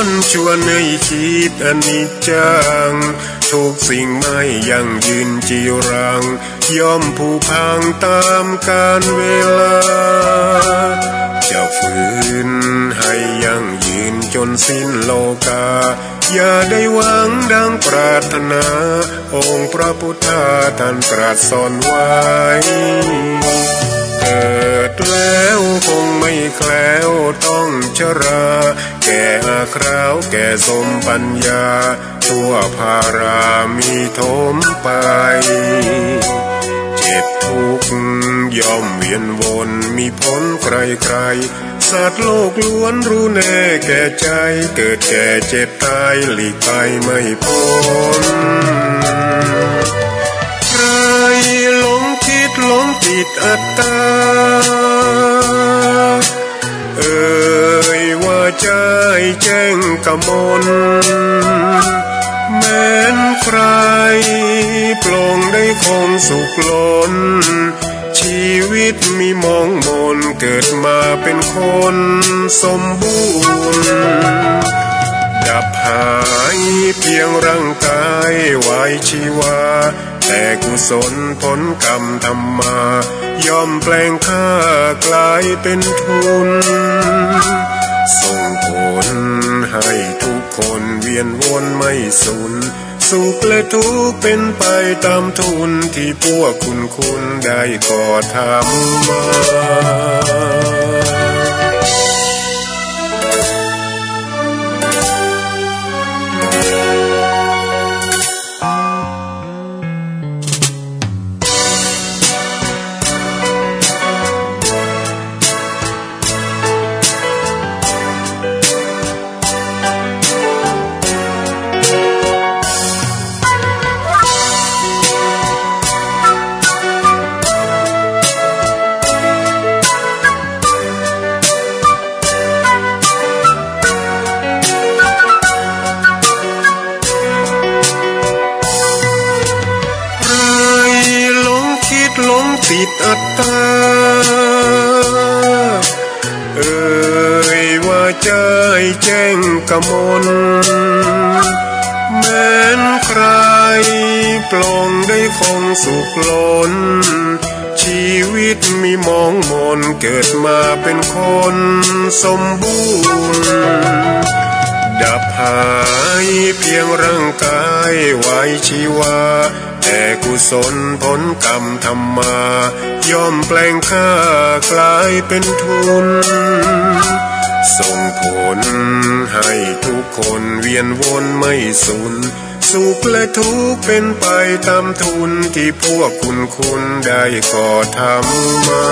วนชวนให้คิดอนิจจังทุกสิ่งไม่ยั่งยืนจีรังย่อมผุพังตามกาลเวลาจะฝืนให้ยั่งยืนจนสิ้นโลกาอย่าได้หวังดังปรารถนาองค์พระพุทธาท่านตรัสสอนไว้เกิดแล้วคงไม่แคล้วต้องชราแก่อาคราวแก่สมปัญญาทั่วภารามีทมไปเจ็บทุกข์ย่อมเวียนวนมีพ้นใครๆสัตว์โลกล้วนรู้แน่แก่ใจเกิดแก่เจ็บตายหลีกไปไม่พ้นใครหลงคิดหลงติดอัตตาว่าใจแจ้งกมลแม้นใครปลงได้คงสุขล้นชีวิตมีมองมนเกิดมาเป็นคนสมบูรณ์ดับหายเพียงร่างกายไว้ชีวาแต่กุศลผลกรรมทำมาย่อมแปลงค่ากลายเป็นทุนส่งผลให้ทุกคนเวียนวนไม่สูญสุขและทุกข์เป็นไปตามทุนที่พวกคุณได้ก่อทำมาหลงติดอัตตาว่าใจแจ้งกมลแม้นใครปลงได้คงสุขล้นชีวิตมีมองมนเกิดมาเป็นคนสมบูรณ์ดับหายเพียงร่างกายไว้ชีวาแต่กุศลผลกรรมทำมาย่อมแปลงค่ากลายเป็นทุนส่งผลให้ทุกคนเวียนวนไม่สูญสุขและทุกข์เป็นไปตามทุนที่พวกคุณได้ก่อทำมา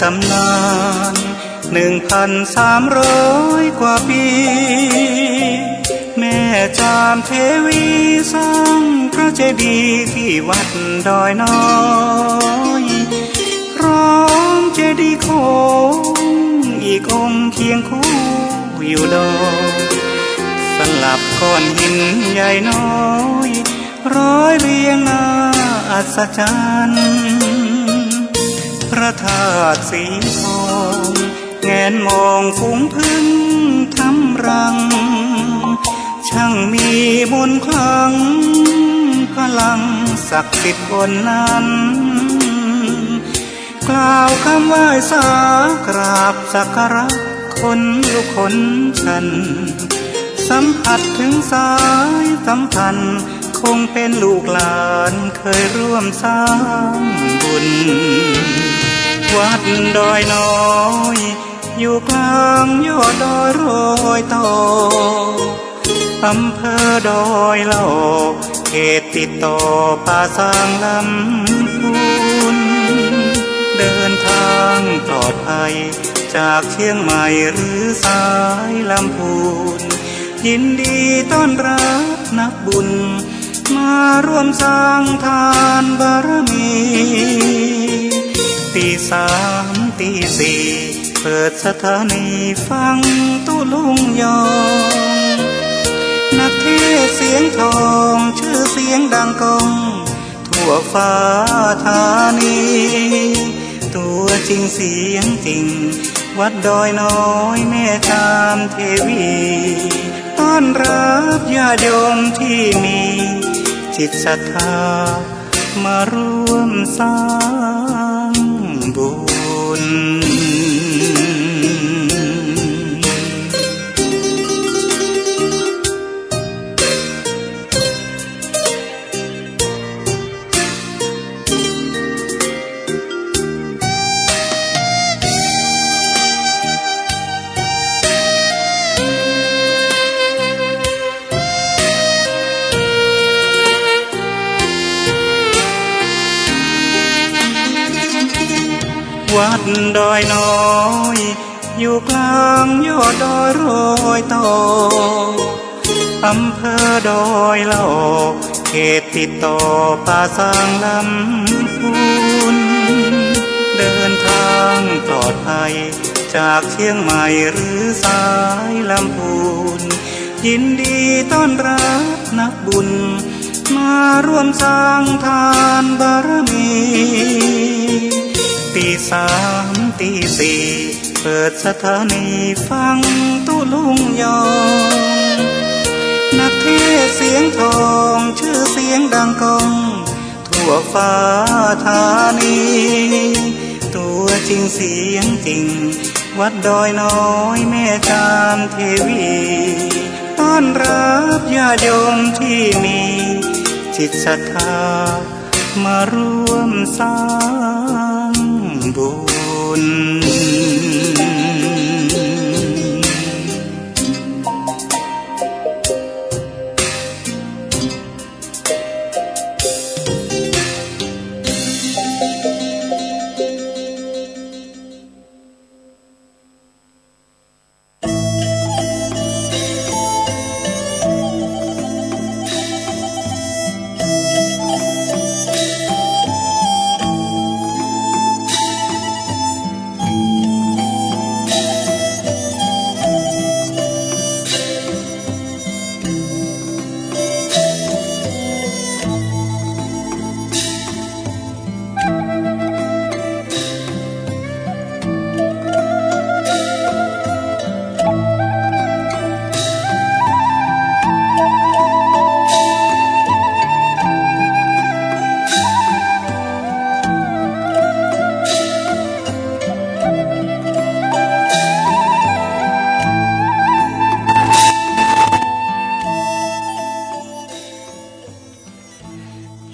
ตำนาน1,300 กว่าปีแม่จามเทวีสร้างพระเจดีย์ที่วัดดอยน้อยพร้อมเจดีย์โค้งอีกองค์เคียงคู่อยู่ดอยสลับก้อนหินใหญ่น้อยร้อยเรียงน่าอัศจรรย์พระธาตุสีทองแงนมองฝูงพึ่งทำรังช่างมีมนต์ขลังพลังศักดิ์สิทธิ์บนนั้นกล่าวคำไหว้สากราบสักการะคนลุกคนชันส สัมผัสถึงสายสัมพันธ์คงเป็นลูกหลานเคยร่วมสร้างบุญวัดดอยน้อยอยู่กลางยอดดอยโรยต่ออำเภอดอยเหล่าเขตติดต่อป่าสางลำพูนเดินทางปลอดภัยจากเชียงใหม่หรือสายลำพูนยินดีต้อนรับนักบุญมาร่วมสร้างทานบารมีตีสามตีสี่เปิดสถานีฟังตุลุงยองนักเทศเสียงทองชื่อเสียงดังก้องทั่วฟ้าธานีตัวจริงเสียงจริงวัดดอยน้อยแม่จามเทวีต้อนรับญาติโยมที่มีจิตศรัทธามาร่วมสร้างบุญวัดดอยน้อยอยู่กลางยอดดอยโรยต่ออำเภอดอยเหล่าเขตติดต่อป่าสางลำพูนเดินทางปลอดภัยจากเชียงใหม่หรือสายลำพูนยินดีต้อนรับนักบุญมาร่วมสร้างทานบารมีตีสามตีสี่เปิดสถานีฟังตุลุงยองนักเทศเสียงทองชื่อเสียงดังก้องทั่วฟ้าธานีตัวจริงเสียงจริงวัดดอยน้อยแม่จามเทวีต้อนรับญาติโยมที่มีจิตศรัทธามาร่วมสร้างบุญ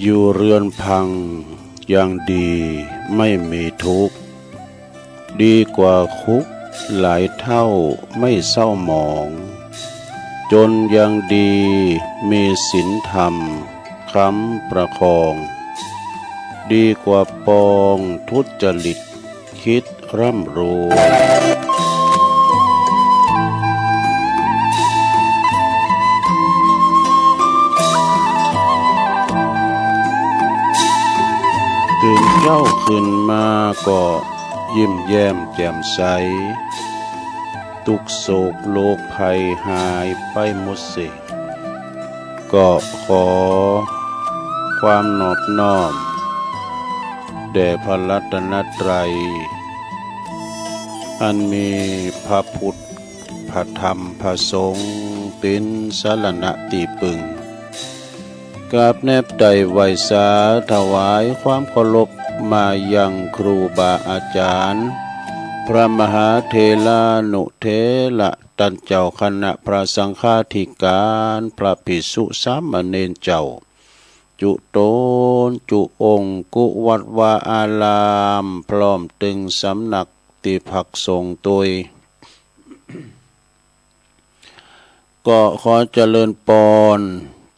อยู่เรือนพังยังดีไม่มีทุกข์ดีกว่าคุกหลายเท่าไม่เศร้าหมองจนยังดีมีศีลธรรมค้ำประคองดีกว่าปองทุจริตคิดร่ำรวยตื่นเจ้าขึ้นมาก็ยิ้มแย้มแจ่มใสทุกโศกโลกภัยหายไปหมดสิ้นก็ขอความนอบน้อมแด่พระรัตนตรัยอันมีพระพุทธพระธรรมพระสงฆ์เป็นสรณะที่พึ่งกราบแนบใดไหวสาถวายความเคารพมายังครูบาอาจารย์พระมหาเถรานุเถระ ตันเจ้าคณะพระสังฆาธิการพระภิกษุสามเณรเจ้าจุโตนจุองค์กุวัดวาอารามพร้อมตึงสำนักติภักสงฆ์ตุยก็ขอเจริญปอน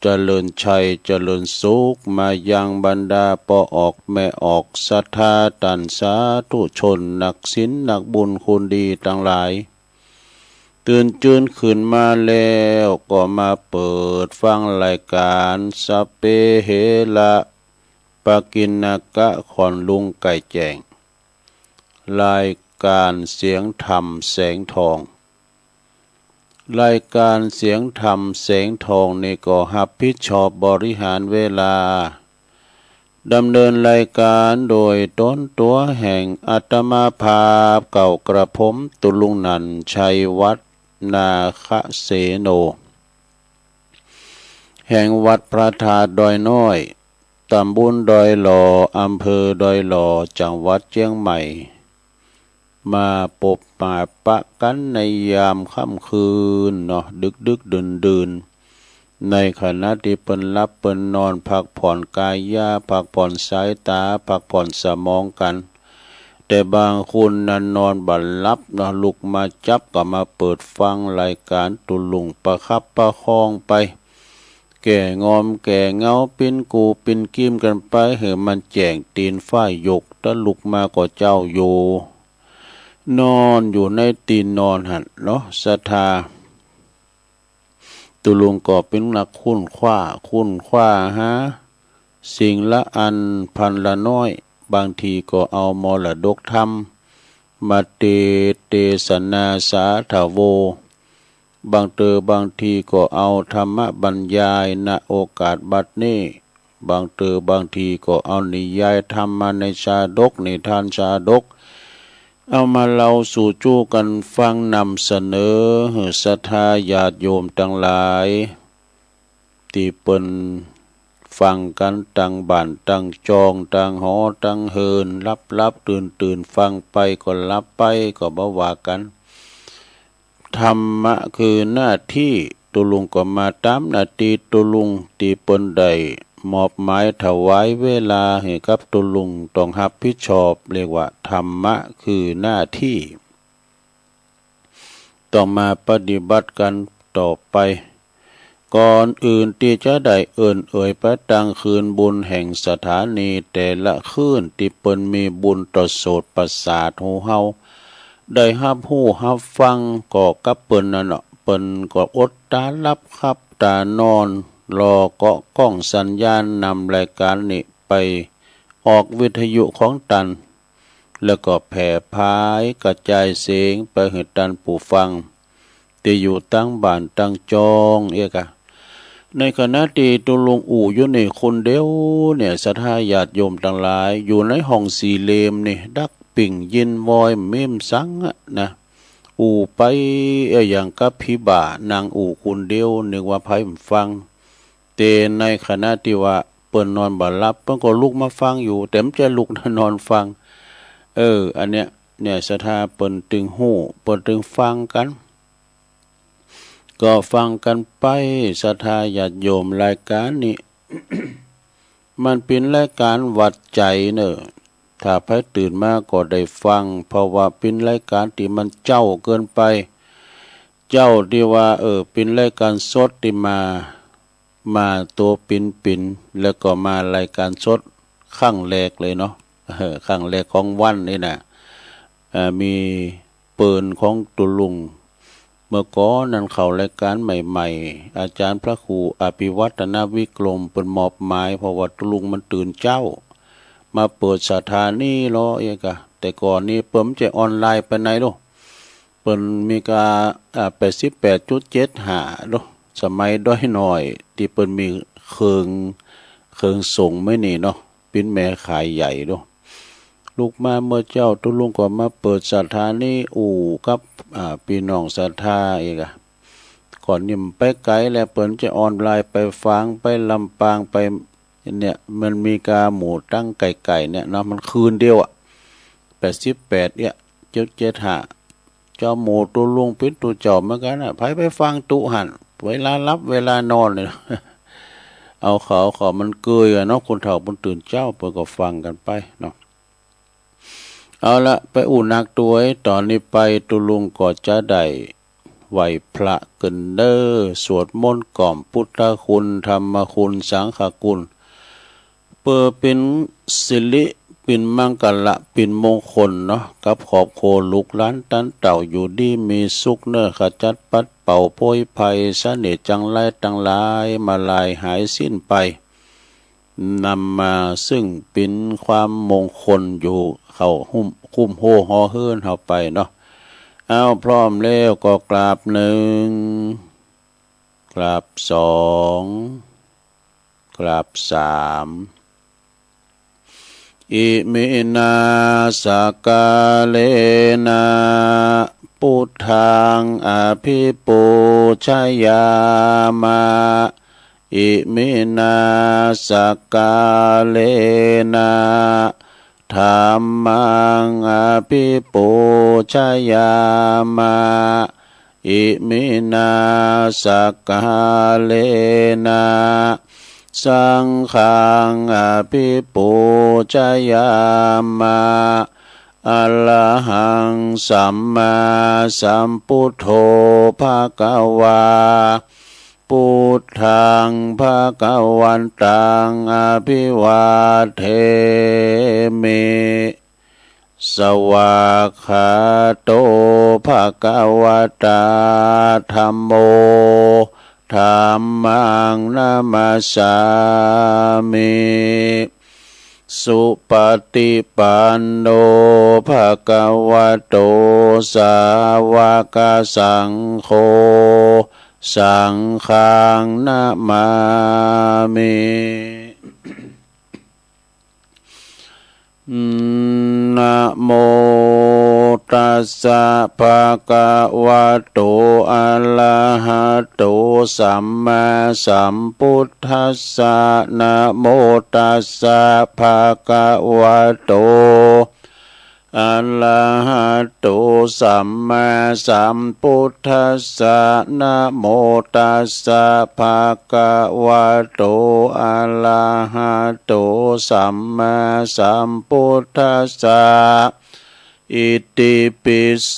เจริญชัยเจริญสุขมายังบรรดาปอออกแม่ออกศรัทธาตันสาธุชนนักศีลนักบุญคุณดีทั้งหลายตื่นจืนขึ้นมาแล้วก็มาเปิดฟังรายการสัพเพเหระปกิณกะขอนลุงไก่แจงรายการเสียงธรรมแสงทองรายการเสียงธรรมแสงทองนี่ก็รับผิดชอบบริหารเวลาดำเนินรายการโดยต้นตัวแห่งอาตมาภาพเก่ากระผมตุลุงนันชัยวัฒนาคเสโนแห่งวัดพระธาตุดอยน้อยตำบลดอยหล่ออำเภอดอยหล่อจังหวัดเชียงใหม่มาปบมาปะกันในยามค่ำคืนเนาะดึกดื่นในขณะที่เปิ้นหลับเปิ้นนอนพักผ่อนกายพักผ่อนสายตาพักผ่อนสมองกันแต่บางคนนั้นนอนบัดหลับเนาะลุกมาจับก็มาเปิดฟังรายการตุลุงประคับประคองไปแก่งอมแก่เงาปิ้นกูปิ้นกิ้มกันไปเหอะมันแจงตีนฝ้ายยกตะลุกมาก็เจ้าอยู่นอนอยู่ในตีนนอนหันเนาะศรัทธาตุลุงก็เป็นนักคุ้นคว้าหาสิ่งละอันพันละน้อยบางทีก็เอามรดกธรรมมาเตสนาสาถโวบางทีก็เอาธรรมบรรยายณโอกาสบัดนี้บางทีก็เอานิยายธรรมมาในชาดกนิทานชาดกเอามาเล่าสู่จู้กันฟังนำเสนอศรัทธาญาติโยมทั้งหลายที่เปิ้นฟังกันตั้งบ้านตั้งจองตั้งหอตั้งเฮินรับตื่นฟังไปก็รับไปก็บ่ว่ากันธรรมะคือหน้าที่ตุลุงก็มาตามหน้าที่ตุลุงที่เปิ้นได้มอบหมายถวายเวลาให้กับตุลุงต้องรับผิดชอบเรียกว่าธรรมะคือหน้าที่ต้องมาปฏิบัติกันต่อไปก่อนอื่นที่จะได้เอ่ยไปตั้งคืนบุญแห่งสถานีแต่ละคืนที่เปิ้นมีบุญต่อโสตประสาทหูเฮาได้รับรู้รับฟังก็กับเปิ้นนั่นเนาะเปิ้นก็อดตารับครับตานอนรอเกาะกล้องสัญญาณนำรายการนี้ไปออกวิทยุของตันแล้วก็แผ่พายกระจายเสียงไปให้ตันผู้ฟังที่อยู่ตั้งบ้านตั้งจองในขณะที่ตุลุงอู่อยู่ในคนเดียวเนี่ยศรัทธาญาติโยมทั้งหลายอยู่ในห้องสี่เหลี่ยมนี่ดักปิ่งยินวอยเมมสังนะอู่ไปอย่างกับพิบ่านางอู่คนเดียวนึกว่าไผฟังแต่ในขณะที่ว่าเปิ้นนอนบ่หลับเปิ้นก็ลุกมาฟังอยู่แต่มันจะลุกนอนฟังอันเนี้ยศรัทธาเปิ้นตึงหู้เปิ้นตึงฟังกันก็ฟังกันไปศรัทธาญาติโยมรายการนี้ มันเป็นรายการวัดใจเนอะถ้าใครตื่นมาก็ได้ฟังเพราะว่าเป็นรายการที่มันเจ้าเกินไปเจ้าที่ว่าเป็นรายการสดที่มาตัวปินแล้วก็มารายการสดครั้งแรกเลยเนาะครั้งแรกของวันนี่นะมีปืนของตุลุงเมื่อก่อนนั้นเข้ารายการใหม่ๆอาจารย์พระครูอภิวัฒนวิกรมเป็นมอบหมายเพราะว่าตุลุงมันตื่นเจ้ามาเปิดสถานีล้อแต่ก่อนนี้เปิ้มจะออนไลน์ไปไหนลูกเปิ้นมีกา88.75ลูกสมัยด้อยหน่อยที่เปิ้นมีเครื่องส่งไม่นี่เนาะปิ้นแม่ขายใหญ่ลูกลูกมาเมื่อเจ้าตุลุงก็มาเปิดสถานีอู่กับพี่น้องศรัทธาก่อนนี่มันไปไกลแล้วเปิ้นจะออนไลน์ไปฟังไปลำปางไปเนี่ยมันมีกาหมูตั้งไก่เนี่ยเนาะมันคืนเดียว88เนี่ย75 เจ้าหมูตุลุงเป็นตุเจ้าเหมือนกันน่ะไปฟังตุหันเวลารับเวลานอนเลย เอาเขามันเกยอะเนาะคนเฒ่าบนตื่นเจ้าเปิดก็ฟังกันไปเนาะเอาละไปอุ่นนักตัวตอนนี้ไปตุลุงก็จะได้ไหวพระกันเด้อสวดมนต์กล่อมพุทธคุณธรรมคุณสังฆคุณเปิดเป็นสิริเป็นมังกละเป็นมงคลเนาะกับขอบโคลูกหลานตันเต่าอยู่ดีมีสุขเน้อขจัดปัดเป่าโพยภัยเสน่ห์จังไรตั้งหลายมาลายหายสิ้นไปนำมาซึ่งเป็นความมงคลอยู่เข้าคุ้มโฮฮอเฮิรนเข้าไปเนาะเอาพร้อมแล้วก็กราบหนึ่งกราบสองกราบสามอิมินาสกาเลนะพุทธังอภิปูชยามะอิมินาสกาเลนะธัมมังอภิปูชยามะอิมินาสกาเลนะสังฆังอภิปูชยามะอะระหังสัมมาสัมพุทโธภะคะวาพุทธังภะคะวันตังอภิวาเทมิสวากขาโตภะคะวะตาธัมโมธัมมังนามัสสามิสุปฏิปันโนภะคะวะโตสาวกสังโฆสังฆังนะมามินะโมตัสสะภะคะวะโตอะระหะโตสัมมาสัมพุทธัสสะนะโมตัสสะภะคะวะโตอะระหะโตสัมมาสัมพุทธัสสะนะโมตัสสะภะคะวะโตอะระหะโตสัมมาสัมพุทธัสสะอิติปิโส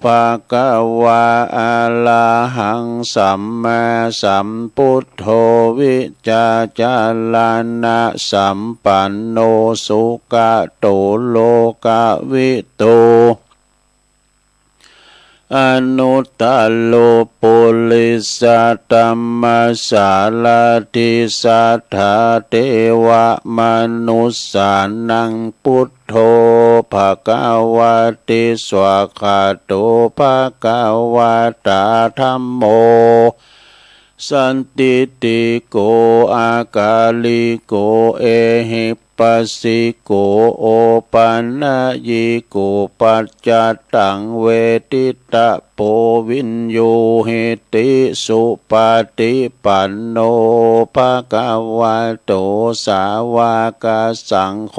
ภะคะวะอะระหังสัมมาสัมพุทโธวิจาจารณะสัมปันโนสุขโตโลกวิโตอนุตตโลปุริสัตตัมมาสาลาติสัทธาเทวมนุสสานังพุทโธภะคะวะติสวากขาโตภะคะวะตาธัมโมสันติติโกอากาลิโกเอหิปัสสิโกโอปันนายิโกปัจจัตตังเวทิตะโปวินโยเหติสุปฏิปันโนภะคะวะโตสาวกสังโฆ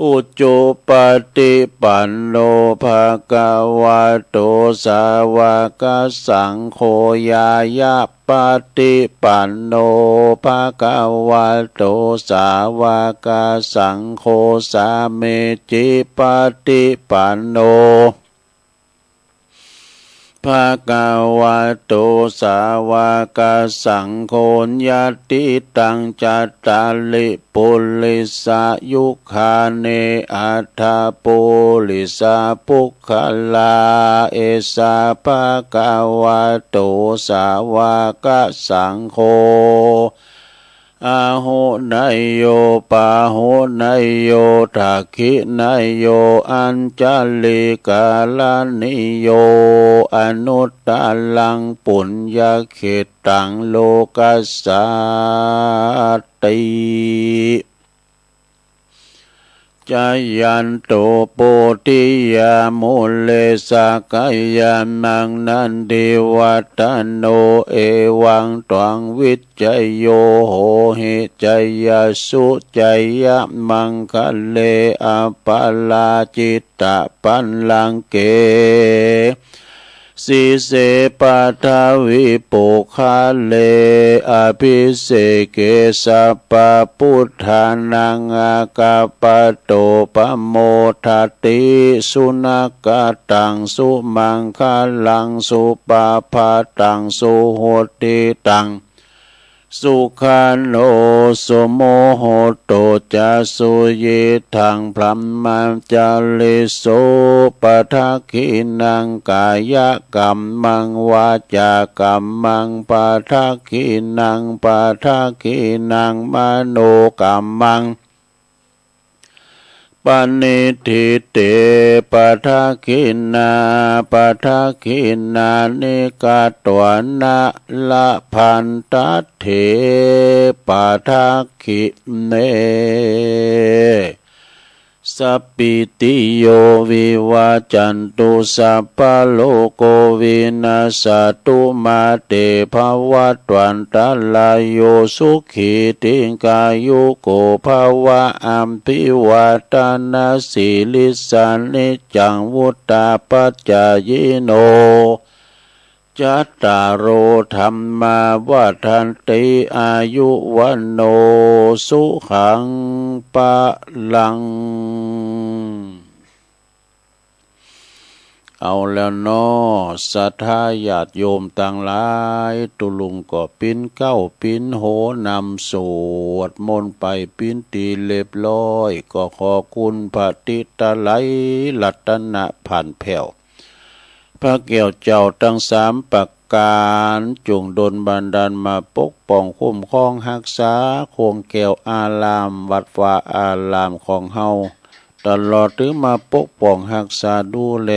อุจจุปฏิปันโนภะคะวะโตสาวกสังโฆยายาปฏิปันโนภะคะวะโตสาวกสังโฆสาเมจิปฏิปันโนภะคะวะโตสาวกสังโฆญาติตังจัตตาลิปุริสายุคาเนอัฏฐปุริสาปุคคลาเอสาภะคะวะโตสาวกสังโฆอาหุนายโยปาหุนายโยทักขินายโยอัญจลิกาลานิโยอนุตตลังปุญญเขตังโลกัสสติ จายันโตโปติยามุเลสกายานังนันเดวัตโนเอวังตวังวิจโยโหหิจยสุจยมังคะเลอปาลาจิตตปันลังเกสิเสปัทวิปุคาเลอภิเสเกสัพพพุทธานังอากาปโตปโมทัตติสุนักตังสุมังคลังสุปาภาตังสุโหติตังสุขันโนสโมโหโตจัสสุเยทังพรัมมัจจลิโสปทักขินังกายกัมมังวาจากัมมังปทักขินังปทักขินังมโนกัมมังปณิทิเตปทักขินาปทักขินานิกาตวนะละพันตัตเถปทักขิเนสัพพิติโยวิวาจันตุสัพพโลกโควินาศตุมาเตภวัตวันตลายโยสุขีติกายุโกภวะอัมพิวาตานาสิลิสานิจังวุตตาปัจจายโนจัตตารโอธัมมาวัฏันติอายุวันโนสุขังปะลังเอาแล้วเนาะศรัทธาญาติโยมต่างหลายตุลุงก็ปิ้นเก้าปิ้นโหนำสวดมนต์ไปปิ้นตีเรียบร้อยก็ขอคุณพระติตะไลรัตนะผ่านแผ่วพระแก้วเจ้าทั้งสามประการจงดลบันดาลมาปกป้องคุ้มครองรักษาโคงแก้วอารามวัดวาอารามของเฮาตลอดถึงมาปกป้องรักษาดูแล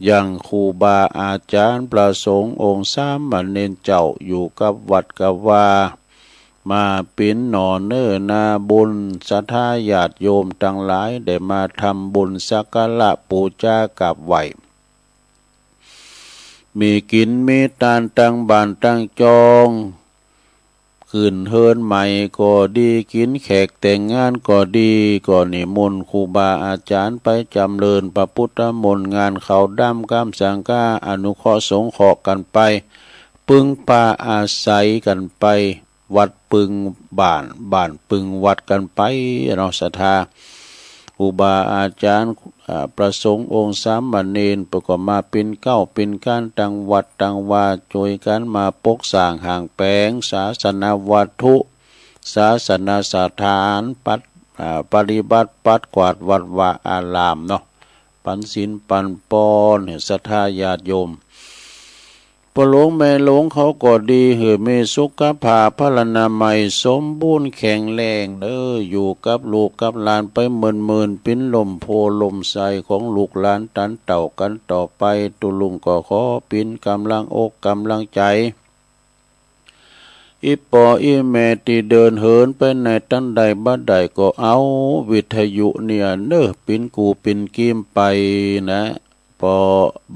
อย่างครูบาอาจารย์ประสงค์องค์สามเณรเจ้าอยู่กับวัดกับว่ามาปิ้นหนอเนื้อนาบุญศรัทธาญาติโยมทั้งหลายได้มาทำบุญสักการะบูชากับไหวมีกินมีทานตั้งบ้านตั้งจองขึ้นเฮินใหม่ก็ดีกินแขกแต่งงานก็ดีก็นิมนต์ครูบาอาจารย์ไปจำเริญพระพุทธมนต์งานเขาดำกำสังฆาอนุเคราะห์สงเคราะห์กันไปปึงปาอาศัยกันไปวัดปึงบ้านปึงวัดกันไปเราศรัทธาครูบาอาจารย์ประสงค์องค์สามเณรประกอบมาเป็นเก้าเป็นการตั้งวัดตั้งวาช่วยกันมาปกสร้างห่างแปลงศาสนาวัตถุศาสนาสถานปฏิบัติปัดกวาดวัดวาอารามเนาะปันศีลปันปอนศรัทธาญาติโยมพระหลวงแม่หลวงเขาก็ดีมีสุขภาพพลานามัยสมบูรณ์แข็งแรงอยู่กับลูกกับหลานไปหมื่นปิ้นลมโพลมใสของลูกหลานตันเต่ากันต่อไปตุลุงก็ขอปิ้นกำลังอกกำลังใจอีปออีแม่ที่เดินเหินไปในตั้งใดบ้านใดก็เอาวิทยุเนี่ยปิ้นกูปิ้นกิมไปนะพอ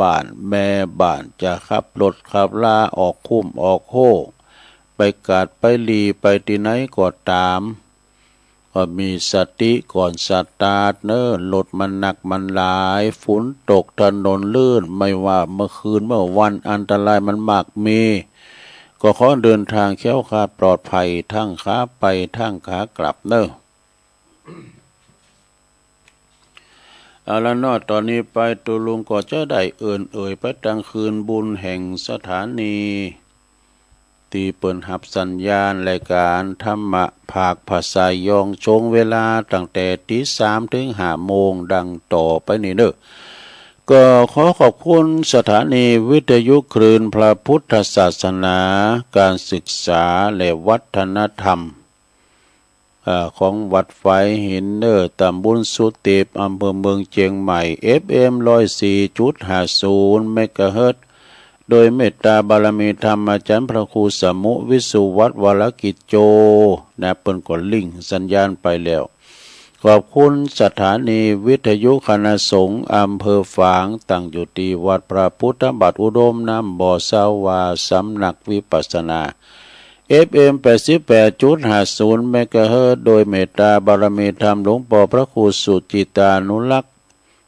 บ้านแม่บ้านจะขับรถขับลาออกคุ้มออกโห่ไปกาดไปลีไปที่ไหนก็ตามก็มีสติก่อนสตาร์ทรถมันหนักมันหลายฝนตกถนนลื่นไม่ว่าเมื่อคืนเมื่อวันอันตรายมันมากมีก็ขอเดินทางแคล้วคลาดปลอดภัยทั้งขาไปทั้งขากลับเอาละเนาะตอนนี้ไปตุลุงก็จะได้เอ่ยไปตั้งคืนบุญแห่งสถานีตีเปิ่นหับสัญญาณรายการธรรมะภาคภาษายองชงเวลาตั้งแต่ตี3 ถึง 5 โมงดังต่อไปนี่ก็ขอขอบคุณสถานีวิทยุคลื่นพระพุทธศาสนาการศึกษาและวัฒนธรรมของวัดไฟหินตำบลสุเตปอำเภอเมืองเชียงใหม่ FM 104.50 เมกะเฮิรตซ์โดยเมตตาบารมีธรรมอาจารย์พระครูสมุวิสุวัฒน์วรกิจโจนะเปิ้นก็ลิงก์สัญญาณไปแล้ว ขอบคุณสถานีวิทยุคณะสงฆ์อำเภอฝางตั้งอยู่ที่วัดพระพุทธบาทอุดมน้ำบ่อสาวาสำนักวิปัสสนา FM 88.50 เมกะเฮิรตซ์โดยเมตตาบารมีธรรมหลวงปู่พระครูสุจิตานุรักษ์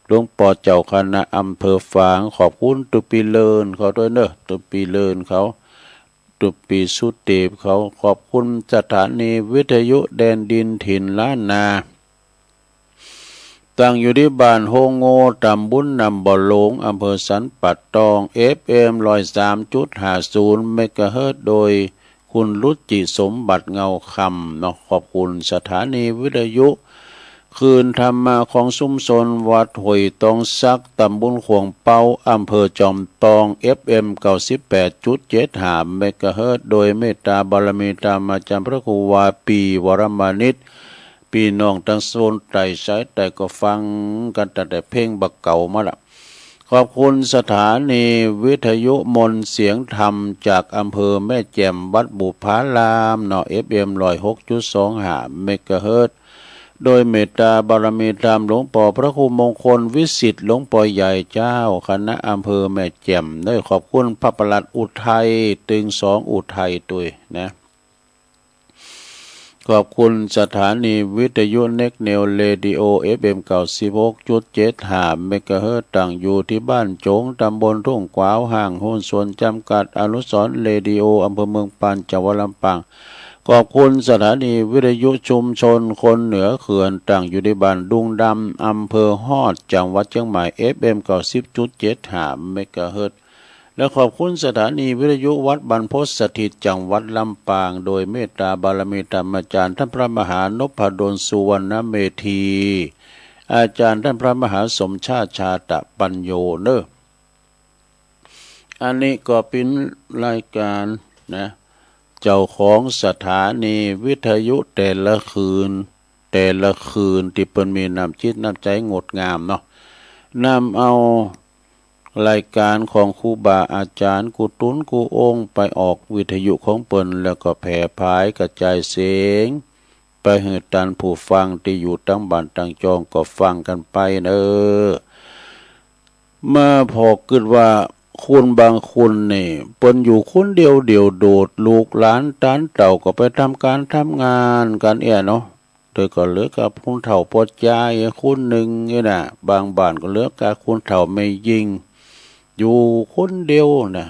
หลวงปู่เจ้าคณะอำเภอฝางขอบคุณตุปีเลินเขาด้วยเนอะตุปีเลินเขาตุปีสุเตปเขาขอบคุณสถานีวิทยุแดนดินถิ่นล้านนาตั้งอยู่ที่บ้านโฮงโง่ตำบลนำบ่อหลงอำเภอสันปัดตอง FM 103.50 เมกะเฮิรตซ์โดยคุณรุจิสมบัติเงาคำเนาะขอบคุณสถานีวิทยุคืนธรรมาของชุมชนวัดห้วยตองซักตำบลขวงเปาอำเภอจอมตอง FM 98.75 เมกะเฮิรตซ์โดยเมตตาบารมีธรรมอาจารย์พระครูวาปีวรมานิตพี่น้องทั้งโซนไต่สายแต่ก็ฟังกันแต่เพลงบักเก่ามาละขอบคุณสถานีวิทยุมนต์เสียงธรรมจากอำเภอแม่แจ่มวัดบุพารามเนาะ FM 106.25 เมกะเฮิรตซ์โดยเมตตาบารมีธรรมหลวงปู่พระครูมงคลวิสิทธิ์หลวงปู่ใหญ่เจ้าคณะอำเภอแม่แจ่มได้ขอบคุณพระประหลัดอุทัยตึงสองอุทัยตุยนะขอบคุณสถานีวิทยุเน็กเนลเรดิโอ FM 96.75 เมกะเฮิรตซ์ตั้งอยู่ที่บ้านโจงตำบลทุ่งกวาวห่างหุ้นส่วนจำกัดอนุสรณ์เรดิโออำเภอเมืองปานจังหวัดลำปางขอบคุณสถานีวิทยุชุมชนคนเหนือเขื่อนตั้งอยู่ที่บ้านดุงดำอำเภอฮอดจังหวัดเชียงใหม่ FM 90.75 เมกะเฮิรตซ์และขอบคุณสถานีวิทยุวัดบรรพตสถิตจังหวัดลำปางโดยเมตตาบารมีธรรมอาจารย์ท่านพระมหานพดลสุวรรณเมธีอาจารย์ท่านพระมหาสมชาติชาตปัญโยเนอะอันนี้ก็เป็นรายการนะเจ้าของสถานีวิทยุแต่ละคืนที่เปิ้นมีน้ำจิตน้ำใจงดงามเนาะนำเอารายการของครูบาอาจารย์กูตุ้นกูองค์ไปออกวิทยุของเปิ้นแล้วก็แผ่พายกระจายเสียงไปให้ตันผู้ฟังที่อยู่ตั้งบ้านตั้งจองก็ฟังกันไปเนอะเมื่อพอคิดว่าคุณบางคนนี่เปิ้นอยู่คนเดียวโดดลูกหลานตานเต่าก็ไปทำการทำงานกันเนาะโดยก็เหลือกับคุณเฒ่าปอดยายคนหนึ่งนี่นะบางบ้านก็เหลือกับคุณเฒ่าไม่ยิงอยู่คนเดียวนะ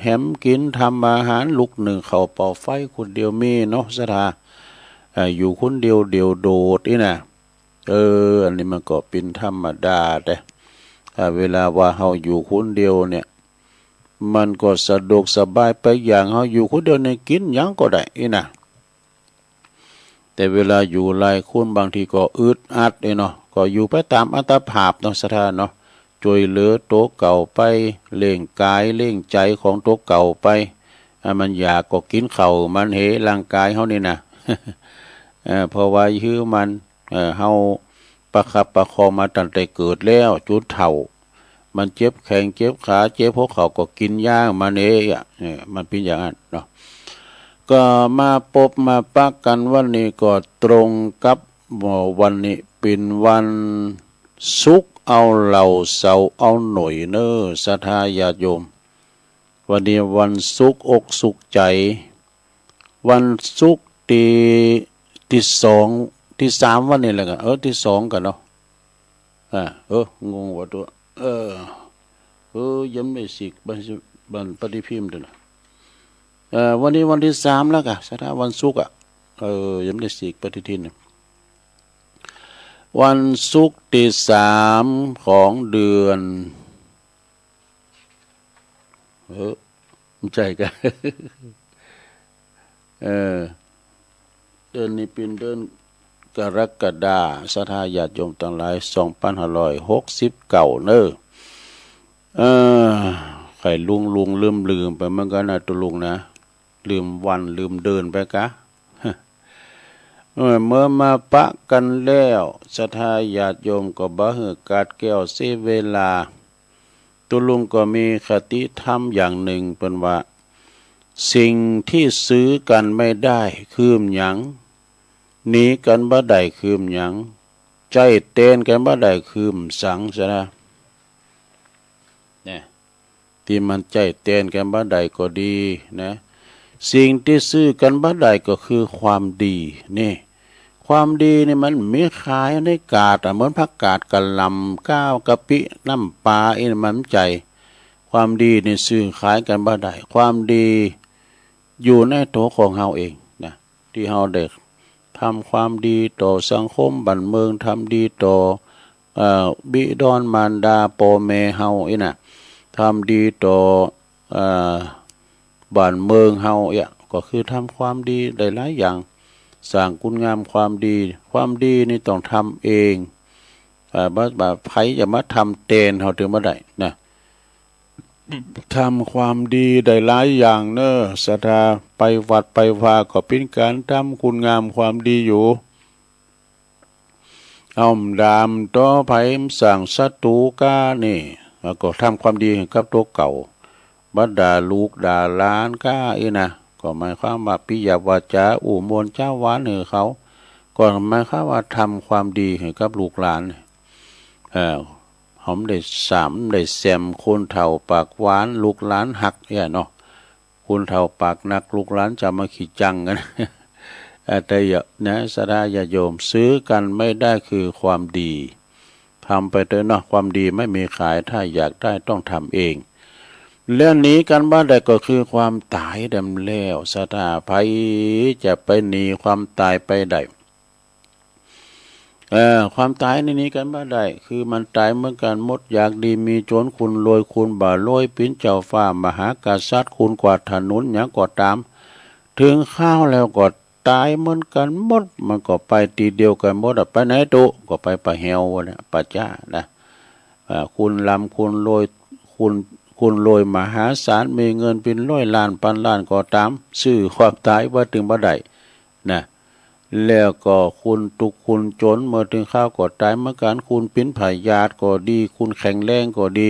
แหมกินทำอาหารลุกหนึ่งเขาเป่าไฟคนเดียวมีเนาะสถาอยู่คนเดียวโดดนี่นะอันนี้มันก็เป็นธรรมดาแต่เวลาว่าเฮาอยู่คนเดียวเนี่ยมันก็สะดวกสบายไปอย่างเฮาอยู่คนเดียวในกินหยังก็ได้นี่นะแต่เวลาอยู่หลายคนบางทีก็อึดอัดเนาะก็อยู่ไปตามอัตภาพเนาะสถานเนาะช่วยเหลือโตเก่าไปเล่งกายเล่งใจของโตเก่าไปมันอยากก็กินข้าวมันเหร่างกายเฮานี่นะ เพราะว่ายื้อมันเฮาประคับประคองมาตั้งแต่เกิดแล้วจุดเฒ่ามันเจ็บแข้งเจ็บขาเจ็บหัวเข่าก็กินยามันมันเป็นอย่างนั้นเนาะก็มาพบมาปะกันวันนี้ก็ตรงกับวันนี้เป็นวันศุกร์เอาเหล่าเสาเอาหน่อยเนอศรัทธาญาติโยมวันนี้วันศุกร์อกสุขใจวันศุกร์ที่สองที่สามวันนี้แหละกันที่สองกันเนาะงงว่าตัวยังไม่สิกบันปฏิพิมพ์ด้วยนะวันนี้วันที่สามแล้วกันศรัทธาวันศุกร์ยังไม่สิกปฏิทินวันศุกร์ที่สามของเดือนไม่ใช่กันเดือนนี้เป็นเดือนกรกฎาคมศรัทธาญาติโยมทั้งหลาย2569เนอะใครลุงลืมไปเหมือนกันนะตัวลุงนะลืมวันลืมเดินไปกะเมื่อมาปะกันแล้วศรัทธาญาติโยมก็บ่ฮือกาดแก้วเสียเวลาตัวลุงก็มีคติธรรมอย่างหนึ่งเป็นว่าสิ่งที่ซื้อกันไม่ได้คือหยัง หนีกันบ่ได้คืมหยังใจเต้นกันบ่ได้คืมสังซะนะเนี่ยที่มันใจเต้นกันบ่ได้ก็ดีนะสิ่งที่ซื้อกันบ่ได้ก็คือความดีนี่ความดีนี่มันมีขายในกาดเหมือนผักกาดกะหล่ำก้าวกะปิน้ำปลาอินมันใจความดีนี่ซื้อขายกันบ่ได้ความดีอยู่ในตัวของเฮาเองนะที่เฮาได้ทำความดีต่อสังคมบ้านเมืองทำดีต่อบิดอนมารดาพ่อแม่เฮาน่ะทำดีต่อบ้านเมืองเฮาก็คือทำความดีได้หลายอย่างสร้างคุณงามความดีนี่ต้องทำเองบ่ไผจะมาทำแทนเฮาถึงบ่ได้นะทำความดีได้หลายอย่างเน้อศรัทธาไปวัดไปวาก็เป็นการทำคุณงามความดีอยู่เอาดามต่อไผสั่งศัตรูกานี่แล้วก็ทำความดีให้กับตัวเก่าบัดด่าลูกด่าหลานกานะก็หมายความว่าปิยวาจาอู่มวลเจ้าหวานให้เขาก็หมายความว่าทำความดีให้กับลูกหลานผมได้ได้แซมคนเฒ่าปากหวานลูกหลานหักเนาะคนเฒ่าปากนักลูกหลานจะมาขี้จังกันแต่อย่านะสดาญาโยมซื้อกันไม่ได้คือความดีทำไปเถอะเนาะความดีไม่มีขายถ้าอยากได้ต้องทำเองเรื่องนี้กันบ้านใดก็คือความตายดำแล้วสถาภัยจะไปหนีความตายไปได้ความตายในนี้กันบ้านใดคือมันตายเหมือนกันหมดอยากดีมีโจรคุณรวยคุณบ่าลอยปิ้นเจ้าฟ้ามหากษัตริย์คุณกว่าถนนหยังก็ตามถึงข้าวแล้วก็ตายเหมือนกันหมดมันก็ไปทีเดียวกันหมดไปไหนตุก็ไปปะเฮวนะปะจ้านะคุณลำคุณรวยคุณรวยมหาศาลมีเงินเป็นร้อยล้านพันล้านก็ตามซื้อความตายว่าถึงบ่ได้นะแล้วก็คุณตุกคุณจนเมื่อถึงข้าวก็ตายเหมือนกันคุณเป็นพยาธิก็ดีคุณแข็งแรงก็ดี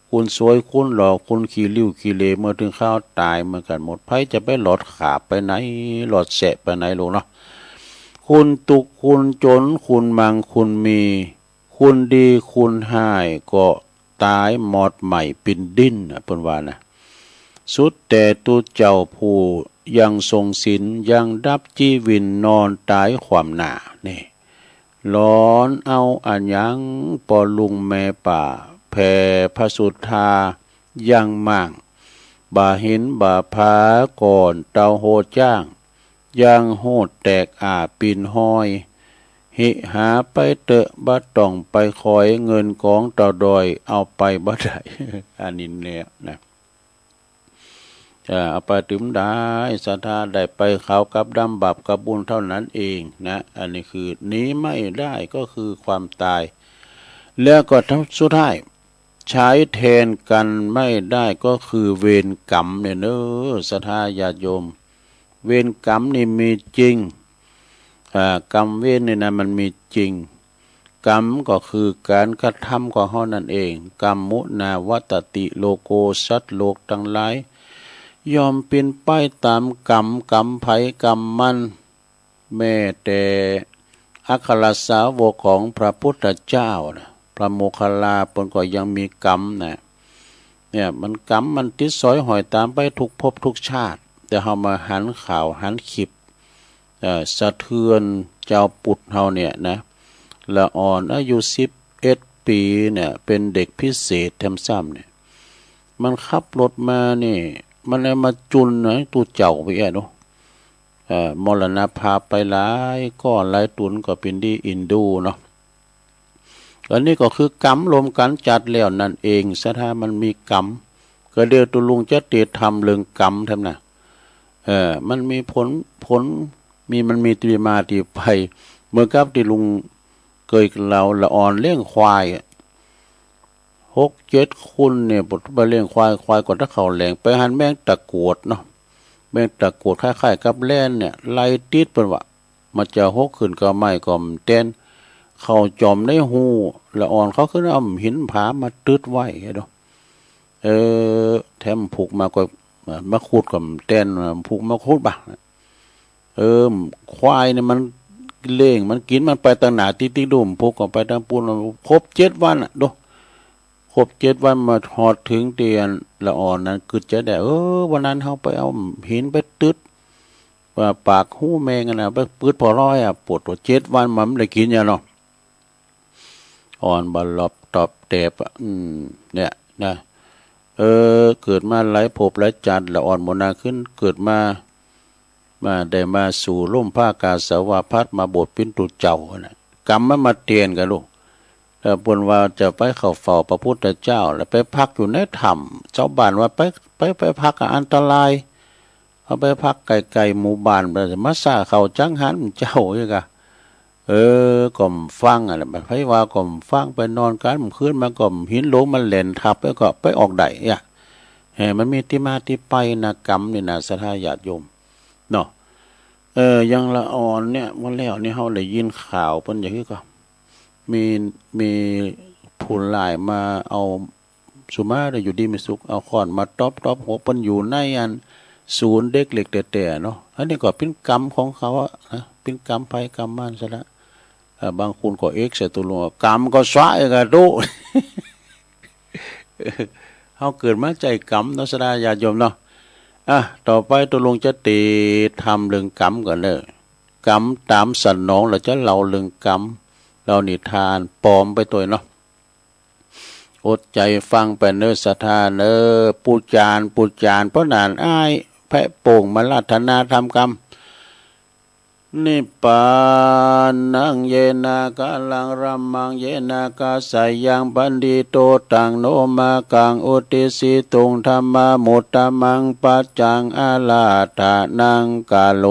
คุณสวยคุณหล่อคุณขี้ริ้วขี้เลเมื่อถึงข้าวตายเหมือนกันหมดไผจะไปหลอดขาไปไหนหลอดแสะไปไหนลูกเนาะคุณตุกคุณจนคุณมั่งคุณมีคุณดีคุณหายก็ตายหมดใหม่เป็นดิ้นเพิ่นว่านะสุดแต่ตุเจ้าผู้ยังทรงศีลยังดับชีวินนอนตายความหน้านี่ร้อนเอาอันยังปอลุงแม่ป่าแผ่พระสุธายังมั่งบ่าหินบ่าพาก่อนเตาโหดจ้างยังโหดแตกปีนห้อยหิหาไปเตอะบ่ต้องไปคอยเงินของเต่าดอยเอาไปบ่ได้ อันนี้เนี่ยนะเอาไปถึงได้ศรัทธาได้ไปเขากับดำบับกับบุญเท่านั้นเองนะอันนี้คือหนีไม่ได้ก็คือความตายแล้วก็ทั้งสุดท้ายใช้แทนกันไม่ได้ก็คือเวรกรรมเนี่ยเนอะศรัทธาญาติโยมเวรกรรมนี่มีจริงกรรมเวรนี่นะมันมีจริงกรรมก็คือการกระทำของเฮานั่นเองกรรมมุนาวัตติโลโกสัตว์โลกทั้งหลายยอมเป็นไปตามกรรมไผกรรมมันแม้แต่อัครสาวกของพระพุทธเจ้านะพระโมคคัลลาเพิ่นก็ยังมีกรรมนะเนี่ยมันกรรมมันติดสอยหอยตามไปทุกภพทุกชาติแต่เฮามาหันข่าวหันคลิปสะเทือนเจ้าปุตเฮาเนี่ยนะละอ่อนอายุ11 ปีเนี่ยเป็นเด็กพิเศษแถมซ้ำเนี่ยมันขับรถมานี่มันเลยมาจุนนะตัวเจ้าไปเนาะมรณภาพไปหลายก็หลายตุนก็เป็นดีอินดูเนาะอันนี้ก็คือกรรมรวมกันจัดแล้วนั่นเองซะถ้ามันมีกรรมก็เดียวตุลุงจะเตทำเรื่องกรรมทำนะมันมีผลมันมีตีมาตีไปเมื่อกับที่ลุงเคยเราละอ่อนเลี้ยงควาย6-7 คนเนี่ยบทไปเลี้ยงควายก่อนถ้าเขาแหลงไปหันแมงตะกรวดเนาะแมงตะกรวดคล้ายๆกับแล่นเนี่ยไล่ติดเปิ้นว่ามันจะหกขึ้นก็ไม่ก็เต้นเขาจอมในหูละอ่อนเขาขึ้นเอาหินผามาตึดไว้เนาะแถมผูกมาก็มาขุดกับเต้นผูกมาขุดบ่ะควายเนี่ยมัน เล่งมันกินมันไปตั้งหนาติ๊กดุ่มพกออกไปตั้งปูนครบ7 วันอ่ะดูครบ7 วันมาหอดถึงเตียนละอ่อนนั้นกึดจะได้วันนั้นเขาไปเอาหินไปตึดว่าปากหูแมงนะไปปืดพอร้อยอ่ะปวด7 วันมันเลยกินอย่างเนาะอ่อนบอลลบตอบเตบเนี่ยนะเกิดมาหลายภพหลายจันทร์ละอ่อนโมนาขึ้นเกิดมาได้มาสู่ร่มผ้ากาสาวาพัดมาบทปิ้นตุเจ้านะกรรมมันมาเตียนกันลูกแต่ปนว่าจะไปเข้าเฝ้าพระพุทธเจ้าแล้วไปพักอยู่ในถ้ำเจ้าบ้านว่าไปพักอันตรายเอาไปพักไกลๆหมู่บ้านไปมาซ่าเขาจังหันเจ้าอีกอะก่อมฟังอะไรแบบให้ว่าก่อมฟังไปนอนกันคืนมาก่อมหินโลมันเล่นทับแล้วก็ไปออกได้เนี่ยมันมีที่มาที่ไปนะกรรมนี่นะสัทธาญาติโยมเนาะยังละอ่อนเนี่ยวันแล้วนี่เฮาได้ยินข่าวเพิ่นอย่างนี้ก็มีผู้หลายมาเอาสุมาได้อยู่ดีมีสุขเอาค้อนมาตบหัวเพิ่นอยู่ในอันศูนย์เด็กเล็กแต่เนาะอันนี้ก็เป็นกรรมของเขาอะนะเป็นกรรมไปกรรมมันซะละบางคนก็ใส่ตัวลงกรรมก็สวะก็ดู เฮาเกิดมาใจกรรมเนาะสดาญาติโยมเนาะต่อไปตัวลงจะตีทำเรื่องกรรมก่อนเลยกรรมตามสนองเราจะเล่าเรื่องกรรมเรานิทานปลอมไปตัวเนาะอดใจฟังไปเนื้อศรัทธาเนื้อปูจานเพราะนานอ้ายแพะโป่งมาลัฒนาทำกรรมนิปานังเยนากาลังรัมมังเยนากาสายังบันดิโตตังโนมากังอุติสิตุงธรรมมุตตมังปัจจังอาลาธานังกาโล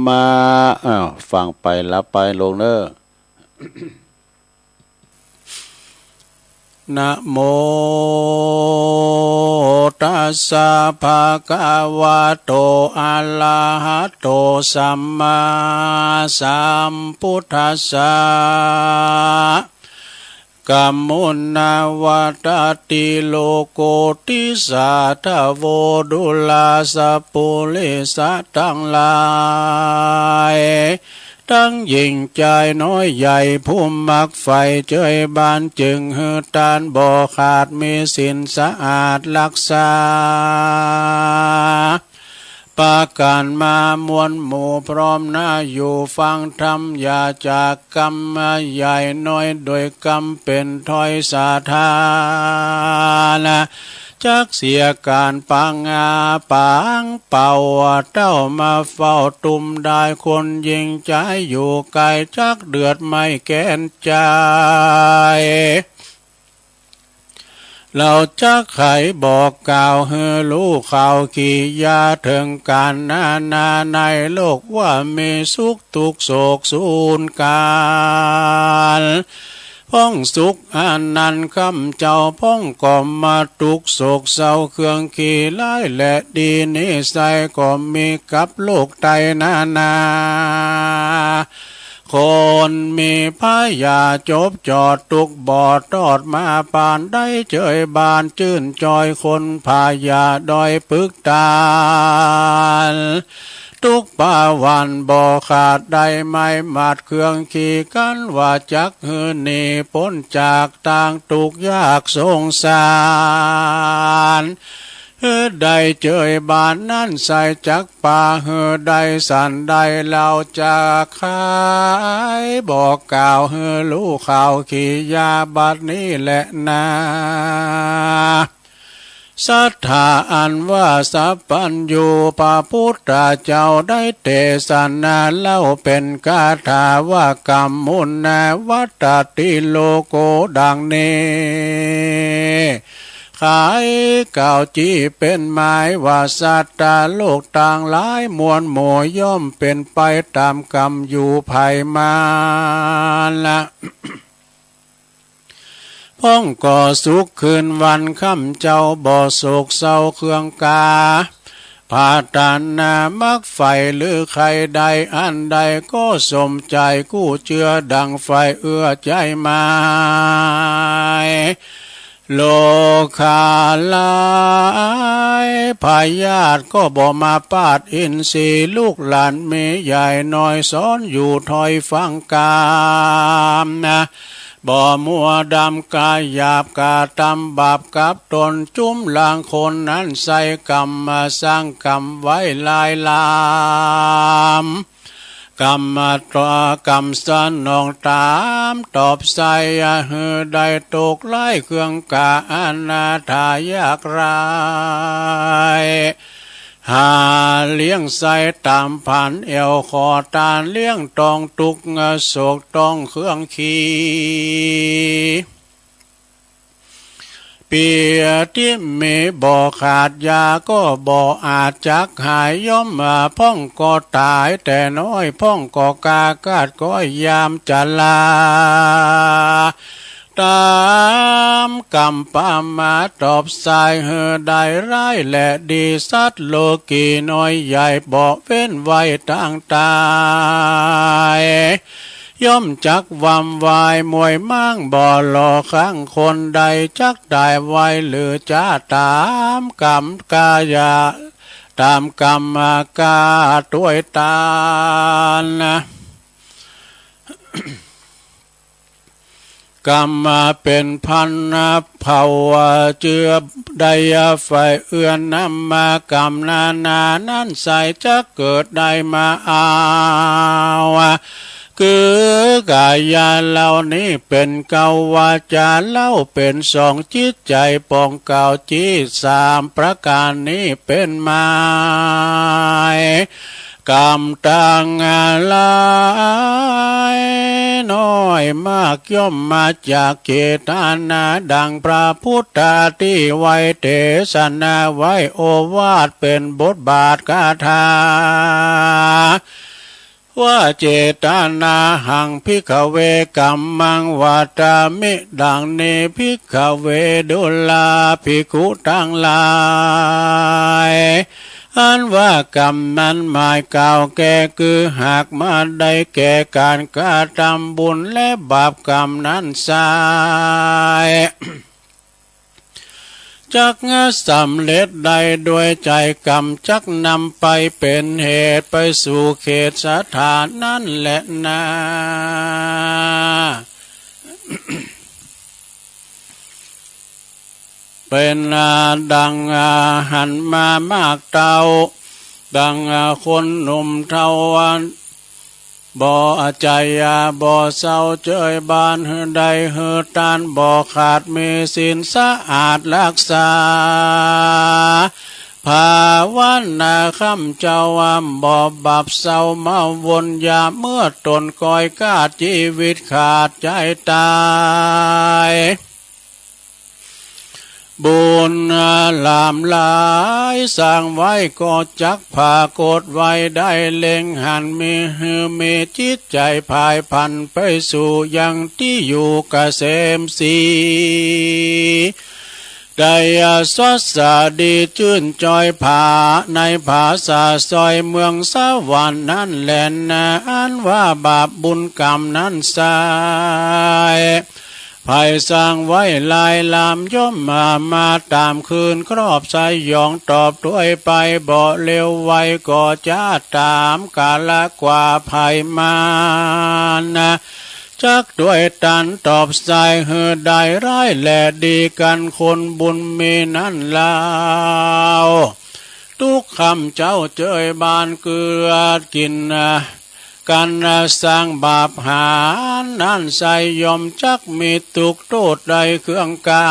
มาฟังไปละไปลงเน้อ นะโมตัสสะภะคะวะโตอะระหะโตสัมมาสัมพุทธัสสะกัมมุนาวัตติโลโกติสาทะโวดุลาสะปุริสะทั้งหลายทั้งยิ่งใจน้อยใหญ่ผู้มักไฟเจยบานจึงหือตานบ่ขาดมีสินสะอาดรักษาปาการมามวลหมู่พร้อมหน้าอยู่ฟังธรรมอย่าจากกรรมใหญ่น้อยโดยกรรมเป็นถ้อยสาธารจักเสียการปังปังเป่าเต้ามาเฝ้าตุ่มได้คนยิงใจอยู่ไกลจักเดือดไม่แก่นใจเราจะไขบอกกล่าวให้รู้ข่าวกิยาถึงการนาในโลกว่ามีสุขทุกโศกสูญการพ้องสุขอันนั้นคำเจ้าพ้องก่อมมาทุกโศกเศร้าเครื่องขี้ร้ายและดีนิสัยก็มีกับโลกไตนาคนมีพายาจบจอดตุกบอดตอดมาปานได้เจยบานจื่นจอยคนพายาดอยปึกตาลทุกป่าวันบ่ขาดได้ไม่มาดเครื่องขี่กันว่าจักหือนีพ้นจากต่างทุกยากสงสารได้เจยบานนั้นใส่จักป่าได้สันได้เล่าจะขายบอกกล่าวรู้ข่าวขี่ยาบัดนี้แหละนาศรัทธาอันว่าสัพพัญญูพระพุทธเจ้าได้เทศนาเล่าเป็นคาถาว่ากรรมมุนนาวัตติโลโกดังนี้ขายกล่าวจี้เป็นหมายว่าสัตว์โลกต่างหลายมวลหมู่ย่อมเป็นไปตามกรรมอยู่ภายมาละพ้องก่อสุขคืนวันค่ำเจ้าบ่อโศกเศร้าเครื่องกาพาตานามักไฟหรือใครใดอันใดก็สมใจกู้เชื่อดังไฟเอื้อใจมา โลคาลายพายาตก็บ่มาปาดอินทรีลูกหลานเมใหญ่น้อยสอนอยู่ถอยฟังกามนะบ่มัวดำกายหยาบกาตำบาปกับตนจุ้มลางคนนั้นใส่กรรมมาสร้างกรรมไว้ลายลามกรรมตัวกรรมสนองตามตอบใส่หือได้ตกไล่เครื่องกาอนาถายากรายหาเลี้ยงใส่ตามผ่านเอวคอตาเลี้ยงตองตุกโศกตองเครื่องขีเปียที่เมบ่ขาดยาก็บ่อาจจักหายย่อมมาพ่องก็ตายแต่น้อยพ่องก็กากาดก็ยามจะลาตามกรรมปามาตอบสายเหือได้ร้ายและดีสัตว์โลกีน้อยใหญ่บ่เว้นไว้ตั้งตายย่อมจักวำวายมวยมั่งบ่หล่อข้างคนใดจักได้ไว้หรือจะตามกรรมกายาตามกรรมกาตัวตานะกรรมเป็นพันเผาเจือใดไฟเอื้อนนำมากรรมนานั้นใส่จะเกิดได้มาเอาคือกายาเหล่านี้เป็นเก่าวาจาเล่าเป็นสองจิตใจปองเก่าจิตสามประการนี้เป็นไม้กรรมต่างหลายน้อยมากย่อมมาจากเจตนาดังพระพุทธที่ไว้เทศนาไว้โอวาทเป็นบทบาทคาถาว่าเจตนาหังภิกขเวกัมมังวาตามิดังเนภิกขเวดุลาภิกขุทั้งหลายอันว่ากรรมนั้นหมายกล่าวแก่คือหากมาได้แก่การกระทำบุญและบาปกรรมนั้นสายจักสำเร็จได้ด้วยใจกรรมจักนำไปเป็นเหตุไปสู่เขตสถานนั้นแหละนะเป็นดังหันมามากเต่าดังคนหนุ่มเทาวันบ่ใจบ่เศร้าเจยบานเฮือใดเฮือตานบ่ขาดมีศีลสะอาดรักษาภาวันนาคำเจ้าบ่บับเศร้าเมาวนยาเมื่อตนก้อยกาดชีวิตขาดใจตายบุญลามหลายสร้างไว้ก็จักผ่ากดไว้ได้เล็งหันมีจิตใจภายพันไปสู่ยังที่อยู่เกษมสีได้สดสดีชื่นจอยผาในภาษาซอยเมืองสวรรค์นั้นแหลนอันว่าบาปบุญกรรมนั้นสายภัยสร้างไว้ลายลามย่อมมาตามคืนครอบสายยองตอบด้วยไปบ่เร็วไวก็จะตามกาละกว่าภัยมานะจักด้วยตันตอบสายเหือได้ร้ายและดีกันคนบุญมีนั่นลาวทุกคำเจ้าเจยบานเกลือกินกันสร้างบาปหานั่นใส่ยอมจักมีตุกโทษใดเครื่องกา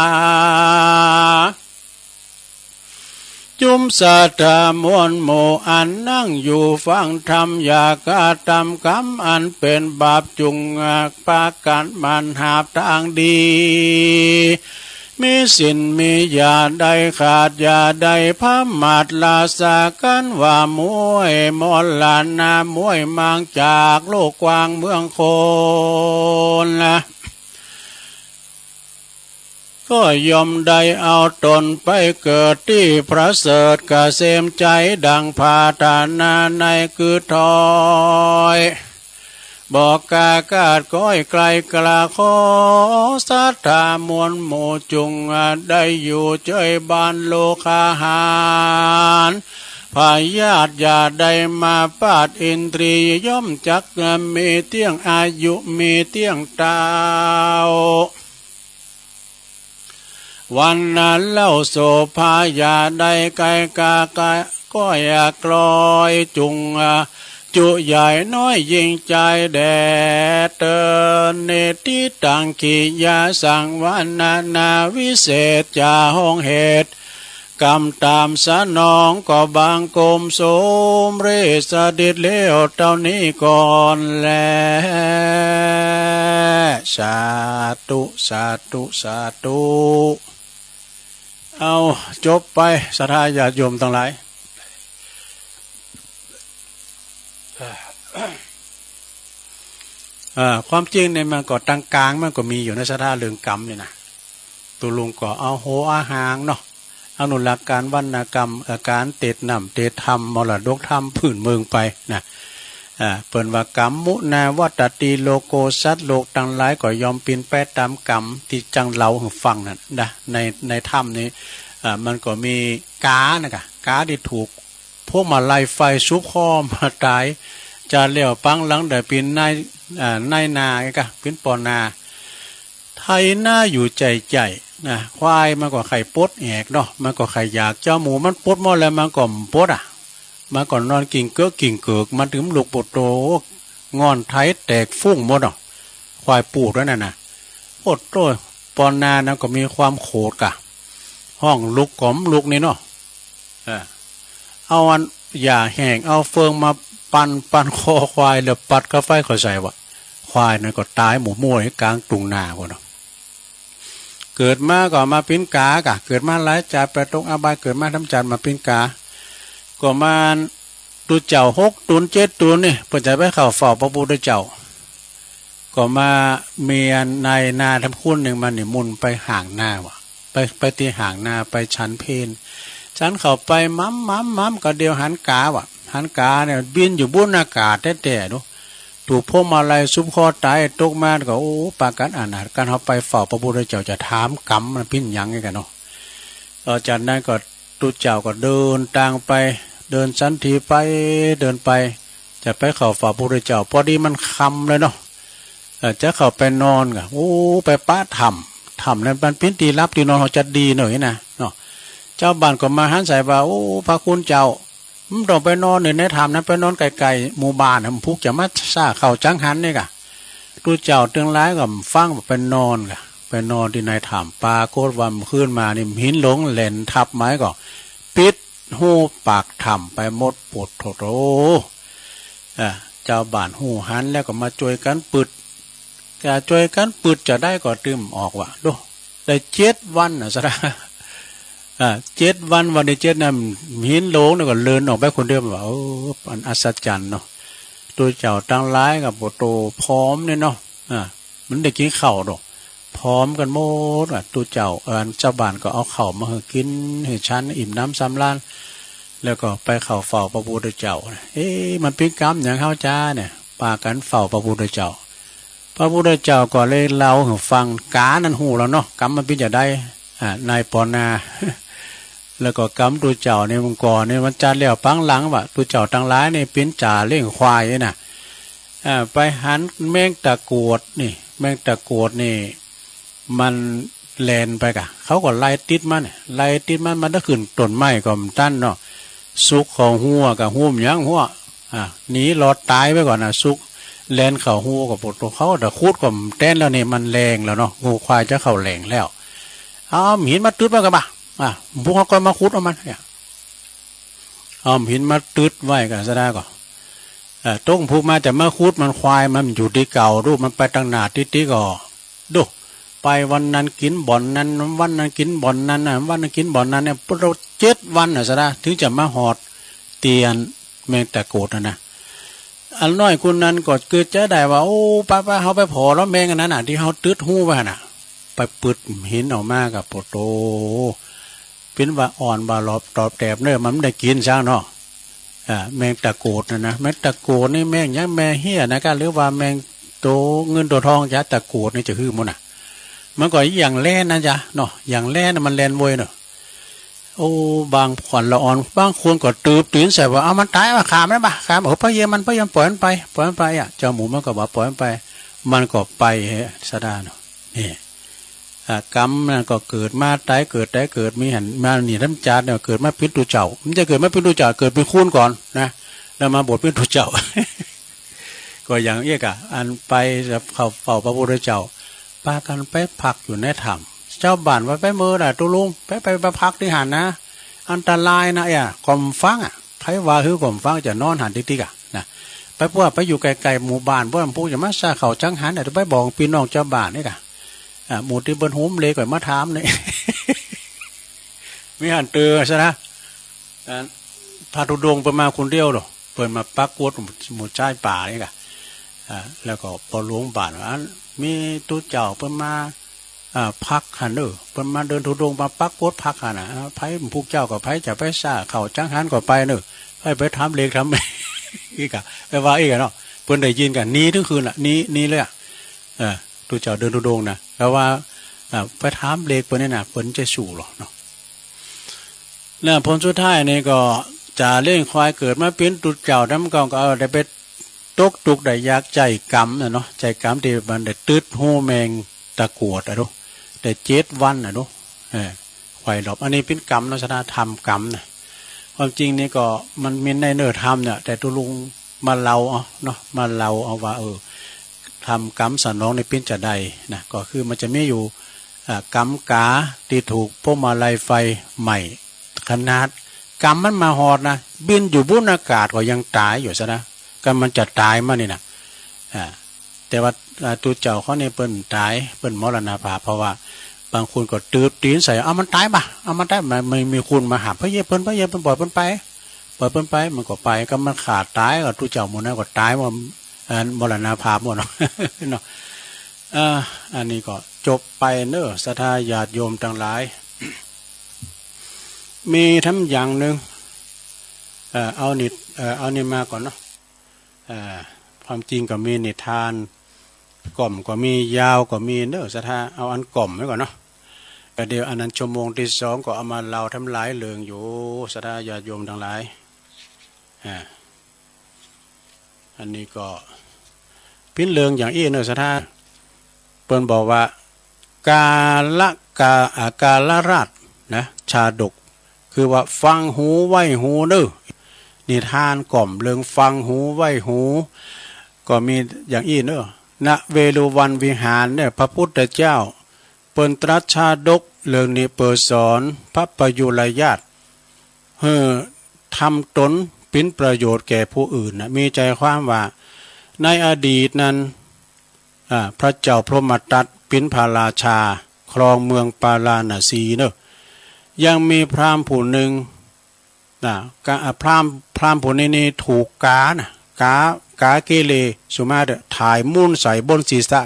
จุมสัตมวลหมู่อันนั่งอยู่ฟังธรรมอยากาทำกรรมอันเป็นบาปจุงปากันมันหาบทางดีมีสินมียาใดขาดยาใดพระมาดลาสากันว่ามวยมอลลานามวยมังจากโลกกว้างเมืองโคนละก็ยอมได้เอาตนไปเกิดที่ประเสริฐกเกษมใจดังพาตานาในคือทอยบ บอกกากาดก้อยไกลกลาขอสัทธามวลโมจุงได้อยู่เจยบานโลกาหารพายาตอย่าได้มาปาดอินทรีย่อมจักมีเตี้ยงอายุมีเตี้ยงตาววันนั้นเล่าโสภายาได้ไกลกากาก็อยากกลอยจุงจุใหญ่น้อยยิ่งใจแดดเตือนเนติตังขียาสังวันนาวิเศษจาห้องเหตุกรรมตามสนองก็บางกลมโสมเรสดิดเลี้ยวเท่านี้ก่อนแลสาธุสาธุสาธุเอาจบไปศรัทธาญาติโยมทั้งหลายความจริงเนี่ยมันก็ตั้งกลางมันก็มีอยู่ในศรัทธาเรื่องกรรมเนี่ยนะตัวลุงก็เอาโหอาหางเนาะอนุรักษ์การวรรณกรรมการเตดน้ำเตดธรรมมรดกธรรมพื้นเมืองไปนะเปิ่นว่ากรรมมุนาวัตติโลโกสัตโลกทั้งหลายก็ยอมปีนไปตามกรรมที่จังเล่าให้ฟังนั่นนะในธรรมนี้มันก็มีกานะกะกาที่ถูกพวกมาไล่ไฟซุกคอมาตายจะเลี้ยวปังหลังเดี๋ยวปีนนายนาไงกะปีนปอนาไทยหน้าอยู่ใจนะควายมันก็ไข่ปดแอกเนาะมันก็ไข่อยากเจ้าหมูมันปดหมดแล้วมันก็ปดมันก่อนนอนกิ่งเกือกมันถึงลูกปดโตงอนไทยแตกฟุ้งหมดเนาะควายปูดแล้วน่ะปดโตปอนานะก็มีความโขดกะห้องลุกกล่อมลุกนี่เนาะเอาอันอย่าแห้งเอาเฟืองมาปั่นคอควายแล้วปัดกาไฟเขาใส่วะควายนั่นก็ตายหมูมั่วให้กลางตุงนาคนเนาะเกิดมาก็มาปิ้นกากะเกิดมาหลายจ่าไปตรงอบายเกิดมาทำจันมาปิ้นกาก็มาดูเจ้า6 ตุน 7 ตุนนี่เพื่อจะไปเข้าเฝ้าพระพุทธเจ้าก็มาเมียนายนาทำคุณหนึ่งมันนี่มุนไปห่างหน้าวะไปตีห่างหน้าไปชั้นเพนชั้นเข้าไปมัมก็เดียวหันกาวะหันกาเนี่ยบินอยู่บนอากาศแต่ดูถูกพวกมาลัยซุปคอตายตกมาก็โอ้ปากันอานาถการเขาไปเฝ้าพระพุทธเจ้าจะถามกรรมมันพิ้นยังไงกันเนาะจากนั้นก็ตุเจ้าก็เดินต่างไปเดินสันทีไปเดินไปจะไปเข้าเฝ้าพระพุทธเจ้าพอดีมันค่ำเลยเนาะจะเข้าไปนอนกะโอ้ไปป้าถ้ำนั้นมันเป็นตีรับตีนอนเขาจะดีหน่อยนะเนาะเจ้าบ้านก็มาหันใส่ว่าโอ้พระคุณเจ้ามันต้องไปนอนในถ้ำนั้นไปนอนไกลๆหมู่บ้านมันพุกจะมาซ่าเข่าจังหันนี่กะตุเจ้าตึงร้ายก็ฟังไปนอนกะไปนอนที่ในถ้ำปลาโคตรวันขึ้นมานี่หินหลงแหลนทับไม้ก็ปิดหูปากถ้ำไปหมดปวดโถโตเจ้าบ้านหูหันแล้วก็มาช่วยกันปึดช่วยกันปึดจะได้ก็ตึมออกว่ะดูได้7 วันนะสระ7 วันวันที่7น่ะหินหลงแล้วก็เลินออกไปคนเดียวว่าโอ้อันอัศจรรย์เนาะตัวเจ้าตั้งร้ายกับโตพร้อมเนี่ยเนาะมันได้กินข้าวดอกพร้อมกันหมดตัวเจ้าเจ้าบ้านก็เอาข้าวมาให้กินให้ฉันอิ่มน้ำสำราญแล้วก็ไปเข้าเฝ้าพระพุทธเจ้ามันเป็นกรรมอย่างเข้าจ้าเนี่ยปากันเฝ้าพระพุทธเจ้าพระพุทธเจ้าก็เลยเล่าให้ฟังกานั้นหูแล้วเนาะกรรมมันเป็นจะได้นายปอนาแล้วก็กรรมตัวเจ้าในมังกรเนี่ยมันจัดแล้วปังหลังว่ะตัวเจ้าตั้งร้ายเนี่ยเป็นจ่าเลี้ยงควายน่ะไปหันแมงตะกรวดนี่แมงตะกรวดนี่มันแลนไปกะเขาก็ไล่ติดมันมันถ้าขึ้นต้นไม้ก็มันตั้นเนาะซุกของหัวกับหุ้มยังหัวหนีรอดตายไปก่อนนะซุกแลนเข่าหัวกับปวดตัวเขาแต่คูดกับแต้นแล้วเนี่ยมันแรงแล้วเนาะงูควายจะเข่าแรงแล้วหินมาตึ๊ดมากันปะพวกเขาก็มาคุดเอามันเนี่ยหินมาตึ๊ดไว้กันซะได้ก่อนต้งพูมาแต่มาคุดมันควายมันอยู่ที่เก่าดูมันไปตั้งหนาติก่อดูไปวันนั้นกินบ่อนนั้นวันนั้นกินบ่อนนั้นวันนั้นกินบ่อนนั้นเนี่ยเรา7 วันซะได้ถึงจะมาหอดเตียนแมงตะโกดนะอันน้อยคนนั้นก็เกิดจะได้ว่าโอ้ป้าเขาไปพอแล้วแมงอันนั้นที่เขาตึ๊ดหู้ไปน่ะไปปึดหินออกมากับโปโตเป็นว่าอ่อนบาลอบตอบแตบเนื้อมันได้กินซะเนาะ แมงตะโกดนะแมงตะโกดนี่แมงยังแมงเหี้ยนะกันหรือว่าแมงโตเงินตัวทองจ้ะตะโกดนี่จะคือมันน่ะมันก็อย่างแล่นนะจ๊ะเนาะอย่างแล่นมันแล่นวยเนาะโอ้บางขวัญละอ่อนบางคนก็ตื่นใส่ว่าเอามันตายมาขามได้ปะขามพะเยมันพะยมปล่อยมันไปเจ้าหมูมันก็บอกปล่อยมันไปมันก็ไปสะดาเนาะนี่กรรมนั่นก็เกิดมาตายเกิดมีหันมานี่น้ำจานเนี่ยเกิดมาเป็นตัวเจ้ามันจะเกิดมาเป็นตัวเจ้าเกิดเป็นคูนก่อนนะแล้วมาบทเป็นตัวเจ้า ก็อย่างเอกอันไปเข้าเฝ้าพระพุทธเจ้าพากันไปพักอยู่ในถ้ำเจ้าบ้านว่าไปเมื่อน่ะตุลุงไปพักที่หันนะอันตรายนะกล่อมฟังใครว่าคือกล่อมฟังจะนอนหันติ๊กนะไปพวกไปอยู่ไกลๆหมู่บ้านพวกผู้จะมาซาเขาจังหันแต่ไปบอกพี่น้องเจ้าบ้านนี่กะหมู่ที่บนหุ้มเลยก่อนมาถามนี่ มีหันเตือซะนะพาตุดงไปมาคนเดียวหรอเปิดมาปักกวดหมู่ใจป่านี่กะแล้วก็พอหลวงบ้านว่ามีตัวเจ้าเปิดมาพักหันเเปิดมาเดินทุดงมาปักกวดพักหันนะไผ่ผู้เจ้ากับไผ่จะไปซาเขาจังหันก็ไปไปทำเล็กทำอีกอะไปว่าอีกอะเนาะเพิ่นได้ยินกันนี้ทั้งคืนละนี้เลยตัวเจ้าเดินทุดงนะแล้วว่าไปถามเล็กเพิ่นนี่นะเพิ่นจะสู่หรอเนาะแล้วผลสุดท้ายนี่ก็จะเล่นควายเกิดมาเป็นตุเจ้าน้ำกองก็ได้ไปตกตุกได้ยากใจกรรมเนาะใจกรรมที่มันได้ตืดหูแมงตะกวดดูได้7 วันดูควายหลบอันนี้เป็นกรรมลักษณะธรรมกรรมนะความจริงนี่ก็มันมีในเนื้อธรรมเนี่ยแต่ตุลุงมาเล่าเนาะมาเล่าเอาว่าทำกรรมสนองในเป็นจะใดนะก็คือมันจะไม่อยู่กรรมกาที่ถูกพวกมาลายไฟใหม่ขนาดกรรมมันมาหอดนะบินอยู่บนอากาศก็ยังตายอยู่ซะนะก็มันจะตายมานี่นะแต่ว่าตัวเจ้าเขาเนี่ยเปิ้นตายเปิ้นมรณภาพเพราะว่าบางคนก็ตีนใส่เอามันตายปะเอามันตายไม่มีคุณมาหาพระเยเปิ้นปล่อยเปิ้นไปมันก็ไปก็มันขาดตายก็ตัวเจ้าหมดนะก็ตายว่ามรณภาพหมดเนาะเนาะอันนี้ก็จบไปเนอะศรัทธาญาติโยมทั้งหลายมีทั้งอย่างหนึ่งเอานี่มาก่อนเนาะความจริงก็มีนิทานกล่อมก็มียาวก็มีเนอะศรัทธาเอาอันกล่อมไว้ก่อนเนาะเดี๋ยวอันนั้นชั่วโมงที่2ก็เอามาเล่าทำลายเรื่องอยู่ศรัทธาญาติโยมทั้งหลายอันนี้ก็พิ้นเรื่องอย่างเนอะศรัทธาเปิ้นบอกว่ากาลราชนะชาดกคือว่าฟังหูไว้หูเนอะนิทานกล่อมเรื่องฟังหูไว้หูก็มีอย่างเนอะณเวฬุวันวิหารเนี่ยพระพุทธเจ้าเปิ้นตรัสชาดกเรื่องนี้เปิดสอนพระประยุรญาติทำตนเป็นประโยชน์แก่ผู้อื่นนะมีใจความว่าในอดีตนั้นพระเจ้าพรหมทัตเป็นพระราชาครองเมืองปาราณสีเนอะยังมีพราหมณ์ผู้หนึ่งพราหมณ์ผู้นี้ถูกกาเกเรสุมาเดถ่ายมุ่นใส่บนศีรษะ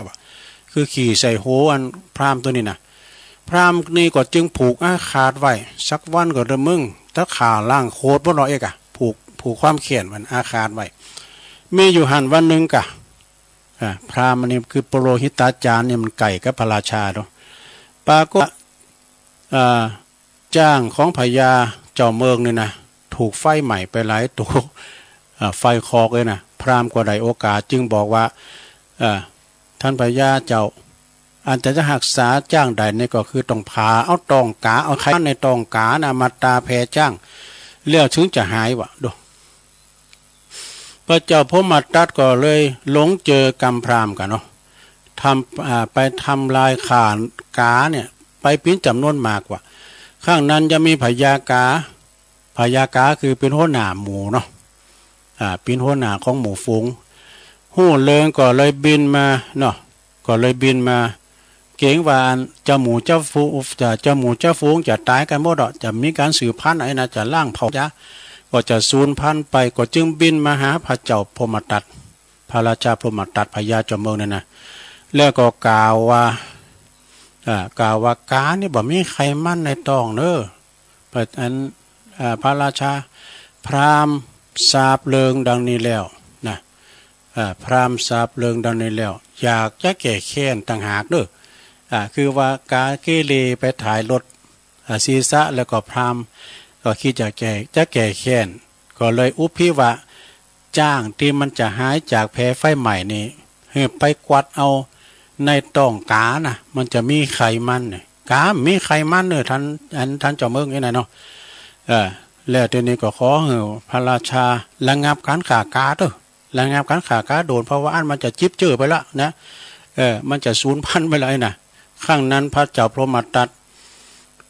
คือขี่ใส่โหอันพราหมณ์ตัวนี้นะพราหมณ์นี้ก็จึงผูกอาคาตไว้สักวันก็เดิมมึงถ้าขาล่างโคตรบ่น้อยผูกความเขียนมันอาคาตไว้มีอยู่หันวันหนึ่งกะพราหมณ์นี่คือปโรหิตาจารย์เนี่ยมันไก่กับพระราชาเนาะปรากฏจ้างของพญาเจ้าเมืองนี่นะถูกไฟใหม่ไปหลายตัวไฟคอกเลยนะพราหมณ์ก็ได้โอกาสจึงบอกว่าท่านพญาเจ้าอันจะหักษาจ้างใดนี่ก็คือต้องพาเอาตองกาเอาไข่ในตองกานะมาตาแพจ้างเลี้ยวถึงจะหายวะดูพระเจ้าพรหมทัตก็เลยหลงเจอกรรมพราหมณ์กันเนาะไปทำลายขานกาเนี่ยไปเป็นจำนวนมากกว่าข้างนั้นจะมีพญากาคือเป็นหัวหน้าหมู่เนาะเป็นหัวหน้าของหมู่ฝูงหู้เลิงก็เลยบินมาเนาะก็เลยบินมาเก่งว่าเจ้าหมูเจ้าฝูงจะตายกันหมดจะมีการสืบพันธุ์นะจะล่างเผ่าจ้าก็จะสูญพันธุ์ไปก็จึงบินมาหาพระเจ้าพรหมทัตพระราชาพรหมทัตพญาเจ้าเมืองนั่นนะแล้วก็กล่าวว่ากานี่บ่มีใครมั่นในตองเนอะพระราชาพราหมณ์ ทราบเริงดังนี้แล้วนะพราหมณ์ทราบเริงดังนี้แล้วอยากจะแก่แค้นต่างหากเด้อคือว่ากาเกเรไปถ่ายรถศีรษะแล้วก็พราหมณ์ก็คิดจะแก่แค้นก็เลยอุพิวะจ้างที่มันจะหายจากแผลไฟใหม่นี่ไปกวัดเอาในต้องกานะมันจะมีไขมันเนี่ยกามีไขมันเนี่ยท่านเจ้าเมืองนี่นะเนาะแล้วทีนี้ก็ขอให้พระราชาระงับการฆ่ากาเด้อระงับการฆ่ากาโดนเพราะว่าอันมันจะจิ๊บเจือไปละนะมันจะสูญพันธุ์ไปเลยนะข้างนั้นพระเจ้าพรหมทัต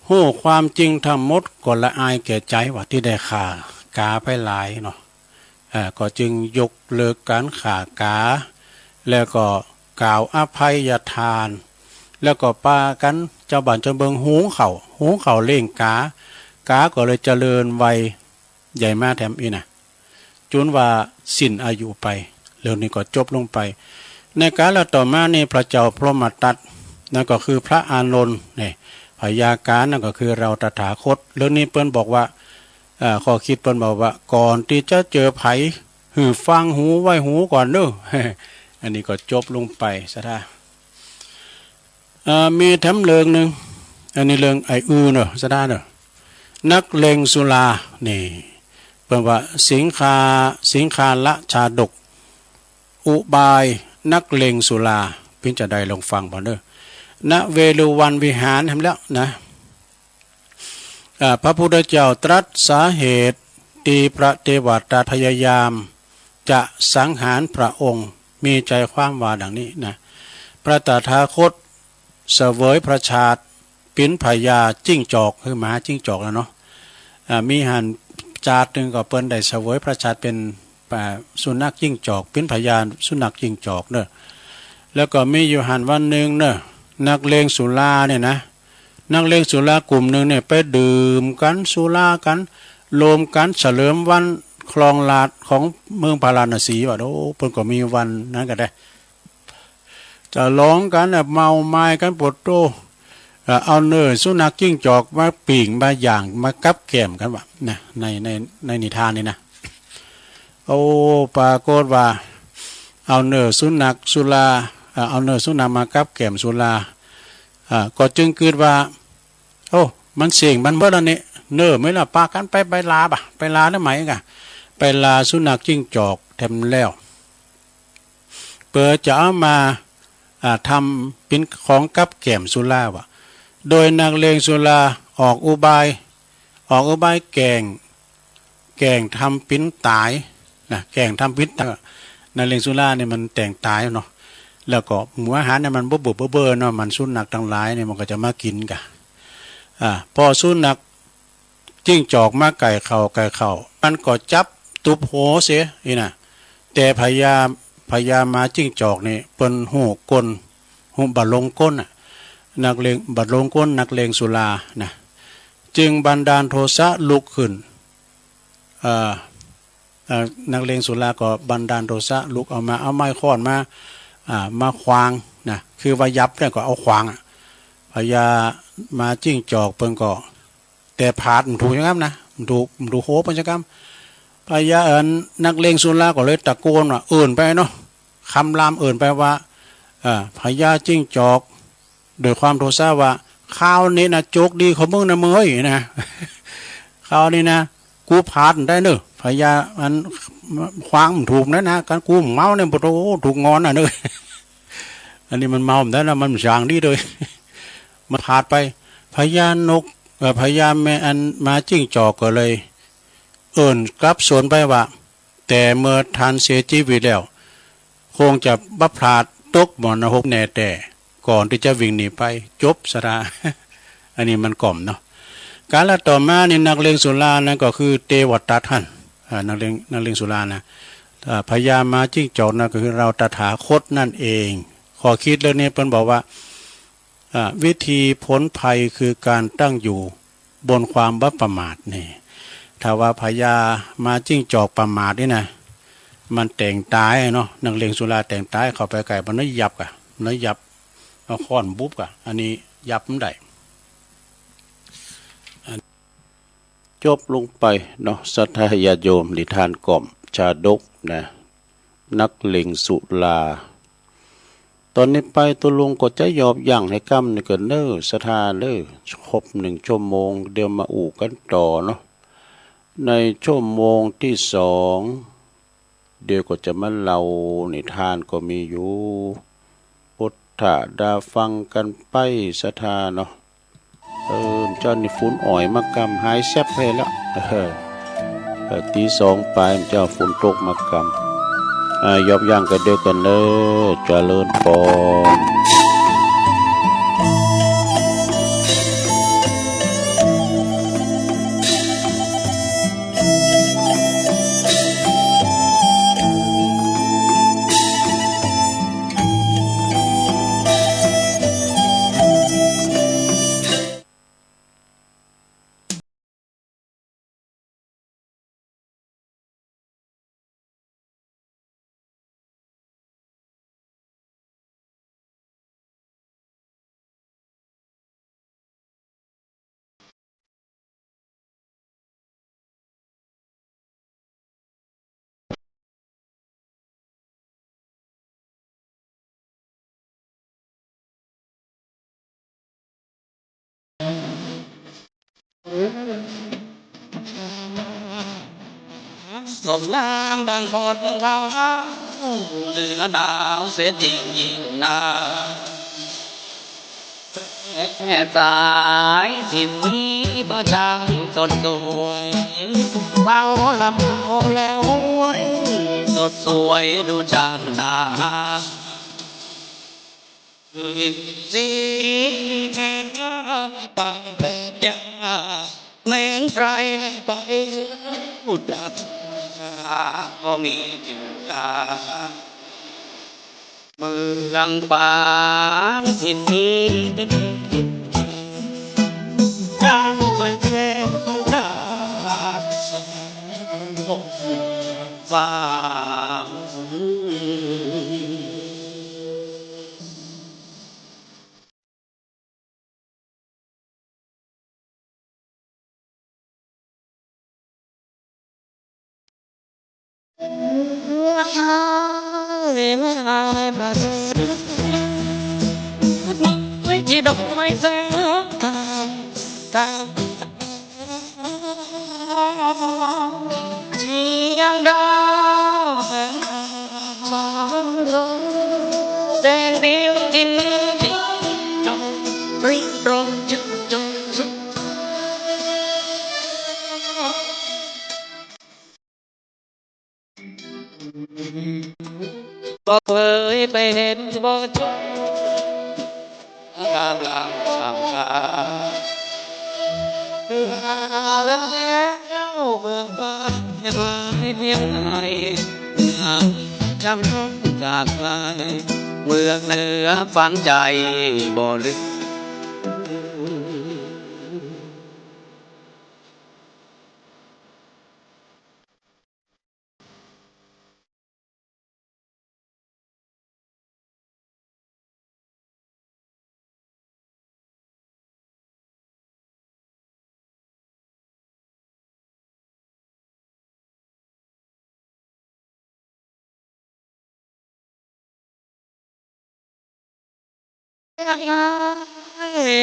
หู้ความจริงทั้งหมดก็ละอายแก่ใจว่าที่ได้ฆ่ากาไปหลายเนาะก็จึงยกเลิกการฆ่ากาแล้วก็กล่าวอภัยทานแล้วก็ปากันเจ้าบ้านเจ้าเมืองหุงเข่าเล่งกาก็เลยเจริญวัยใหญ่มาแถมอีนะจนว่าสิ้นอายุไปเรื่องนี้ก็จบลงไปในกาลต่อมานี่พระเจ้าพรหมทัตนั่นก็คือพระอานนท์นี่พยาการนั่นก็คือเราตถาคตเรื่องนี้เปิ้นบอกว่าข้อคิดเปิ้นบอกว่าก่อนที่จะเจอไผฟังหูไว้หูก่อนเด้ออันนี้ก็จบลงไปซะท่ามีแถมเรื่องหนึ่งอันนี้เรื่องไอ้เนอะซะท่าเนอะนักเลงสุรานี่เปิ้นว่าสิงคาละชาดกอุบายนักเลงสุราเพิ่นจะได้ลองฟังบ่เด้อณเวฬุวันวิหารทำแล้วนะพระพุทธเจ้าตรัสสาเหตุตีพระเทวตาพยายามจะสังหารพระองค์มีใจความว่าดังนี้นะพระตถาคตเสวยพระชาติปิ้นพญาจิ้งจอกคือหมาจิ้งจอกแล้วเนาะมีหันจาดนึงก็เปิ้นได้เสวยพระชาติเป็นสุนัขจิ้งจอกปิ้นพญาสุนัขจิ้งจอกเด้อแล้วก็มีอยู่หันวันนึงเด้อนักเลงสุราเนี่ยนะนักเลงสุรากลุ่มหนึ่งเนี่ยไปดื่มกันสุรากันโลมกันเฉลิมวันคลองลาดของเมืองพาราณสีว่าโอ้เพิ่นก็มีวันนั้นก็ได้จะร้องกันเมาไม้กันปวดโตเอาเนื้อสุนัขจิ้งจอกมาปิ่งมาย่างมากับแก้มกันว่านะในนิทานนี่นะโอ้ปรากฏว่าเอาเนื้อสุนัขสุราเอาเนื้อสุนัขมากับแก้มสุราก็จึงเกิดว่าโอ้มันเสี่ยงมันเมื่อแล้วนี่เนื้อไม่ละปากันไปลาไปลาได้ไหมกะไปลาสุนัขจิ้งจอกแถมแล้วเปิดจะเอามาทำเป็นของกับแก้มสุราว่ะโดยนักเลงสุราออกอุบายแกงทำปิ้นตายนะแกงทำปิ้นตายนักเลงสุราเนี่ยมันแต่งตายเนาะแล้วก็หมูอาหารเนี่ยมันเบื่อเนาะมันสุนัขทั้งหลายเนี่ยมันก็จะมากินกันพอสุนัขจิ้งจอกมาไก่เข่ามันก็จับตุบโหเสียนี่นะแต่พญามาจิ้งจอกนี่เปิ้นหูก้นหูบัดลงก้นนักเลงบัดลงก้นนักเลงสุรานะจึงบันดาลโทสะลุกขึ้นนักเลงสุราก็บันดาลโทสะลุกเอาไม้ค้อนมาขวางนะคือว่ายับเนี่ยก็เอาขวางพญามาจิ้งจอกเปิ้นก็แต่ผาดมันถูกอย่างนั้นนะมันถูกโหปัญจกรรมพญานักเลงสุราก็เลยตะโกนว่าไปเนาะคำรามไปว่าพญาจิ้งจอกโดยความโทสะว่าข้าวนี้นะโจกดีของมึงนะเมยนะข้าวนี้นะกูผาดได้เนอะพญามันขวางมันถูกนะการกูเมาเนี่ยโอ้ถูกงอนเนอะอันนี้มันเมาได้แล้วมันจางดีเลยมันผาดไปพญานกพญาแม่มาจิ้งจอกก็เลยกลับสวนไปว่าแต่เมื่อทานเสียชีวิตแล้วคงจะบัพพลาดตกมรณะแน่แต่ก่อนที่จะวิ่งหนีไปจบสระอันนี้มันกล่อมเนาะการละต่อมานี่นักเลงสุรานั่นก็คือเทวทัตท่านนักเลงสุรานะพญามาจิ้งจอกนั่นก็คือเราตถาคตนั่นเองขอคิดเรื่องนี้เพิ่นบอกว่าวิธีพ้นภัยคือการตั้งอยู่บนความบัประมาทนี่ถ้าว่าพญามาจิ้งจอกประมาทนี่นะมันแต่งตายเนาะนักเลงสุราแต่งตายเข้าไปไก่มันน้อยยับเอาค้อนบุบอันนี้ยับมันได้ จบลงไปเนาะศรัทธาญาติโยมนิทานกล่อมชาดกนะนักเลงสุลาตอนนี้ไปตัวลุงก็จะยอบย่างให้กำนี่ก็เน้อศรัทธาเน้อครบ1 ชั่วโมงเดี๋ยวมาอู่กันต่อเนาะในชั่วโมงที่2เดี๋ยวก็จะมาเล่านิทานก็มีอยู่พุทธดาฟังกันไปศรัทธาเนาะเจ้านี่ฝุ่นอ่อยมากำหายแซบไปแล้วตี2ไปเจ้าฝุ่นตกมากำยอบย่างกันเดียวกันเลยเจริญพรสมน้ำดังคนเราเหลือดาวเสียจริงนะแค่สายที่มีประจังสดสวยเบาลำแล้วสดสวยดูจันดาสีปังเป็นยาเมืองใครไปอุดดับก็มีจิตตาเมืองป่าที่นี้ยังไม่เห็นดาฟ้าไม่จีดอกไม้แสงตาที่ยังดาวแดงเดียวที่นี่จงรีบร้องจงสุดบอกเลยไปเห็นบ่จงงามงามงามงามแล้วเมื่อบ้านเห็นว่าเพียงไหนจำต้องจากไกลเมืองเหนือฝันใจบ่ลึก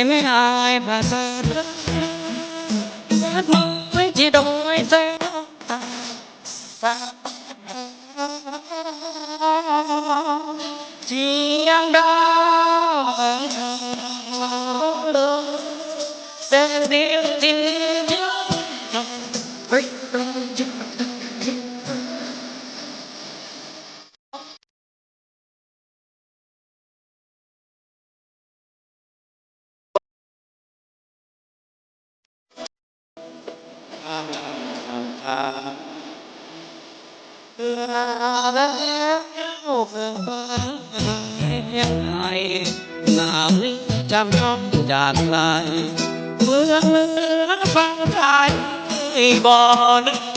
ไม่อายผ่านเธอไม่จีดอยเธอที่ยังดาวแต่เดียวที่เฮ้ยแล้วเพื่อบ้านยังไงน้ำนี้จำต้องจากไกลเมืองเหนือฟังใจบ่นึก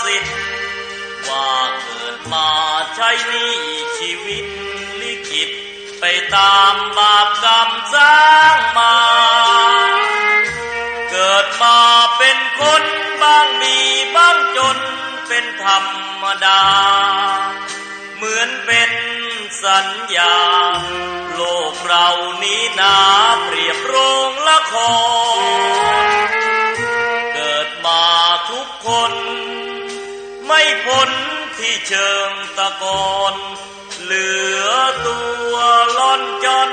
สิทธิ์ว่าเกิดมาใช้นี่ชีวิตลิขิตไปตามบาปกรรมสร้างมาเกิดมาเป็นคนบ้างมีบ้างจนเป็นธรรมดาเหมือนเป็นสัญญาโลกเรานี้นาเปรียบโรงละครเกิดมาทุกคนไม่พ้นที่เชิงตะกอนเหลือตัวล่อนจอน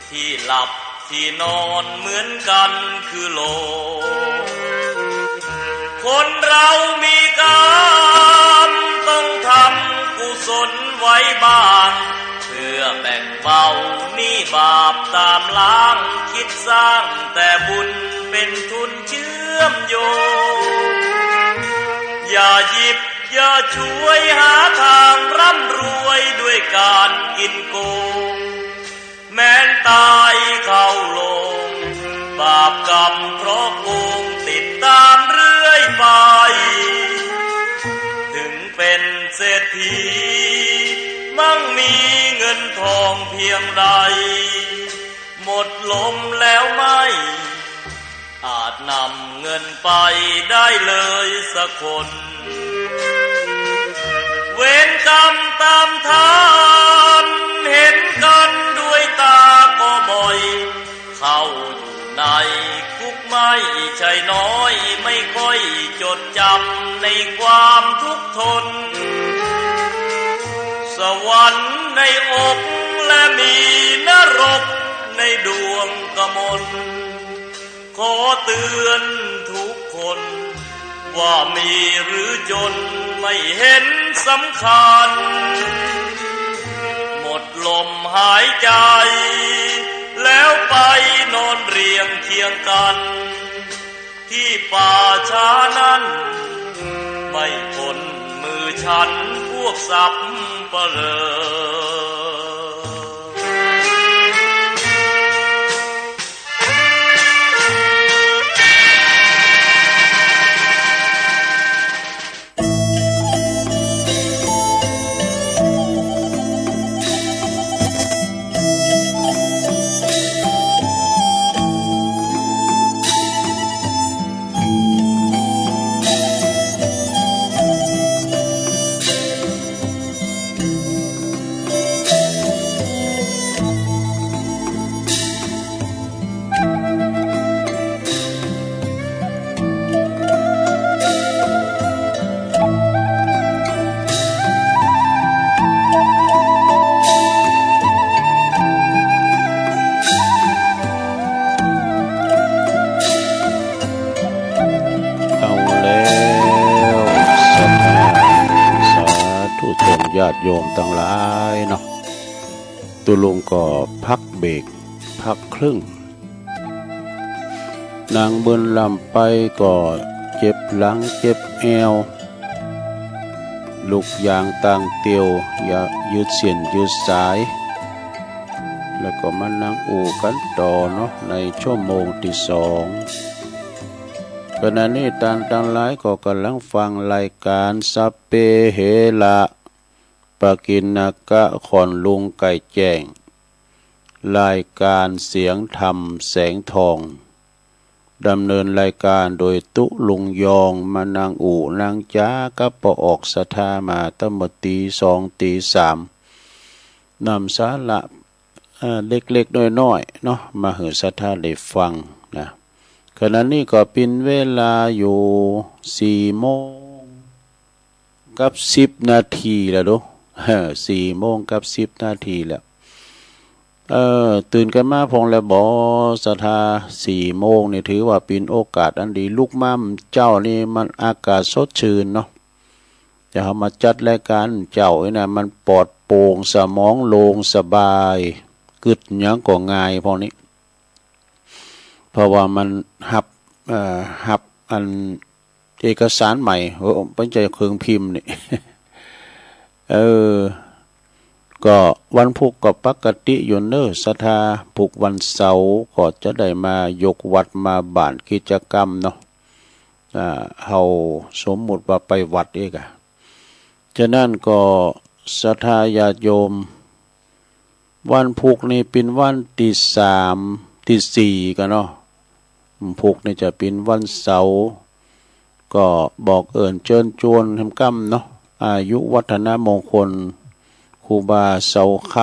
ที่หลับที่นอนเหมือนกันคือโลกคนเรามีกรรมต้องทำกุศลไว้บ้างเพื่อแบ่งเบาหนี้บาปตามล้างคิดสร้างแต่บุญเป็นทุนเชื่อมโยงอย่าหยิบอย่าช่วยหาทางร่ำรวยด้วยการกินโกงแม้นตายเข้าลงบาปกรรมเพราะโกงติดตามเรื่อยไปถึงเป็นเศรษฐีมั่งมีเงินทองเพียงใดหมดลมแล้วไม่อาจนำเงินไปได้เลยสักคนเวรกรรมตามทานเห็นกันด้วยตาก็บ่อยเข้าอยู่ในคุกไม่ใช่น้อยไม่ค่อยจดจำในความทุกข์ทนสวรรค์ในอกและมีนรกในดวงกมลขอเตือนทุกคนว่ามีหรือจนไม่เห็นสำคัญหมดลมหายใจแล้วไปนอนเรียงเคียงกันที่ป่าช้านั้นไม่พ้นมือฉันพวกสับเปลือญาติโยมทั้งหลายเนาะตุลุงก็พักเบรกพักครึ่งนางบนลำไปก็เจ็บหลังเจ็บเอวลูกยางต่างเตียวอย่ายืดเส้นยืดสายแล้วก็มานั่งอู่กันต่อเนาะในชั่วโมงที่2ขณะนี้ต่างหลายก็กำลังฟังรายการสัพเพเหระปกิณกะขอนลุงไก่แจ้งรายการเสียงธรรมแสงทองดำเนินรายการโดยตุลุงยองมานางอู่นางจ้ากับปออกสถามาตั้งแต่ตี2ตี3นำสาระเล็กๆน้อยๆเนาะมาให้สถาได้ฟังนะขณะนี้ก็เป็นเวลาอยู่4 โมงกับ10 นาทีแล้วดู4 โมงกับ10 นาทีแล้วตื่นกันมาพงแล้วบอสถา4 โมงนี่ถือว่าเป็นโอกาสอันดีลูกม่ำเจ้านี่มันอากาศสดชื่นเนาะจะเอามาจัดรายการเจ้านี่นะมันปลอดโปร่งสมองโล่งสบายกึดหยังก็ง่ายพอนี้เพราะว่ามันหับอันเอกสารใหม่เป็นใจเครื่องพิมพ์นี่ ก็วันพุธก็ปกติอยู่เนอะศรัทธาพุธวันเสาร์ก็จะได้มายกวัดมาบ้านกิจกรรมเนาะ เฮาสมมุติว่าไปวัดเองฉะนั้นก็ศรัทธาญาติโยมวันพุกนี่เป็นวันที่3ที่4กันเนาะพุกนี่จะเป็นวันเสาร์ก็บอกเอิญเชิญชวนทำกรรมเนาะอายุวัฒนมงคลครูบาเสาค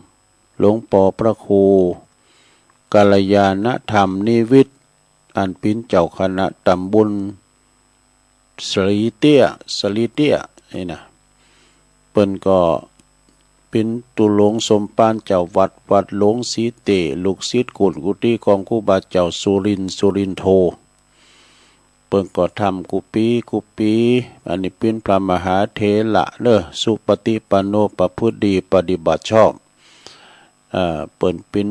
ำหลวงปู่พระครูกัลยาณธรรมนิวิตอันเป็นเจ้าคณะตำบลสลีเตี้ยนี่นะเปิ้นก็เป็นตุหลวงสมปานเจ้าวัดหลวงสีเตลูกศิษย์กุลกุฏิของครูบาเจ้าสุรินโทเปิ้นก็ทำกุปีอันนี้เป็นพระมหาเถระสุปฏิปันโนประพฤติดีปฏิบัติชอบเปิ้นเป็น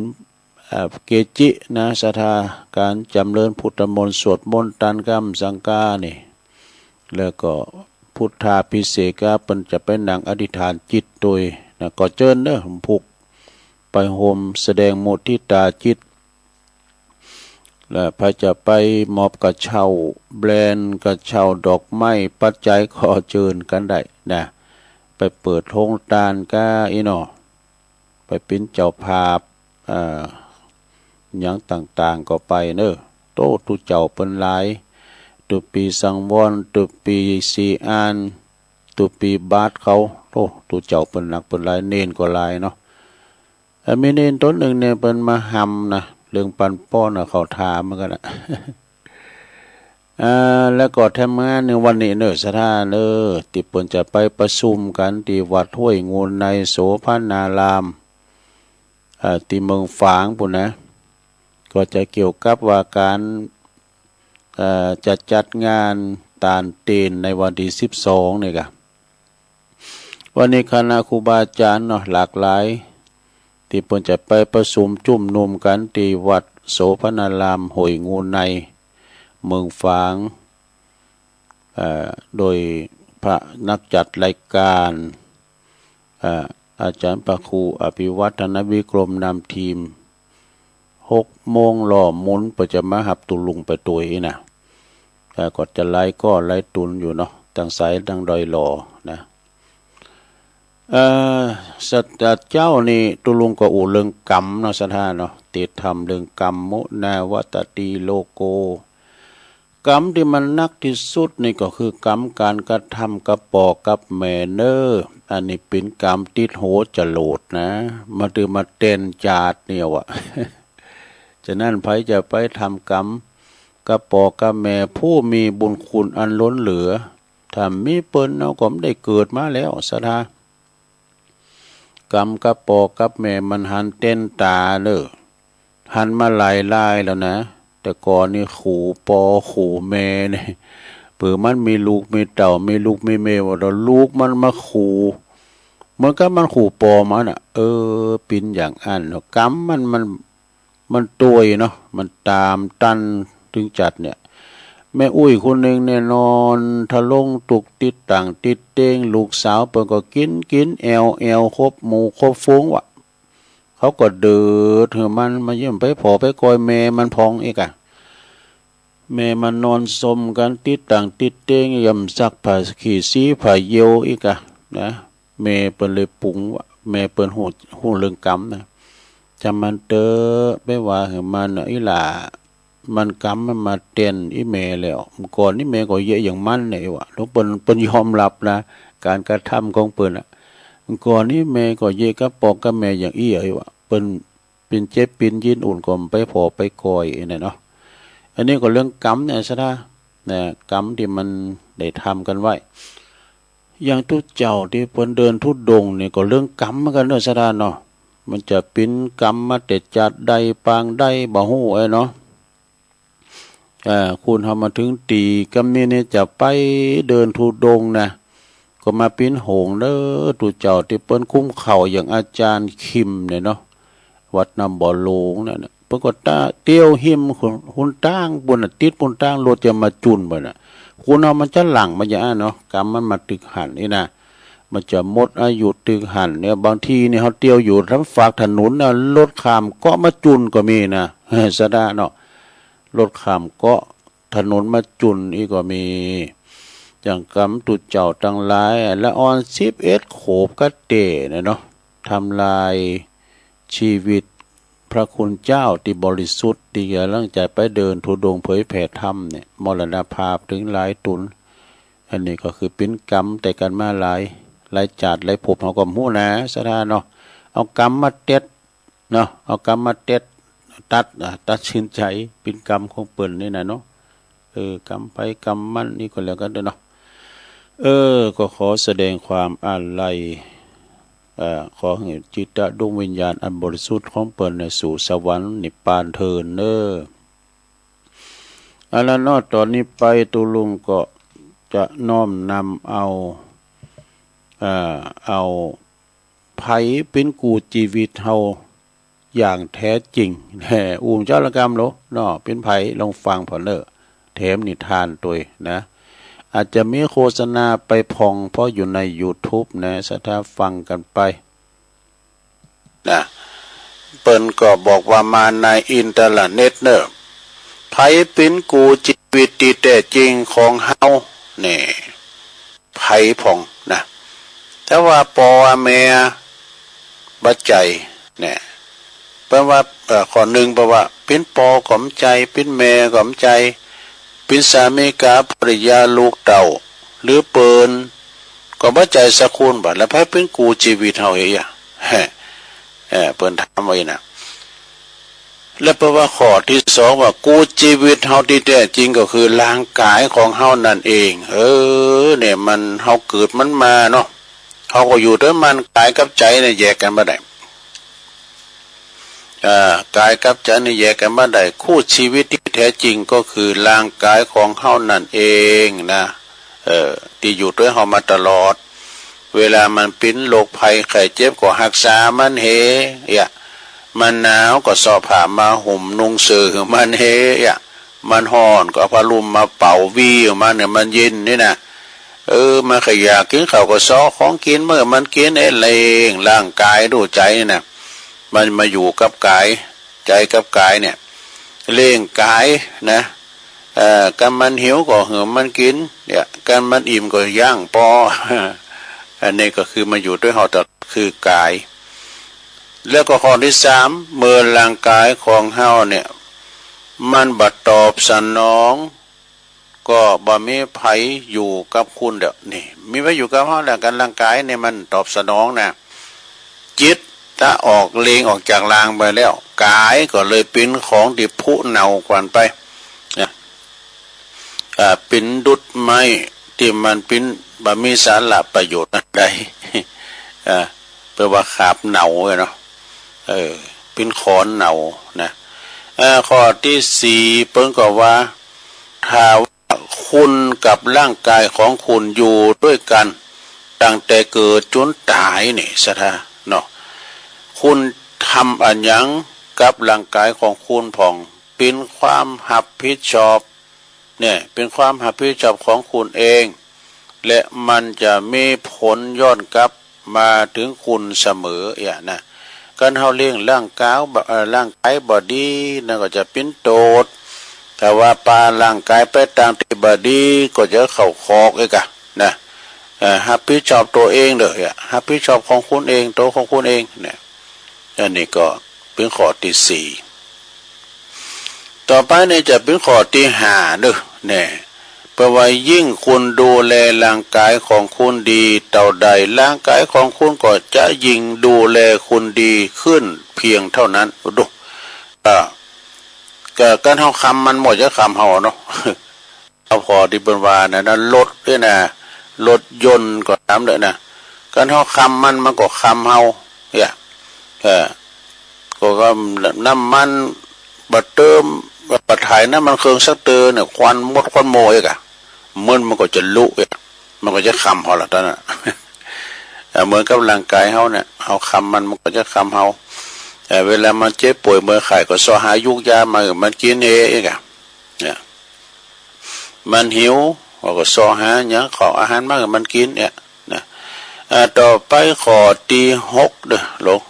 เกจินะศรัทธาการจำเริญพุทธมนต์สวดมนต์ตันกรรมสังฆานี่แล้วก็พุทธาภิเษกเปิ้นจะไปนั่งอธิษฐานจิตโดยนะก็เจิญผูกไปโฮมแสดงโมทิตาจิตและพระจะไปมอบกระเช้าแบรนด์กระเช้าดอกไม้ปัจจัยขอเชิญกันได้นะไปเปิดโรงทานก้าอีหนอไปเป็นเจ้าภาพอย่างต่างๆก็ไปโตทุเจ้าเป็นหลายตุปีสังวรตุปีสีอานตุปีบาทเขาโตทุเจ้าเป็นหนักเป็นหลายเนนก็หลายเนาะมีเนนต้นหนึ่งเนี่ยเป็นมาหำนะเรื่องปันป้อนเขาถามเหมือนกันแล้วก็ทำงานในวันนี้ศรัทธาที่เปิ้นจะไปประชุมกันที่วัดห้วยงูในโสภณารามที่เมืองฝางปุ่นนะก็จะเกี่ยวกับว่าการจะจัดงานตานเตนในวันที่12นี่ค่ะวันนี้คณะครูบาอาจารย์หลากหลายที่เพิ่นจะไปประชุมจุ่มนุมกันที่วัดโสภณารามห้วยงูในเมืองฝางโดยพระนักจัดรายการอาจารย์พระครูอภิวัฒนวิกรมนำทีม6 โมงหล่อมุนประจะมาหับตุลุงไปตัวอีนะก็จะไล่ตุนอยู่เนาะตั้งสายตั้งดอยหล่อนะสัตว์เจ้านี่ตุลุงก็อู่เรื่องกรรมเนาะสัทธาเนาะติดทำเรื่องกรรมมุนาวัตติโลโกกรรมที่มันนักที่สุดนี่ก็คือกรรมการกระทำกับปอกับแม่อันนี้เป็นกรรมติดโหจโลดนะมาเต้นจาดเนี่ยวะ ฉะนั้นไผจะไปทำกรรมกับปอกับแม่ผู้มีบุญคุณอันล้นเหลือถ้ามีเปิ้นเอาก็ไม่ได้เกิดมาแล้วสัทธากรรมกับปอกับแม่มันหันเต้นตาหันมาลายแล้วนะแต่ก่อนนี่ขู่ปอขู่แม่เนี่ยเผื่อมันมีลูกมีเต่ามีลูกมีเมว่าเราลูกมันมาขู่เหมือนกับมันขู่ปอมันปินอย่างอันกรรมมันตัวเนาะมันตามตันถึงจัดเนี่ยแม่อุ้ยคนหนึ่งเนี่ยนอนทะลงตุกติดต่างติดเต้งลูกสาวเปิ่นก็กินแอลครบหมู่ครบฟุ้งวะเขาก็เดือดมันมาเยี่ยมไปพอไปกอยแม่มันพองอีกแม่มันนอนสมกันติดต่างติดเต้งยำซักผ้าขี่สีผ้าเยียวอีกนะแม่เปิ่นเลยปุงวะแม่เปิ่นหูเรื่องกรรมนะจำมันเตอไปว่ามันอีหล่ามันกรรมมันมาเตียนอีเมแล้วก่อนนี่เมก็เยอะอย่างมันเนี่ยวะทุกเปิ้นยอมรับนะการกระทำของเปิ้นก่อนนี่เมก็เยอะกับปอกกับแม่อย่างอี้วะเปิ้นเป็นเจ็บปินยินอุ่นก็ไปพอไปคอยเนี่ยเนาะอันนี้ก็เรื่องกรรมเนี่ยซะนะกรรมที่มันได้ทำกันไว้อย่างทุกเจ้าที่เปิ้นเดินทุดงนี่ก็เรื่องกรรมเหมือนกันเนาะซะนะเนาะมันจะเป็นกรรมมาแต่จัดใดปางใดบ่ฮู้เนาะคุณทำมาถึงตีกำนี้เนี่ยจะไปเดินทุดงนะก็มาปิ้นโหงตุเจ้าที่เปิ้นคุ้มเข่าอย่างอาจารย์คิมเนี่ยเนาะวัดน้ำบ่อโลงนั่นปรากฏเตี้ยวหิมคุณตั้งบนติดคุณตั้งรถจะมาจุนบ่น่ะคุณเอามันจะหลังมันอย่างเนาะกรรมมันมาตึกหันนี่นะมันจะหมดอายุตึกหันเนี่ยบางทีเนี่ยเขาเตี้ยวอยู่ทั้งฝากถนนนะรถข้ามเกาะมาจุนก็มีนะสะดาเนาะรถข้ามเกาะ ถนนมาจุนอีกก็มีอย่างกำตุเจ้าตั้งหลายละออน11โขบกะเตนะเนาะทำลายชีวิตพระคุณเจ้าที่บริสุทธิ์ที่กำลังจะไปเดินธุดงค์เผยแผ่ธรรมเนี่ยมรณภาพถึงหลายตุนอันนี้ก็คือเป็นกรรมแต่กันมาหลายจัดหลายภพเฮาก็ฮู้นะสถานเนาะเอากรรมมาเต็ดเนาะเอากรรมมาเต็ดตัดสินใจเป็นกรรมของเปิ้นนี่นะเนาะกรรมไปกรรมมันนี่ก็แล้วกันเด้อเนาะก็ขอแสดงความอาลัยขอให้จิตดวงวิญญาณอันบริสุทธิ์ของเปิ้นสู่สวรรค์นิพพานเถิดเด้ออันนั้นตอนนี้ไปตุลุงก็จะน้อมนำเอาไผเป็นกูชีวิตเฮาอย่างแท้จริงแห่เจ้าละกรรมโลเนาะเป็นไผลองฟังพอเนอแถมนิทานตัวนะอาจจะมีโฆษณาไปพองเพราะอยู่ใน YouTube นะถ้าฟังกันไปนะเปิ้นก็บอกว่ามาในอินเทอร์เน็ตเนอะไผเป็นกูชีวิตที่แท้จริงของเฮานี่ไผพองนะแต่ว่าปอแม่บัดใจเนี่ยแปลว่าข้อหนึ่งแปลว่าเป็นปอของใจเป็นแม่ของใจเป็นสามีกาภริยาลูกเต่าหรือเปิ้นก็บ่ใจสักคนบัดแล้วไผเป็นกูชีวิตเฮาเฮียเปิ้นถามไว้นะแล้วแปลว่าข้อที่สองว่ากูชีวิตเฮาที่แท้จริงก็คือร่างกายของเฮานั่นเองเนี่ยมันเฮาเกิดมันมาเนาะเฮาก็อยู่ด้วยมันกายกับใจเนี่ยแยกกันบ่ได้กายกับใจนี่แยกกันบ่ได้คู่ชีวิตที่แท้จริงก็คือร่างกายของเฮานั่นเองนะที่อยู่ด้วยเฮามาตลอดเวลามันเป็นโรคภัยไข้เจ็บก็รักษามันมันหนาวก็สอบผ้ามาห่มนุ่งเสื้อมันมันร้อนก็เอาผ้าลุ่มมาเป่าวีมันเนี่ยมันเย็นนี่นะมันขยากกินข้าวก็ซ้อของกินเมื่อมันกินเองร่างกายดูใจนี่นะมันมาอยู่กับกายใจกับกายเนี่ยเล่งกายนะกันมันหิวก็หือมันกินกันมันอิ่มก็ย่างปออันนี้ก็คือมาอยู่ด้วยเฮาแต่คือกายแล้วก็ข้อที่สามเมื่อร่างกายของเฮาเนี่ยมันบัดตอบสนองก็บ่มีไผอยู่กับคุณเดี๋ยวนี่มีไว้อยู่กับเฮาแล้วกันร่างกายเนี่ยมันตอบสนองนะจิตถ้าออกเลงออกจากร่างไปแล้วกายก็เลยเป็นของที่ผุเน่ากว่าไปเป็นดุจไม้ที่มันเป็นบ่มีสาระประโยชน์ใดแปลว่าขาบเน่าเนาะเป็นขอนเน่านะข้อที่สี่เพิ่นก็ว่าถ้าคุณกับร่างกายของคุณอยู่ด้วยกันตั้งแต่เกิดจนตายนี่ซะท่าเนาะคุณทำอันยังกับร่างกายของคุณผ่องเป็นความรับผิดชอบเนี่ยเป็นความรับผิดชอบของคุณเองและมันจะมีผลย้อนกลับมาถึงคุณเสมอนะการเฮาเลี้ยงร่างกายบ่ดีนั่นก็จะเป็นโทษแต่ว่าปาร่างกายไปตามที่บ่ดีก็จะเข้าคอกอีกนะรับผิดชอบตัวเองเด้อรับผิดชอบของคุณเองตัวของคุณเองเนี่ยอันนี้ก็เป็นข้อที่สี่ต่อไปเนี่ยจะเป็นข้อที่ห้าเด้อเนี่ยเพราะว่ายิ่งคุณดูแลร่างกายของคุณดีเท่าใดร่างกายของคุณก็จะยิ่งดูแลคุณดีขึ้นเพียงเท่านั้นดูการเฮาคำมันหมดจะคำเฮาเนาะเอาพอที่เป็นว่านะรถด้วยนะรถยนต์ก็ตามเลยนะการเฮาคำมันก็คำเฮาก็น้ำมันบัดเติมบัดถ่ายน้ำมันเครื่องสักเตอเนี่ยควันมดควันโมยมันก็จะลุมันก็จะคำเฮาละตอนนั้นเหมือนกับร่างกายเฮาเนี่ยเฮาคำมันก็จะคำเฮาเวลามันเจ็บป่วยเมื่อไข้ก็สอหายุกยามามันกินเนี่ยมันหิวก็สอหาอย่างขออาหารมามันกินเนี่ยนะต่อไปข้อที่6เด้อลูก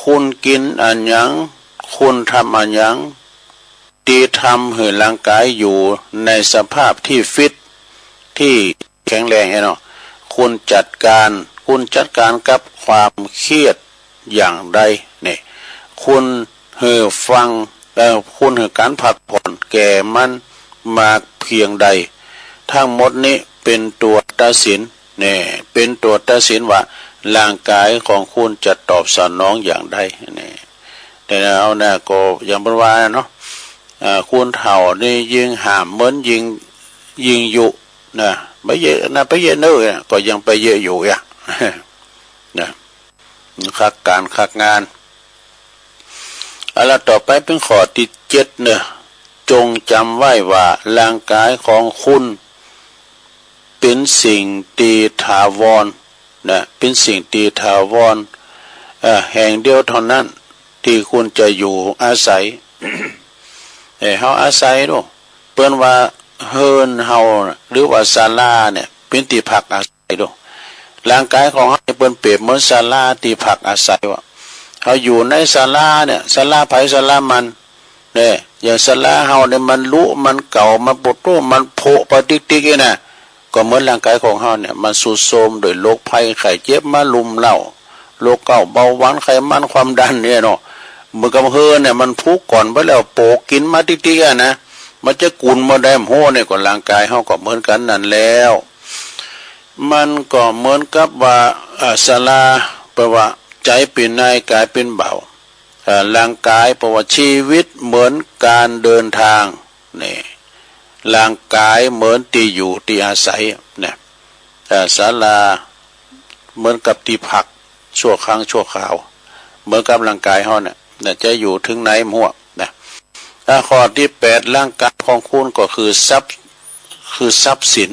คุณกินอันยังคุณทำอันยัง ที่ทำให้ร่างกายอยู่ในสภาพที่ฟิตที่แข็งแรงเนาะคุณจัดการกับความเครียดอย่างใดเนี่ยคุณฟังคุณการพักผ่อนแก่มันมากเพียงใดทั้งหมดนี้เป็นตัวตัดสินเนี่ยเป็นตัวตัดสินว่าร่างกายของคุณจะตอบสนองอย่างใดเนี่ยแต่เอาเนี่ยก็อย่างเป็นว่าเนาะคุณเฒ่านี่ยิงหามเหมือนยิงอยู่นะไปเยอะนะไปเยอะเนอะก็ยังไปเยอะอยู่อ่ะนะคักการคักงานแล้วต่อไปเป็นข้อที่7เนี่ยจงจำไว้ว่าร่างกายของคุณเป็นสิ่งตีถาวรนะเป็นสิ่งตีถาวรแห่งเดียวเท่านั้นที่คุณจะอยู่อาศัย เฮาอาศัยดูเปิ้นว่าเฮินเฮาหรือว่าศาลาเนี่ยเป็นที่พักอาศัยดูร่างกายของเฮาเปิ้นเปรียบเหมือนศาลาที่พักอาศัยว่าเฮาอยู่ในศาลาเนี่ยศาลาไผศาลามันเนี่ยอย่างศาลาเฮาเนี่ยมันลุมันเก่ามันปวดโตมันโผปะติ๊กๆน่ะก็เหมือนร่างกายของเฮาเนี่ยมันทรุดโทรมด้วยโรคภัยไข้เจ็บมาลุมเล่าโรคเก่าเบาหวานไขมันความดันเนี่ยเนาะเหมือนกับเฮือเนี่ยมันพุกก่อนไปแล้วโปกกินมาติ๊กๆนะมันจะกุนมาได้โหเนี่ยก็ร่างกายเฮาก็เหมือนกันนั่นแล้วมันก็เหมือนกับว่าศาลาแปลว่าใจเป็นนายกายเป็นเบาร่างกายแปลว่าชีวิตเหมือนการเดินทางนี่ร่างกายเหมือนที่อยู่ที่อาศัยเนี่ยศาลาเหมือนกับที่พักชั่วครั้งชั่วคราวเหมือนกับร่างกายเฮาเนี่ยจะอยู่ถึงไหนมั่วนะข้อที่8ร่างกายของคุณก็คือทรัพย์สิน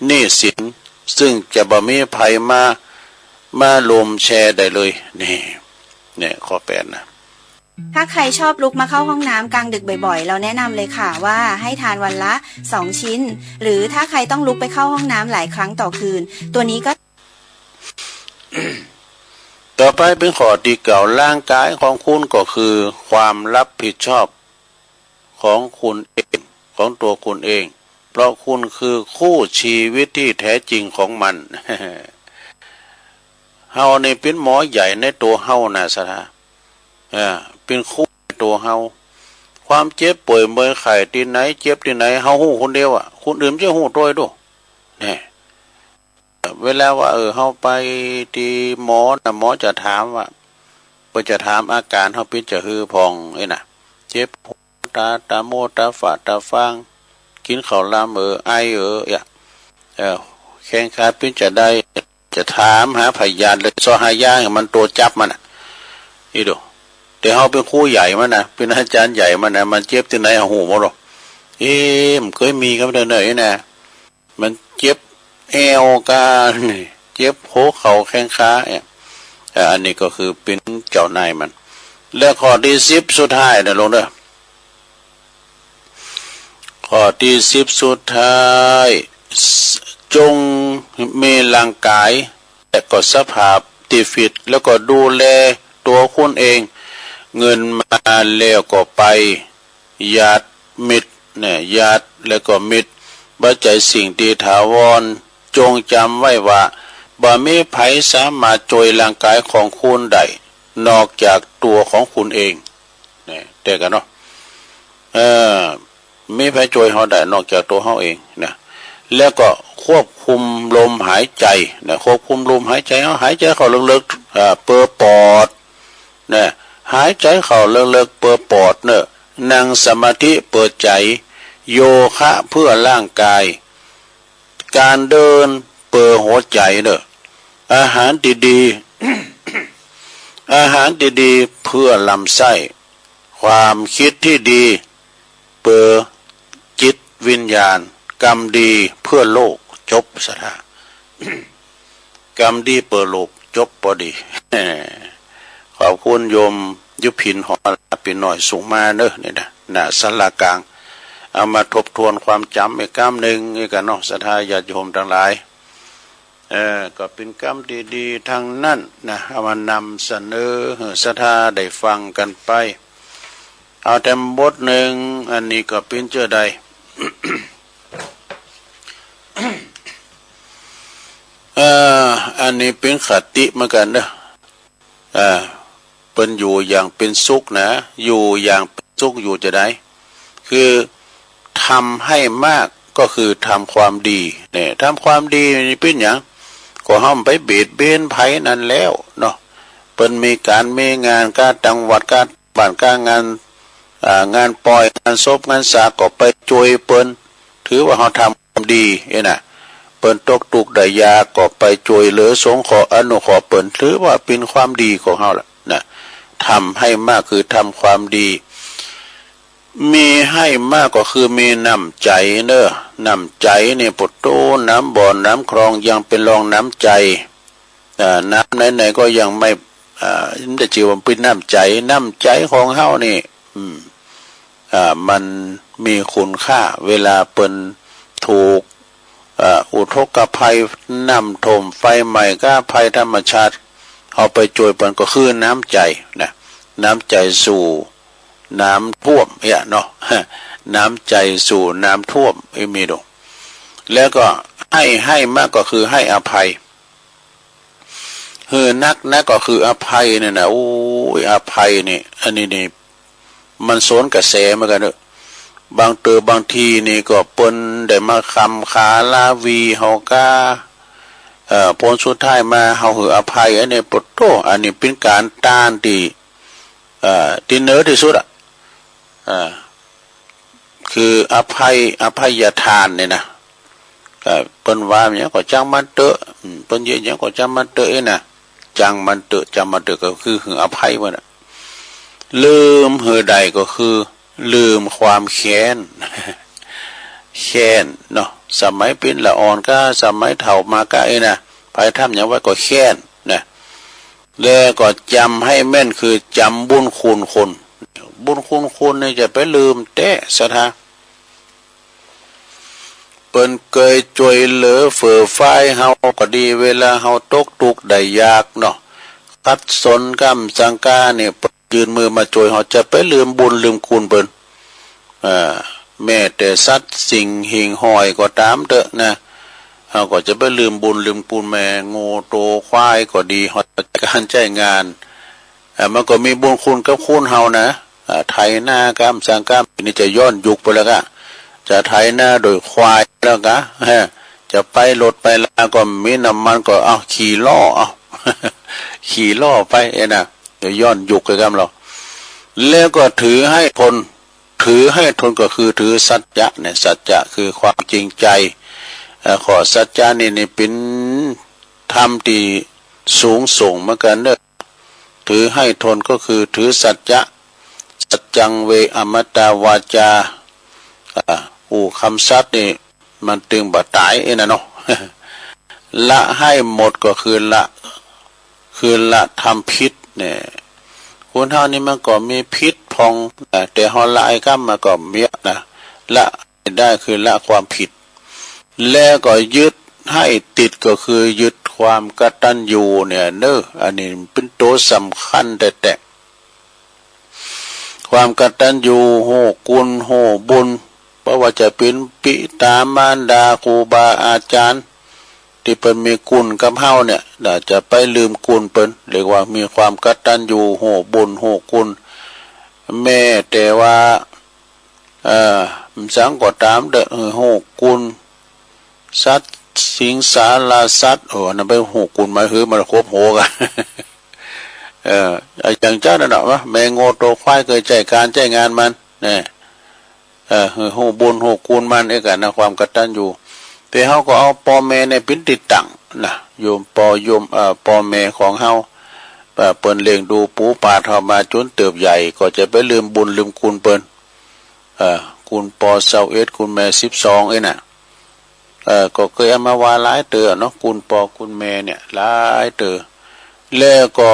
หนี้สินซึ่งจะบ่มีภัยมาลมแชร์ได้เลยนี่ข้อ8นะถ้าใครชอบลุกมาเข้าห้องน้ำกลางดึกบ่อยๆเราแนะนำเลยค่ะว่าให้ทานวันละ2ชิ้นหรือถ้าใครต้องลุกไปเข้าห้องน้ำหลายครั้งต่อคืนตัวนี้ก็ ต่อไปเป็นข้อที่9ร่างกายของคุณก็คือความรับผิดชอบของคุณเองของตัวคุณเองเพราะคุณคือคู่ชีวิตที่แท้จริงของมัน เฮานี่เป็นหมอใหญ่ในตัวเฮานะสถาเป็นคู่ตัวเฮาความเจ็บป่วยเมื่อยไข้ที่ไหนเจ็บที่ไหนเฮาฮู้คนเดียวคนอื่นจะฮู้ด้วยดูนี่เวลาว่าเฮาไปที่หมอนะหมอจะถามว่าเพิ่นจะถามอาการเฮาเป็นจะฮือพองน่ะเจ็บตาโมตาฝาดตาฟางกินข้าวลามไอแข้งขาเป็นจะได้จะถามหาพยานเลยซอหายามันตัวจับมันน่ะนี่ดูแต่เฮาเป็นครูใหญ่มันนะเป็นอาจารย์ใหญ่มันนะมันเจ็บที่ไหนหูบ่หรอกมันเคยมีกันเด้อๆนะมันเจ็บเอวกันเจ็บหัวเข่าแข้งขาอันนี้ก็คือเป็นเจ้านายมันแล้วข้อที่10สุดท้ายนะลงเด้อข้อที่10สุดท้ายจงมีร่างกายแต่ก็สภาพที่ฟิตแล้วก็ดูแลตัวคุณเองเงินมาแล้วก็ไปญาติมิตรเนี่ยญาติแล้วก็มิตรบ่ใจสิ่งที่ถาวรจงจำไว้ว่าบ่มีไผสามารถช่วยร่างกายของคุณได้นอกจากตัวของคุณเองเนี่ยแต่กันเนาะมีไผช่วยเฮาได้นอกจากตัวเฮาเองนะแล้วก็ควบคุมลมหายใจนะควบคุมลมหายใจเฮาหายใจเข้าลึกๆเปิดปอดนะหายใจเข้าลึกๆเปิดปอดเนี่ยนั่งสมาธิเปิดใจโยคะเพื่อร่างกายการเดินเปิดหัวใจเนี่ยอาหารดีๆ อาหารดีๆเพื่อลำไส้ความคิดที่ดีเปิดจิตวิญญาณกรรมดีเพื่อโลกจบสถากรรมดีเปิดโลกจบพอดี ขอบคุณโยมยุพินหอปีหน่อยสูงมาเนอะนี่นะหน้าศาลากลางเอามาทบทวนความจำอีกกรรมหนึ่งนี่กันเนาะศรัทธาญาติโยมทั้งหลายก็เป็นกรรมดีๆทางนั้นนะเอามานำเสนอศรัทธาได้ฟังกันไป เอาแต่บทหนึ่งอันนี้ก็เป็นเจอใด อันนี้เป็นคติเหมือนกันเด้อเป็นอยู่อย่างเป็นสุขนะอยู่อย่างเป็นสุขอยู่จะได้คือทำให้มากก็คือทำความดีเนี่ยทำความดีนี่เป็นอย่างก็ห้ามไปเบียดเบียนไผนั่นแล้วเนาะเป็นมีการมีงานการจังหวัดการบ้านการงานงานปล่อยงานศพงานสาก็ไปช่วยเปิ้นถือว่าเขาทำความดีน่ะเปิ้นตกตุกได้ยาก็ไปช่วยเหลือสงฆ์ขออนุขอเปิ้นถือว่าเป็นความดีของเฮาล่ะนะทำให้มากคือทำความดีมีให้มากก็คือมีน้ำใจเนอะน้ำใจเนี่ยปุตโตน้ำบ่อน้ำคลองยังเป็นรองน้ำใจน้ำไหนๆก็ยังไม่จะชื่อว่าเป็นน้ำใจของเฮานี่มันมีคุณค่าเวลาเปิ้นถูกอุทกภัยน้ำท่วมไฟไหม้ก็ภัยธรรมชาติเอาไปช่วยเปิ้นก็คือน้ำใจนะน้ำใจสู่น้ำท่วมเนาะน้ำใจสู่น้ำท่วมมีดงแล้วก็ให้มากก็คือให้อภัยนักก็คืออภัยเนี่ยนะโอ้ยอภัยนี่อันนี้นี่มันสวนกระแสเหมือนกันเนอะบางทีนี่ก็เปิ้นได้มาคำขาลาวีเฮากาผลสุดท้ายมาเฮาหืออภัยอันนี้ปดโตอันนี้เป็นการต้านที่เหนือที่สุดคืออภัยทานเนี่ยนะเปิ้นว่าอย่างก็จังมันเตอะเปิ้นเยอะอย่างก็จังมันเตอะนะจังมันเตอะก็คือหืออภัยมันลืมหือใดก็คือลืมความแค้นเนาะสมัยเป็นละอ่อนก็สมัยเฒ่ามาก็นะไปทำอย่างว่าก็แค้นนะแล้วก็จำให้แม่นคือจำบุญคุณคนนี่จะไปลืมแต้ซะทะเปิ้นเคยช่วยเหลือเฟื่อไฟเฮาก็ดีเวลาเฮาตกทุกข์ได้ยากเนาะคัดสนกำสังกาเนี่ยยืนมือมาช่วยเฮาจะไปลืมบุญลืมคุณเปิ้นแม้แต่สัตว์สิ่งหิ่งห้อยก็ตามเถอะนะเฮาก็จะไปลืมบุญลืมคุณแม่โง่โตควายก็ดีเฮาการใช้งานมันก็มีบุญคุณกับคุณเฮานะไถนากำสังกานี่จะย้อนยุคไปแล้วก็จะไถนาโดยควายแล้วก็จะไปรถไปลาก็มีน้ำมันก็เอาขี่ล้อไปนะเดี๋ยวย้อนยุคกันกันเราแล้วก็ถือให้ทนก็คือถือสัจจะเนี่ยสัจจะคือความจริงใจขอสัจจะนี่เป็นธรรมที่สูงส่งเหมือนกันเด้อถือให้ทนก็คือถือสัจจะสัจจังเวอมตาวาจาคำสัตย์นี่มันตึงบ่ตายนะเนาะละให้หมดก็คือละทำพิษเนี่ยคนเฮานี่มันก็มีพิษพองแต่เฮาละไอ้กัมมันก็เมียนะละได้คือละความผิดแล้วก็ยึดให้ติดก็คือยึดความกตัญญูเนี่ยเด้ออันนี้เป็นตัวสำคัญแต่ความกตัญญูโหกุลโหบุญเพราะว่าจะเป็นปิตามารดาครูบาอาจารย์ที่เปิ้นมีคุณกับเฮาเนี่ยจะไปลืมคุณเปิ้นเรียกว่ามีความกตัญญูโหบุญโหคุณแม่แต่ว่าสังก็ตามเด้อโหคุณสัตว์สิงสาราสัตว์นั่นไปโหคุณหมายคือมันครบโหกันอย่างเจ้านั่นน่ะแม่โง่โตควายเคยใจการใจงานมันเนี่ยโหบุญโหคุณมันเองกันนะความกตัญญูแต่เฮาก็เอาพ่อแม่ในเป็นติดตั้งนะโยมพ่อแม่ของเฮาเปิ้นเลี้ยงดูปูปาเฮามาจนเติบใหญ่ก็จะไปลืมบุญลืมคุณเปิ้นคุณปอ21คุณแม่12น่ะก็เคยเอามาว่าหลายเตือเนาะคุณปอคุณแม่เนี่ยหลายเตือแล้วก็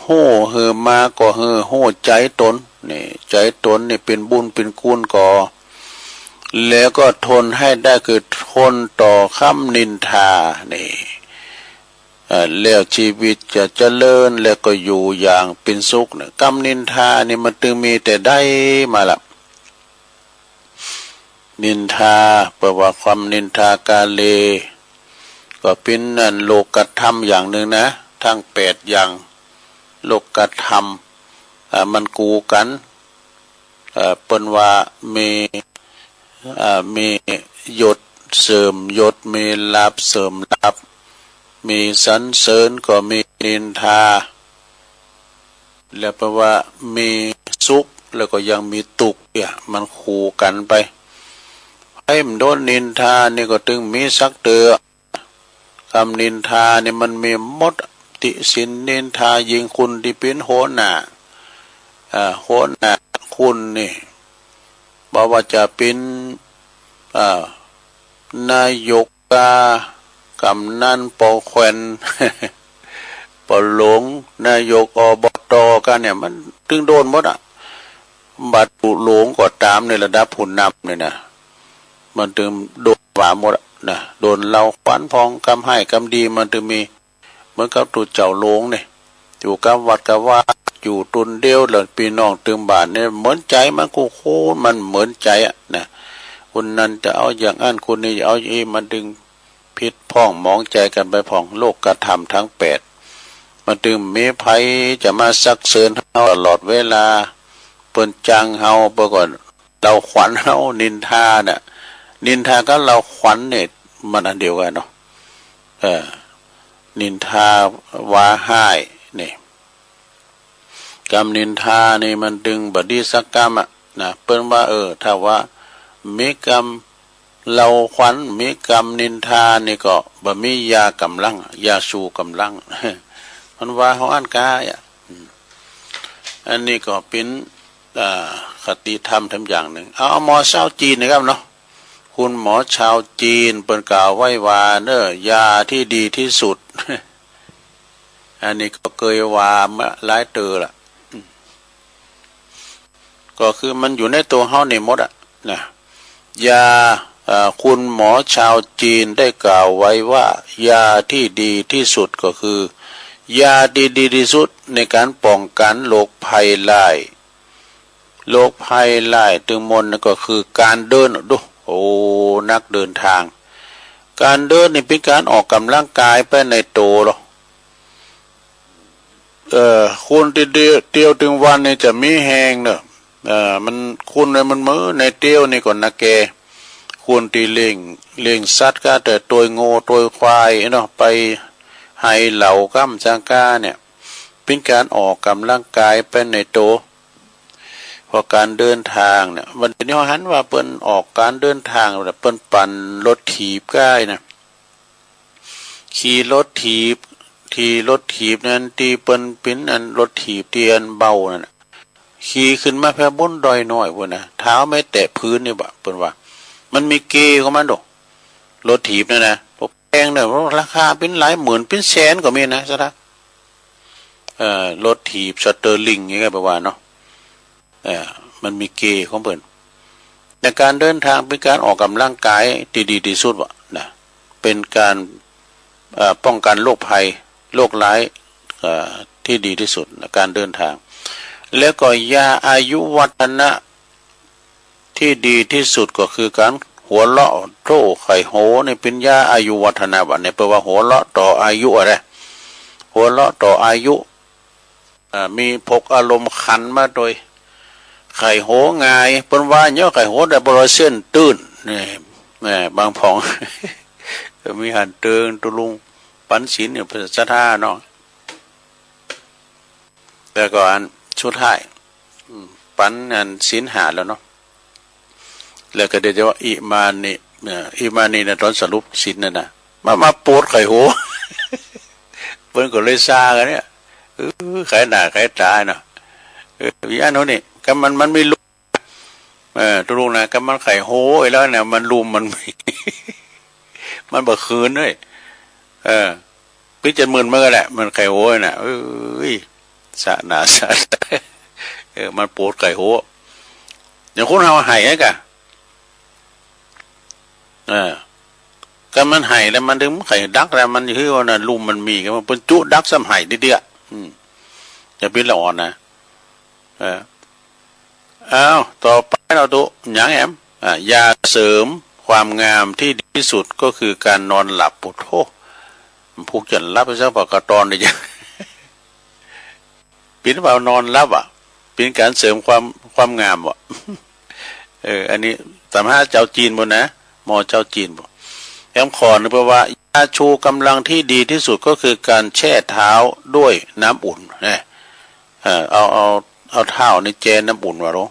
โหหือมาก็หือโหใจตนนี่ใจตนนี่เป็นบุญเป็นคุณก่อแล้วก็ทนให้ได้คือทนต่อคำนินทานี่ แล้วชีวิตจะเจริญแล้วก็อยู่อย่างเป็นสุขเนี่ยกรรมนินทานี่มันตึงมีแต่ได้มาละนินทาแปลว่าความนินทากาเลก็เป็นโลกธรรมอย่างหนึ่งนะทั้ง8อย่างโลกธรรมมันกูกันเปิ้นว่ามียศเสริมยศมีลาภเสริมลาภมีสรรเสริญก็มีนินทาแล้วแปลว่ามีสุขแล้วก็ยังมีทุกข์เนี่ยมันคู่กันไปให้มันโดนนินทานี่ก็ถึงมีสักเตือคำนินทานี่มันมีมดติสินนินทายิงคุณที่เป็นโหน่าโหน่าคุณนี่บอกว่าจะเป็นนายกกำนันปอแควนปอหลงนายกอบตกันเนี่ยมันถึงโดนหมดบัตรผู้หลงก็ตามในระดับผู้นำเนี่ยนะมันถึงโดนหวาหมดนะโดนเราขวัญพองกำให้กำดีมันถึงมีเหมือนกับตัวเจ้าหลงเนี่ยอยู่กับวัดกับว่าอยู่ตุนเดียวหลังปีน้องตึงบาทเนี่ยเหมือนใจมันกูโคมันเหมือนใจนะคนนั้นจะเอาอย่างอันคนนี้เอาอย่างนี้มันดึงพิษพ่องมองใจกันไปพ่องโลกกระทำทั้ง8มันดึงมีภัยจะมาซักเซินเฮาตลอดเวลาเปิ้นจังเฮาเมื่อก่อนเราขวัญเฮานินทาเนี่ยนินทาก็เราขวัญเนี่ยมันอันเดียวกันเนาะนินทาว่าให้นี่กรรมนินทานี่มันดึงบดีสักกรรมนะเปิ้นว่าถ้าว่ามีกรรมเราขวัญมีกรรมนินทานี่ก็บ่มียากำลังยาชูกำลัง มันว่าเฮาอ่านกายอันนี้ก็เป็นคติธรรมอย่างหนึ่งเอาหมอชาวจีนนะครับเนาะคุณหมอชาวจีนเปิ้นกล่าวไว้ว่าเน้อยาที่ดีที่สุด อันนี้ก็เคยว่ามาหลายเตือละก็คือมันอยู่ในตัวเฮานี่หมดนะยาคุณหมอชาวจีนได้กล่าวไว้ว่ายาที่ดีที่สุดก็คือยาดีที่สุดในการป้องกันโรคภัยร้ายโรคภัยร้ายตึงมนก็คือการเดินดูโอ้นักเดินทางการเดินนี่เป็นการออกกำลังกายไปในโตหรอคุณที่เดียวถึงวันนี่จะมีแหงเนอะมันคุณเลยมันมือในเตี้ยวนี่ก่อนนะแกคุณที่เลี้ยงสัตว์ก็แต่ตัวโง่ตัวควายเนาะไปให้เหล่าก้ำจังก้าเนี่ยเป็นการออกกำลังกายไปในโตพอการเดินทางเนี่ยวันนี้เขาหันว่าเปิ้นออกการเดินทางแบบเปิ้นปั่นรถถีบก็ได้นะขี่รถถีบนั้นที่เปิ้นเป็นอันรถถีบเตียนเบานั่นขี่ขึ้นมาแพ่บนดอยน้อยพุ่นนะเท้าไม่แตะพื้นนี่บ่เปิ้นว่ามันมีเกของมันดอกรถถีบนั่นนะแพงเนี่ยราคาเป็นหลายหมื่นเป็นแสนก็มีนะซะนะรถถีบสเตอร์ลิงอย่างเงี้ยประมาณเนาะมันมีเกของเปิ้นแต่การเดินทางเป็นการออกกำลังกายที่ดีที่สุดว่ะนะเป็นการป้องกันโรคภัยโรคร้ายที่ดีที่สุดในการเดินทางแล้วก็ยาอายุวัฒนะที่ดีที่สุดก็คือการหัวเราะโต้ไข่โหนี่เป็นยาอายุวัฒนะบัดนี้แปลว่าหัวเราะต่ออายุอะไรหัวเราะต่ออายุมีพกอารมณ์ขันมาโดยไข่โหงายเปิ้นว่าเนาะไข่โหได้บ่เส้นตื้นนี่แม่บางผอง มีหันเติงตุลุงปันศีลเนี่ยภาษาท่าเนาะแต่ก็อันชุดท้ายปันอันศีลหาแล้วเนาะแล้วก็เดี๋ยวจะว่าอิมานีนะตอนสรุปศีลนั่นน่ะมาปวดไข่โห เพิ่นก็เลยซากันเนี่ยไข่หน้าไข่ตาเนาะวิญญาณโน่นนี่ก็มันไม่รู้ตุลุงนะก็มันไข่โหแล้วเนี่ยมันลุมมัน มันบ่คืนด้วยพิจารณามันก็แหละมันไข่โหน่ะสะหนาสะมันปวดไข่โหอย่างคนเฮาหายไงกะ ก็มันไห้แล้วมันถึงไข่ดักแล้วมันคือว่าน่ะลุมมันมีกันมันเป็นจุดักซ้ำไห้เดียวจะเป็นละอ่อนนะต่อไปเราดูอย่างแอมยาเสริมความงามที่ดีที่สุดก็คือการนอนหลับปุถุผูกจันรับไปซะปากกระตอนเลยจ้ะเป็นเปล่านอนรับเป็นการเสริมความงามอันนี้สามารถเจ้าจีนบนนะหมอเจ้าจีนบ่แอมขอนะเพราะว่ายาชูกำลังที่ดีที่สุดก็คือการแช่เท้าด้วยน้ำอุ่นนะเอาเท้าในเจนน้ำอุ่นวะรู้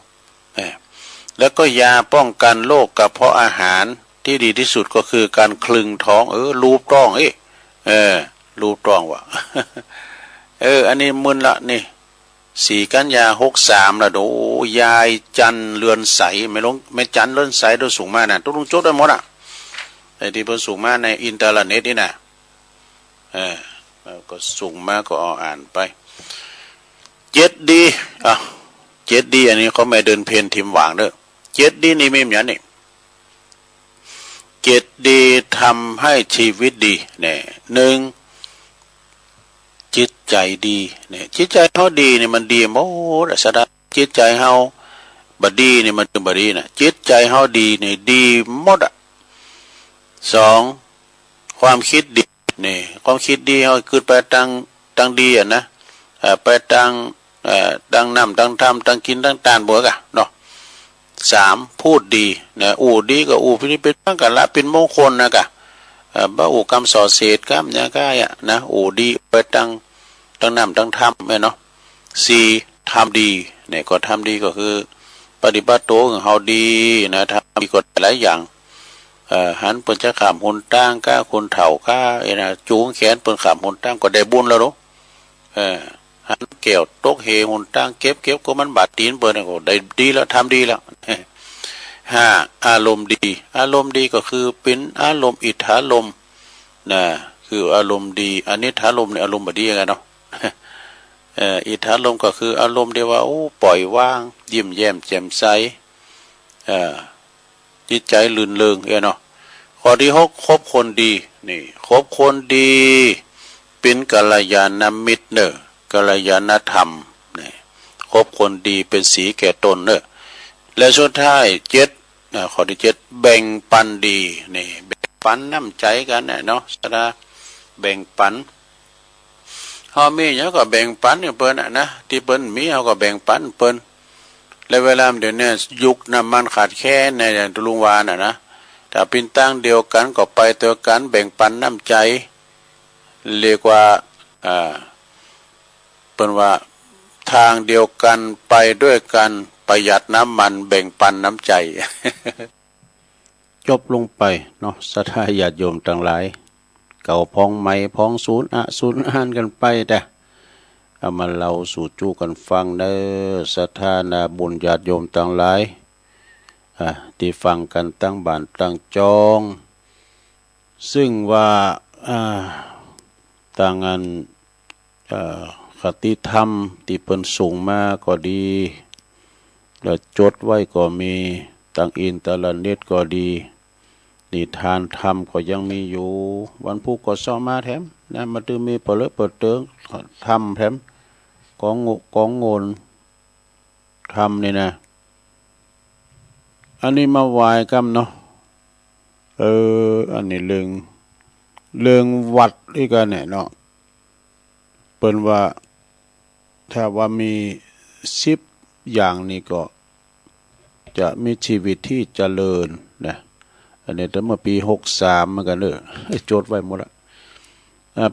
แล้วก็ยาป้องกันโรคกระเพาะอาหารที่ดีที่สุดก็คือการคลึงท้องรูปต้องรูปต้องวะอันนี้มึนละนี่4 กันยา 63ละโดยายจันเรือนใสไม่จันเรือนใสโดยสูงมากนะต้องลงโจทย์ได้หมดไอ้ที่เพิ่นสูงมากในอินเทอร์เน็ตนี่นะก็สูงมากก็อ่านไป7 ดี7 ดีอันนี้เขาไม่เดินเพนทิมหวางเด้อ7 ดีนี่ไม่เหมือนนี่7 ดีทำให้ชีวิตดีเนี่ย1จิตใจดีเนี่ยจิตใจเฮาดีนี่มันดีหมดสะดะจิตใจเฮาบ่ดีนี่มันบ่ดีนะจิตใจเฮาดีนี่ดีหมด2ความคิดดีนี่ความคิดดีเฮาคือไปตั้งดีนะไปตั้งน้ำตั้งธรรมตั้งกินตั้งตานบัวกะเนาะ3พูดดีนะดีก็ที่เป็นตั้งกันละเป็นมงคลนะกะบ่กรรมสอเศษกรรมเนี่ยก็นะดีไปตั้งน้ำตั้งธรรมเนาะ4ทำดีเนี่ยก็ทำดีก็คือปฏิบัติตัวของเฮาดีนะทำดีกฎหลายอย่างหันเปิ้นจะขามหนตั้งก้าคนเฒ่าก้านะจูงแขนเปิ้นขามหนตั้งก็ได้บุญแล้วเนาะหันเกี่ยวตกเหหนตั้งเก็บก็มันบาดตีนเปิ้นก็ได้ดีแล้วทำดีแล้ว5อารมณ์ดีก็คือเป็นอารมณ์อิทธารมณ์นะคืออารมณ์ดีอันนี้ทารมณ์เนี่ยอารมณ์บ่ดีกันเนาะอิทธารมณ์ก็คืออารมณ์ที่ว่าปล่อยวางยิ้มแย้มแจ่มใสจิตใจลื่นเริงเนาะข้อที่6คบคนดีนี่คบคนดีเป็นกัลยาณมิตรกัลยาณธรรมนี่คบคนดีเป็นสีแก่ตนและสุดท้าย7ข้อที่7แบ่งปันดีนี่แบ่งปันน้ำใจกันเนาะสดาแบ่งปันเฮามีหยังก็แบ่งปันเพิ่นนะที่เพิ่นมีเฮาก็แบ่งปันเพิ่นและเวลาเดี๋ยวนี้ยุคน้ำมันขาดแคลนในตุลุงวานนะถ้าเป็นตั้งเดียวกันก็ไปตัวกันแบ่งปันน้ำใจเรียกว่าเป็นว่าทางเดียวกันไปด้วยกันประหยัดน้ำมันแบ่งปันน้ำใจ จบลงไปเนาะศรัทธาญาติโยมทั้งหลายเก่าพองใหม่พองศูนย์อ่านกันไปแต่เอามาเล่าสู่จูกันฟังเด้อศรัทธานาบุญญาติโยมทั้งหลายที่ฟังกันตั้งบ้านตั้งจองซึ่งว่าต่างงานคติธรรมที่เพิ่นส่งมาก็ดีแล้วจดไว้ก็มีตั้งอินเทอร์เน็ตก็ดีนิทานธรรมก็ยังมีอยู่วันพุธก็ซ้อมมาแถมนะมันจึงมีเปิดเติงธรรมแถมกองโงนธรรมนี่นะอันนี้มาไหว้กันเนาะอันนี้เรื่องวัดอีกกันเนี่ยเนาะเปิ้นว่าถ้าว่ามี10อย่างนี้ก็จะมีชีวิตที่เจริญนะอันนี้ตั้งแต่ปี63เหมือนกันจดไว้หมดละ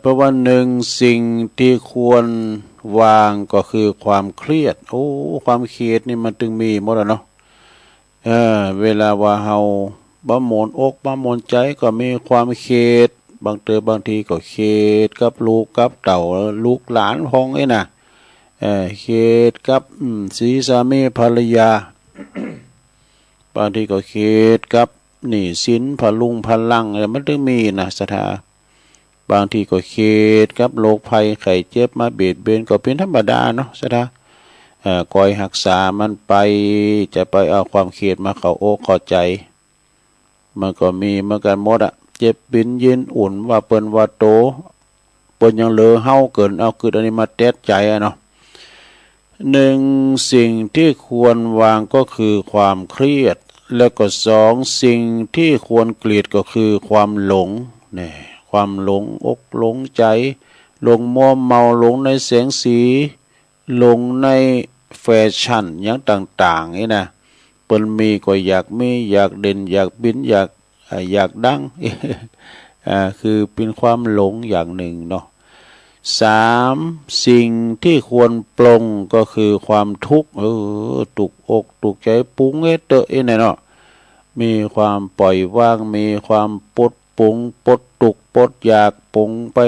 เพราะว่า1สิ่งที่ควรวางก็คือความเครียดความเครียดนี่มันถึงมีหมดแล้วเนาะเวลาว่าเฮาบ่มนอกบ่มนใจก็มีความเครียดบางทีก็เครียดกับลูกกับเต่าลูกหลานพ้องนะเครียดกับสีสามีภรรยา บางทีก็เครียดกับหนี้สินพลังอะไรมันถึงมีนะศรัทธาบางทีก็เครียดกับโรคภัยไข้เจ็บมาเบียดเบียนก็เป็นธรรมดาเนาะศรัทธาคอยรักษามันไปจะไปเอาความเครียดมาเข้าอกเข้าใจมันก็มีเหมือนกันหมด เจ็บปินยินอุ่นว่าเปิ้นว่าโตเปิ้นยังเลอเฮาเกินเอาคืออันนี้มาแตดใจอะเนาะหนึ่งสิ่งที่ควรวางก็คือความเครียดแล้วก็สองสิ่งที่ควรเกลียดก็คือความหลงเนี่ยความหลงอกหลงใจหลงมัวเมาหลงในแสงสีหลงในแฟชั่นอย่างต่างๆนี่นะเปิ้นมีก็อยากมีอยากเด่นอยากบินอยากดัง คือเป็นความหลงอย่างหนึ่งเนาะสามสิ่งที่ควรปลงก็คือความทุกข์ตุกอกตุกใจปุ้งเตอะนี่เนาะมีความปล่อยวางมีความปลดปุงปลดตุกปลดอยากปุงไป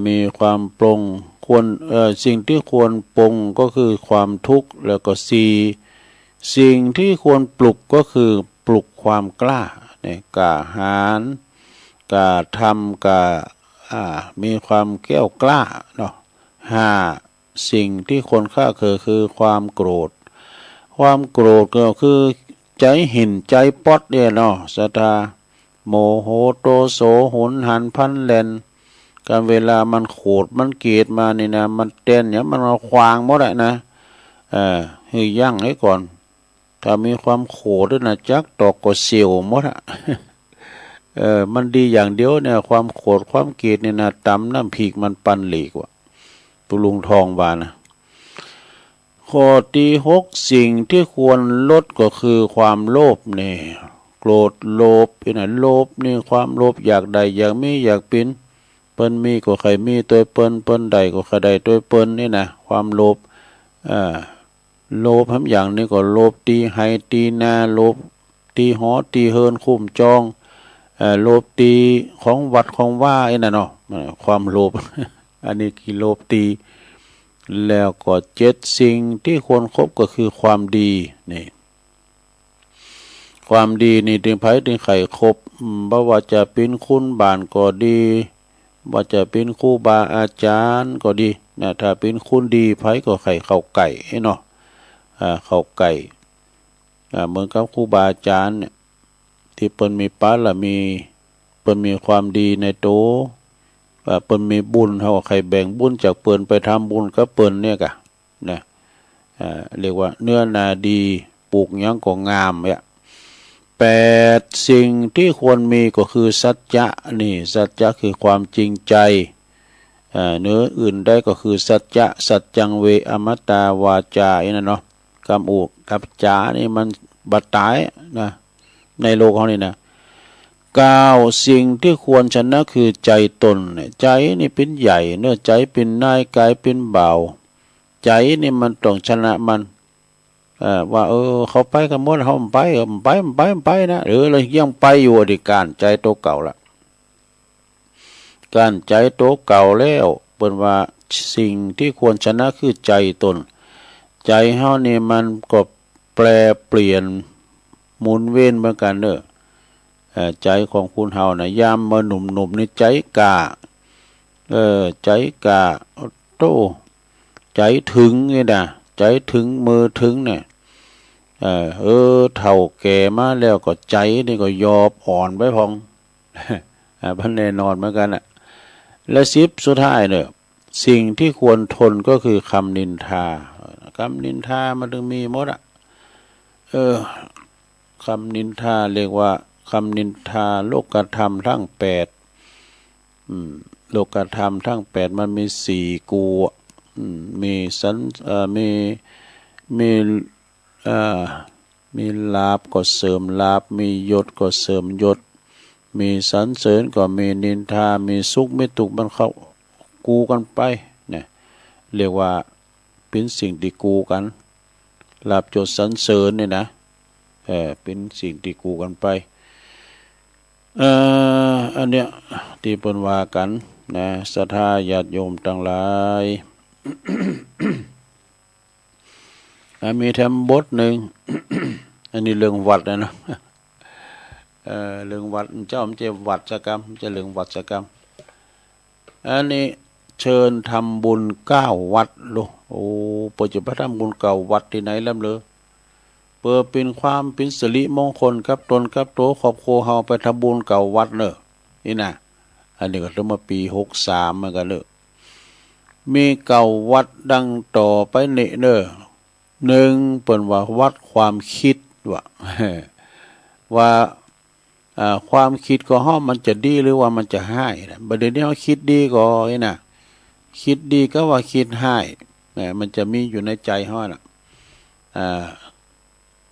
มีความปลงควรสิ่งที่ควรปลงก็คือความทุกข์แล้วก็สิ่งที่ควรปลุกก็คือปลุกความกล้าเนี่ยกล้าหาญกล้าทำกล้ามีความแก้วกล้าเนาะห้าสิ่งที่ควรฆ่าคือความโกรธความโกรธก็คือใจหินใจป๊อดเนี่ยเนาะสตาโมโหโตโสหุนหันพันแลนการเวลามันโกรธมันเกลียดมานี่นะมันเต้นเนี่ยมันมาขวางหมดเลยนะให้ยั่งให้ก่อนถ้ามีความโกรธด้วยนะจักตอกก็เสียวหมดมันดีอย่างเดียวเนี่ยความโกรธความเกลียดเนี่ยนะตำน้ำพริกมันปั่นเหลกว่ะตุลุงทองว่านะข้อที่หกสิ่งที่ควรลดก็คือความโลภเนี่ยโกรธโลภนี่โลภนี่ความโลภอยากใดอยากมีอยากเป็นเปิ้นมีก็ใครมีตัวเปิ้นใดก็ใครใดตัวเปิ้นนี่นะความโลภโลภทั้งอย่างนี้ก็โลภตีให้ตีนาโลภตีหอตีเฮินคุ้มจองโลภตีของวัดของว่าไอ้นั่นเนาะความโลภ อันนี้คือโลภตีแล้วก็เจ็ดสิ่งที่ควรครบก็คือความดีนี่ความดีนี่ถึงไผถึงไข่ครบบ่ว่าจะเป็นคุณบานก็ดีว่าจะเป็นครูบาอาจารย์ก็ดีนะถ้าเป็นคุณดีไผก็ไข่เข้าไก่เนาะเข้าไก่เหมือนกับครูบาอาจารย์เนี่ยที่เปิ้นมีปาละมีเปิ้นมีความดีในโตเปิ้นมีบุญเฮาใครแบ่งบุญจากเปิ้นไปทำบุญกับเปิ้นเนี่ยกะนะเรียกว่าเนื้อนาดีปลูกหยังก็งามเนี่ยแปดสิ่งที่ควรมีก็คือสัจจะนี่สัจจะคือความจริงใจเนื้ออื่นได้ก็คือสัจจะสัจจังเวอมตาวาจานี่นะเนาะกำอุกับจานี่มันบัดตายนะในโลกเขานี่นะเก้าสิ่งที่ควรชนะคือใจตนใจนี่เป็นใหญ่เนื้อใจเป็นนายกายเป็นเบาใจนี่มันต้องชนะมันว่าเขาไปกันหมดเขาไปนะหรือเรายังไปอยู่ดิการใจโตเก่าละการใจโตเก่าแล้วเป็นว่าสิ่งที่ควรชนะคือใจตนใจเฮานี่มันก็แปรเปลี่ยนหมุนเวียนเหมือนกันเด้อใจของคุณเฮานะยามมาหนุ่มนี่ใจกล้าใจกล้าโตใจถึงนี่นะใจถึงมือถึงเนี่ยเฒ่าแก่มาแล้วก็ใจนี่ก็ยอบอ่อนไปพอง พันแน่นอนเหมือนกันน่ะและสิบสุดท้ายเนี่ยสิ่งที่ควรทนก็คือคำนินทาคำนินทามันถึงมีหมดอ่ะคำนินทาเรียกว่าคำนินทาโลกธรรมทั้งแปดโลกธรรมทั้งแปดมันมีสี่กูมีมีลาภก็เสริมลาภมียศก็เสริมยศมีสรรเสริญก็มีนินทามีสุขไม่ทุกข์มันเข้ากูกันไปเนี่ยเรียกว่าเป็นสิ่งที่กูกันลาภยศสรรเสริญเนี่ยนะเป็นสิ่งที่กูกันไปอันเนี้ยที่เพิ่นว่ากันนะศรัทธาญาติโยมทั้งหลาย มีแถมบทหนึ่ง อันนี้เรื่องวัดนะเรื่องวัดเจ้ามันจะวัดสกรรมจะเรื่องวัดสกรรมอันนี้เชิญทำบุญ9 วัดลูกโอ้ปัจจุบันทำบุญ9 วัดที่ไหนแล้วเลย เปิดเป็นความเป็นสิริมงคลกับตนกับตัวครอบครัวเฮาไปทำบุญเก่าวัดเนอะนี่นะอันนี้ก็เริ่มมาปี63มันก็เนอะมีเก่าวัดดังต่อไปเนอะหนึ่งเปิ่นว่าวัดความคิดว่าความคิดของเฮามันจะดีหรือว่ามันจะให้นะบัดเดี๋ยวนี้เฮาคิดดีก็นี่นะคิดดีก็ว่าคิดให้มันจะมีอยู่ในใจเฮาน่ะ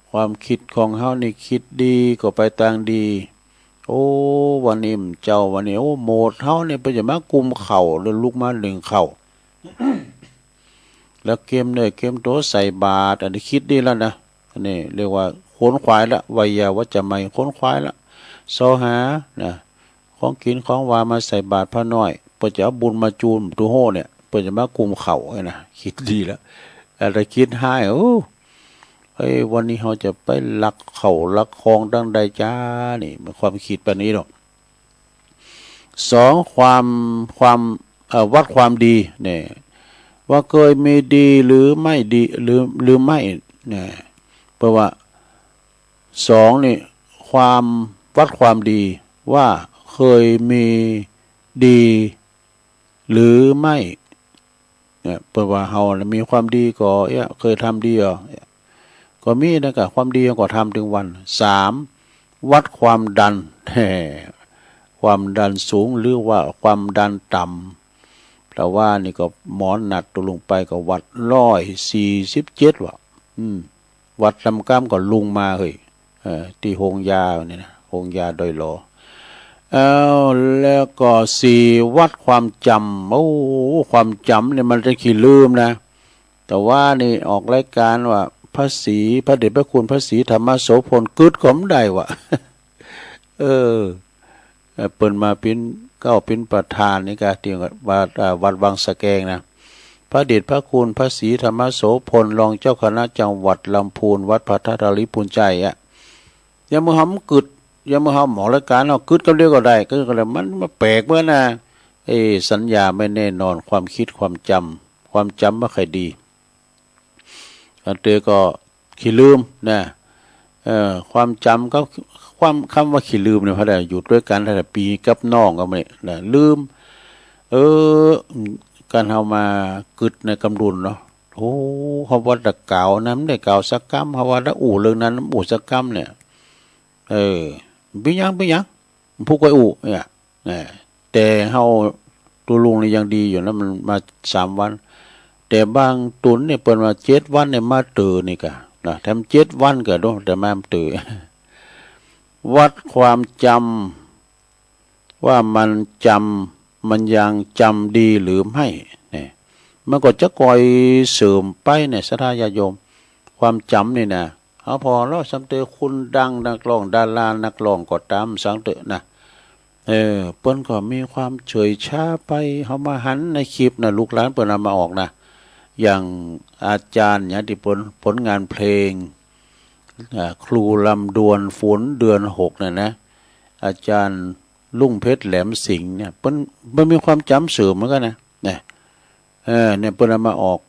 ความคิดของเฮานี่คิดดีก็ไปทางดีโอ้วันนี้เจ้าวันนี้โอ้โมดเฮานี่เพิ่นจะมากุมเข่าหรือลุกมาดึงเข่า แล้วเกมเนี่ยเกมโตใส่บาตรอันนี้คิดดีแล้วนะอันนี้เรียกว่าค้นขวายละวัยวัจจะไม่ค้นขวายละเสาหานะของกินของวามาใส่บาตรพระน้อยเพื่อจะเอาบุญมาจูนตัวโหเนี่ยเพื่อจะมากุมเข่าไอ้นะคิดดีแล้วอะไรคิดให้โอ้เฮ้ยวันนี้เราจะไปลักเข่าลักคลองดังใดจ้านี่มันความคิดแบบนี้หรอกสองความวัดความดีเนี่ยว่าเคยมีดีหรือไม่ดีหรือไม่เนี่ยเพราะว่าสองนี่ความวัดความดีว่าเคยมีดีหรือไม่เนี่ยเพราะว่าเฮามีความดีก็เคยทำดีก็มีนะกับความดีก็ทำถึงวันสามวัดความดันความดันสูงหรือว่าความดันต่ำแต่ว่านี่ก็หมอนหนักตัวลงไปก็วัด147ว่ะวัดลำก้ามก็ลุงมาเฮ้ยที่หงยาเนี่ยนะหงยาดอยหลอแล้วก็สี่วัดความจำโอ้ความจำเนี่ยมันจะขี้ลืมนะแต่ว่านี่ออกรายการว่าพระศรีพระเดชพระคุณพระศรีธรรมโสพลกึดก็ไม่ได้วะเปิดมาเป็นประธานนี่ก็เกี่ยวกับวัดวังสะแกงนะพระเดชพระคุณพระศรีธรรมโสพลรองเจ้าคณะจังหวัดลำพูนวัดพระธาตุลิปุนใจอย่ามาหำกึดอย่ามาหำหมอรายการเอากึดก็เรียกก็ได้ก็เลยมันมาแปลกเมื่อนะสัญญาไม่แน่นอนความคิดความจำไม่ค่อยดีอันเตก็ขี้ลืมนะความจำก็ความคำว่าขี้ลืมเนี่ยเพราะอะไรอยู่ด้วยกันตั้งแต่ปีกับน้องก็ไม่นะลืมการเอามากึดในกำรุนเนาะโอ้เขาว่าตะเก่านั้นได้เก่าสักกรรมเขาว่าตะอู่เรื่องนั้นอู่สักกรรมเนี่ยเป็นยังผู้ก่อยอู่เนี่ยแต่เขาตัวลุงนี่ยังดีอยู่นะมันมา3 วันแต่บางตุนเนี่ยเปิดมา7 วันเนี่ยมาตื่นนี่กะนะทำ7 วันก็ด้วยแต่มาตื่นวัดความจำว่ามันยังจำดีหรือไม่เนี่ยมันก็จะคอยเสริมไปเนี่ยสัทธาญาโยมความจำนี่นะเอาพอแล้วสังเตคุณดังนักร้องดารานักร้องก็ตามสังเตนะเปิ้นก็มีความเฉยชาไปเขามาหันในคลิปนะลูกหลานเปิ้นเอามาออกนะอย่างอาจารย์เนี่ยที่ผลงานเพลงครูลำดวนฝนเดือน6เนี่ยนะอาจารย์ลุงเพชรแหลมสิงห์เนี่ยเปิ้นมีความจำเสื่อมเหมือนกันนะเนี่ยเปิ้นเอามาออก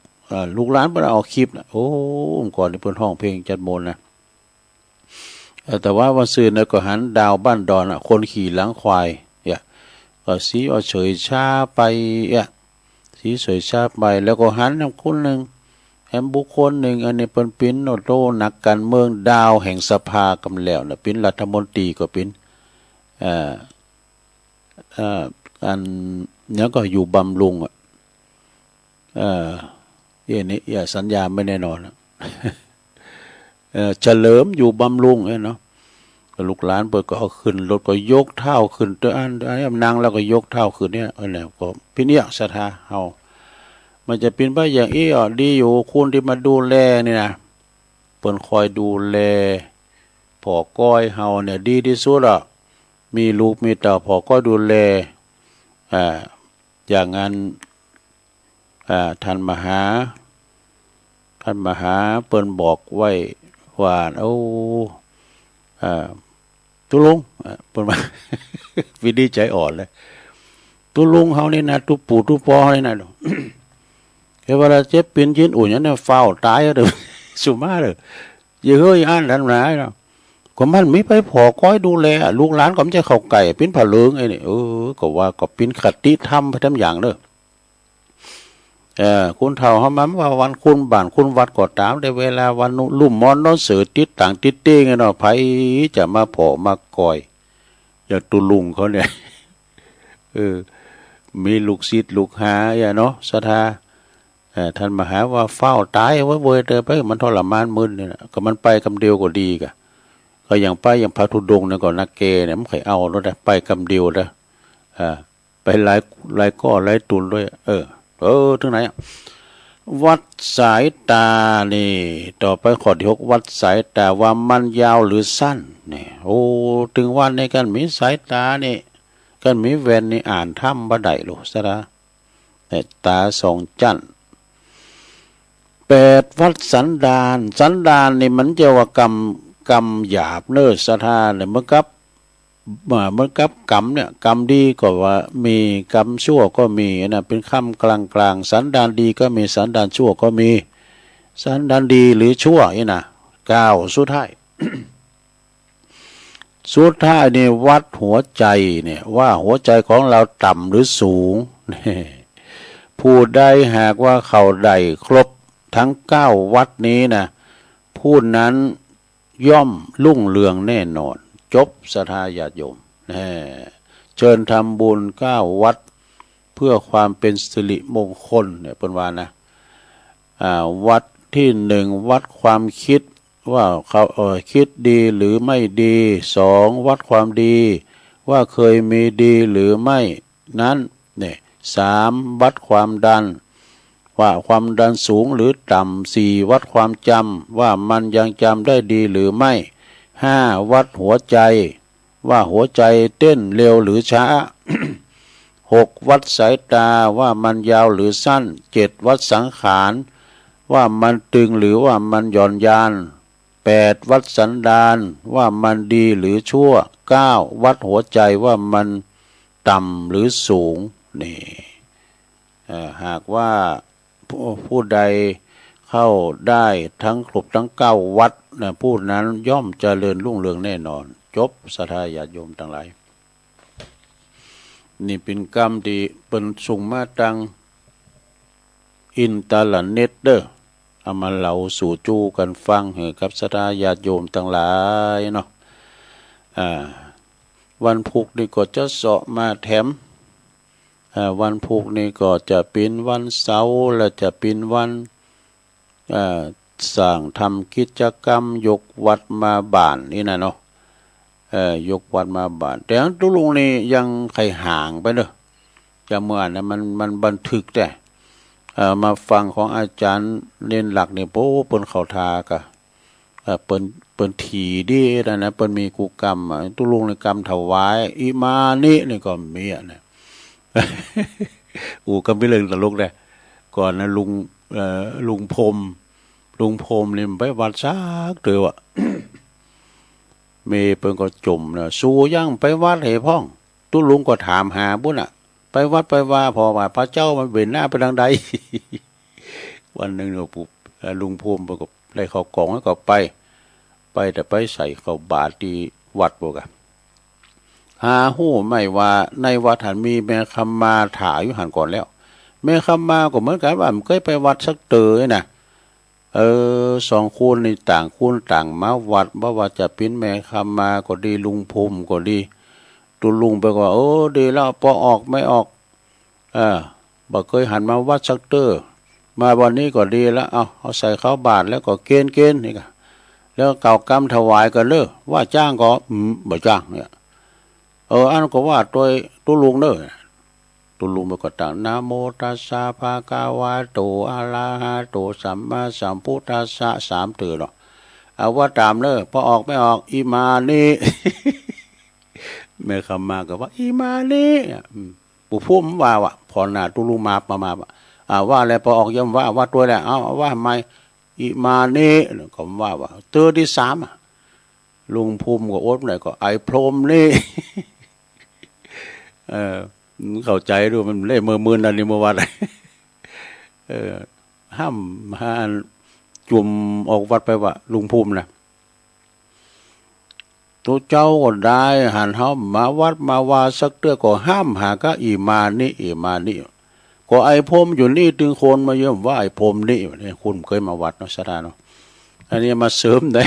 ลูกหลานเปิ้นเอาคลิปนะโอ้ก่อนที่เปิ้นห้องเพลงจัดมนต์นะแต่ว่าวันซื่อเนี่ยก็หันดาวบ้านดอนคนขี่หลังควายก็สีเอาเฉยชาไปสีเฉยชาไปแล้วก็หันคนหนึ่งแหมบุคคลหนึ่งอันนี้เป็นปิ้นโตนักการเมืองดาวแห่งสภากำแล้วนะปิ้นรัฐมนตรีก็ปิ้นอันนี้ก็อยู่บำรุงนี่สัญญาไม่แน่นอนเฉลิมอยู่บำรุงเนาะลูกหลานเปิดก็เอาขึ้นรถก็ยกเท้าขึ้นตัวอันนั่งแล้วก็ยกเท้าขึ้นเนี่ยเนี่ยก็พี่เนี่ยศรัทธาเฮามันจะเป็นไปอย่างดีอยู่คุณที่มาดูแลนี่นะเปิ่นคอยดูแลพ่อก้อยเฮาเนี่ยดีที่สุดมีลูกมีเต่าพ่อก็ดูแลอย่างนั้นท่านมหาเปิ้นบอกไว้ว่าตุลุงเปิ้นมา วิธีใจอ่อนเลยตุลุงเฮานี่นะตุปู่ตุปอนี่นะเวลาเจ็บเป็นยินอุ่นเนี่ยเฝ้าตายเด้อสุมาเด้อ อย่าเฮ้ยอ่านทันหลายเนาะก็มันมีไปพอก้อยดูแลลูกหลานก็ไม่ใช่เข้าไก่ปิ้นผาเลืองไอ้นี่ก็ว่าก็ปิ้นคติธรรมไปทำอย่างเด้อคุณเฒ่าเฮามาว่าวันคุณบ้านคุณวัดก็ตามได้เวลาวันลุ่มมอนนอนเสือติดต่างติดเต้งเนาะไผจะมาพอมาก่อยอย่างตุลุงเขาเนี่ยมีลูกศิษย์ลูกหาอย่าเนาะศรัทธาท่านมาหาว่าเฝ้าตายว่าเว้ยเด้อไปมันทรมานมึนเนี่ยก็มันไปคำเดียวก็ดีกะก็อย่างไปอย่างพระธุดงค์เนี่ยก็นักเกเนี่ยมันเคยเอาแล้วนะไปคำเดียวนะไปหลายก้อหลายตุนด้วยถึงไหนวัดสายตานี่ต่อไปข้อที่6วัดสายตาว่ามันยาวหรือสั้นนี่ถึงวันในการมีสายตานี่การมีแว่นนี่อ่านถ้ำบ่ได้หรอกซะนะแต่ตาสองจั่น8วัดสันดานนี่มันจะว่ากรรมหยาบเนิศธาเนี่ยเหมือนกับกรรมเนี่ยกรรมดีก็ว่ามีกรรมชั่วก็มีนะเป็นคำกลางสันดานดีก็มีสันดานชั่วก็มีสันดานดีหรือชั่วนี่นะ9สุดท้าย สุดท้ายนี่วัดหัวใจเนี่ยว่าหัวใจของเราต่ำหรือสูงผู้ใดหากว่าเขาได้ครบทั้ง9วัดนี้นะผู้นั้นย่อมรุ่งเรืองแน่นอนจบศรัทธาญาติโยมเชิญทำบุญ9วัดเพื่อความเป็นสิริมงคลเนี่ยเป็นว่านะวัดที่1วัดความคิดว่าเขาคิดดีหรือไม่ดี2วัดความดีว่าเคยมีดีหรือไม่นั้นเนี่ย3วัดความดันว่าความดันสูงหรือต่ำ4วัดความจำว่ามันยังจำได้ดีหรือไม่5วัดหัวใจว่าหัวใจเต้นเร็วหรือช้า 6วัดสายตาว่ามันยาวหรือสั้น7วัดสังขารว่ามันตึงหรือว่ามันหย่อนยาน8วัดสันดานว่ามันดีหรือชั่ว9วัดหัวใจว่ามันต่ำหรือสูงนี่หากว่าผู้ใดเข้าได้ทั้งครบทั้ง9วัดนะผู้นั้นย่อมเจริญรุ่งเรืองแน่นอนจบศรัทธาญาติโยมทั้งหลายนี่เป็นกรรมที่เป็นส่งมาตังอินตาลเน็ตเด้อเอามาเล่าสู่จูกันฟังให้กับศรัทธาญาติโยมทั้งหลายเนาะวันพุธนี่ก็จะเสาะมาแถมวันพุธนี่ก็จะเป็นวันเสาร์และจะเป็นวันสร้างทำกิจกรรมยกวัดมาบ้านนี่นะเนาะยกวัดมาบ้านแต่ตุลุงนี่ยังใครห่างไปเด้อจะเมื่อนะมันบันทึกแต่มาฟังของอาจารย์เน้นหลักเนี่ยโป้เปิ้นเข้าทากะเปิ้นถีดีนะเปิ้นมีกูกรรมตุลุงในกรรมถวายอิมานินี่ก็มีนะก็ไม่เรื่องตลกเลยก่อนนะลุงพรมนี่ไปวัดซักเถอะวะ เมเปิ้นก็จมนะสู้ยังไปวัดให้พ้องตุลุงก็ถามหาบุญอ่ะไปวัดไปว่าพอว่าพระเจ้ามันเบ่นหน้าไปทางใด วันหนึ่งลุงพรมก็ได้เข้ากล่องแล้วก็ไปแต่ไปใส่เข้าบาตรที่วัดบ่กะหาหู้ไม่ว่าในวัดหันมีแม่คำมาถ่ายอยู่หันก่อนแล้วแม่คำมาก็เหมือนกันว่ามันเคยไปวัดสักเตอนะ2คูณนี่ต่างคูณต่างมาวัดบ่ว่าจะเป็นแม่คำมาก็ดีลุงพรมก็ดีตุลุงไปก็ดีแล้วพอออกไม่ออกบ่เคยหันมาวัดสักเตอมาวันนี้ก็ดีแล้วเอาใส่เข้าบาตรแล้วก็เกณฑ์นี่ก็แล้วเก่ากรรมถวายกันเด้อว่าจ้างก็บ่จ้างเนี่ยอันก็ว่าตัวตุลุงเด้อตุลุงมันก็ตั้งนะโมตัสสะภะคะวะโตอะระหะโตสัมมาสัมพุทธัสสะ3ตื่นเนาะเอาว่าตามเด้อพอออกไม่ออกอิมานิแม่คำมาก็ว่าอิมานิปู่พุ่มว่าพอหน้าตุลุงมาว่าอะไรพอออกย่อมว่าตัวแหละว่าทำไมอิมานิก็ว่าเตอที่3ลุงภูมิก็โอ๊ตไหนก็ไอพรมนี่ เข้าใจด้วยมันเล่มือนั่นนี่เมื่อวานห้ามจู จุ่มออกวัดไปว่าลุงภูมินะตัวเจ้าก็ได้หันเฮามาวัดมาวาสักเตื้อก็ห้ามหาก็อีมานี่ก็ไอ้พรมอยู่นี่ถึงคนมาเยี่ยมว่าไอ้พรมนี่คุณเคยมาวัดเนาะสถานเนาะอันนี้มาเสริมได้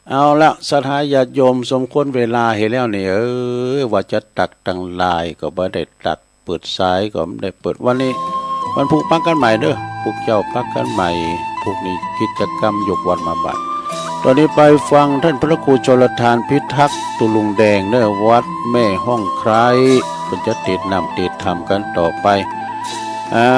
เอาละสถานญาติโยมสมควรเวลาเห็นแล้วนี่ว่าจะตักตั้งลายก็บ่ได้ตักเปิดสายก็ไม่ได้เปิดวันนี้วันพุธพักกันใหม่เด้อพวกเจ้าพักกันใหม่พวกนี้กิจกรรมยกวันมาบัดตอนนี้ไปฟังท่านพระครูชลทานพิทักษ์ตุลุงแดงเด้อวัดแม่ห้องใครเป็นจะติดนำติดทำกันต่อไปเอา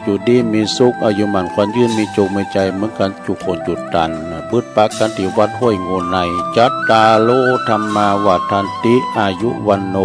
อยู่ดีมีสุขอายุมันควันยืนมีจุกมีใจเหมือนกันจุกคนจุดตันบึดปักกันที่วัดห้วยงูในจัตตาโลธรรมาวัฏันติอายุวันโน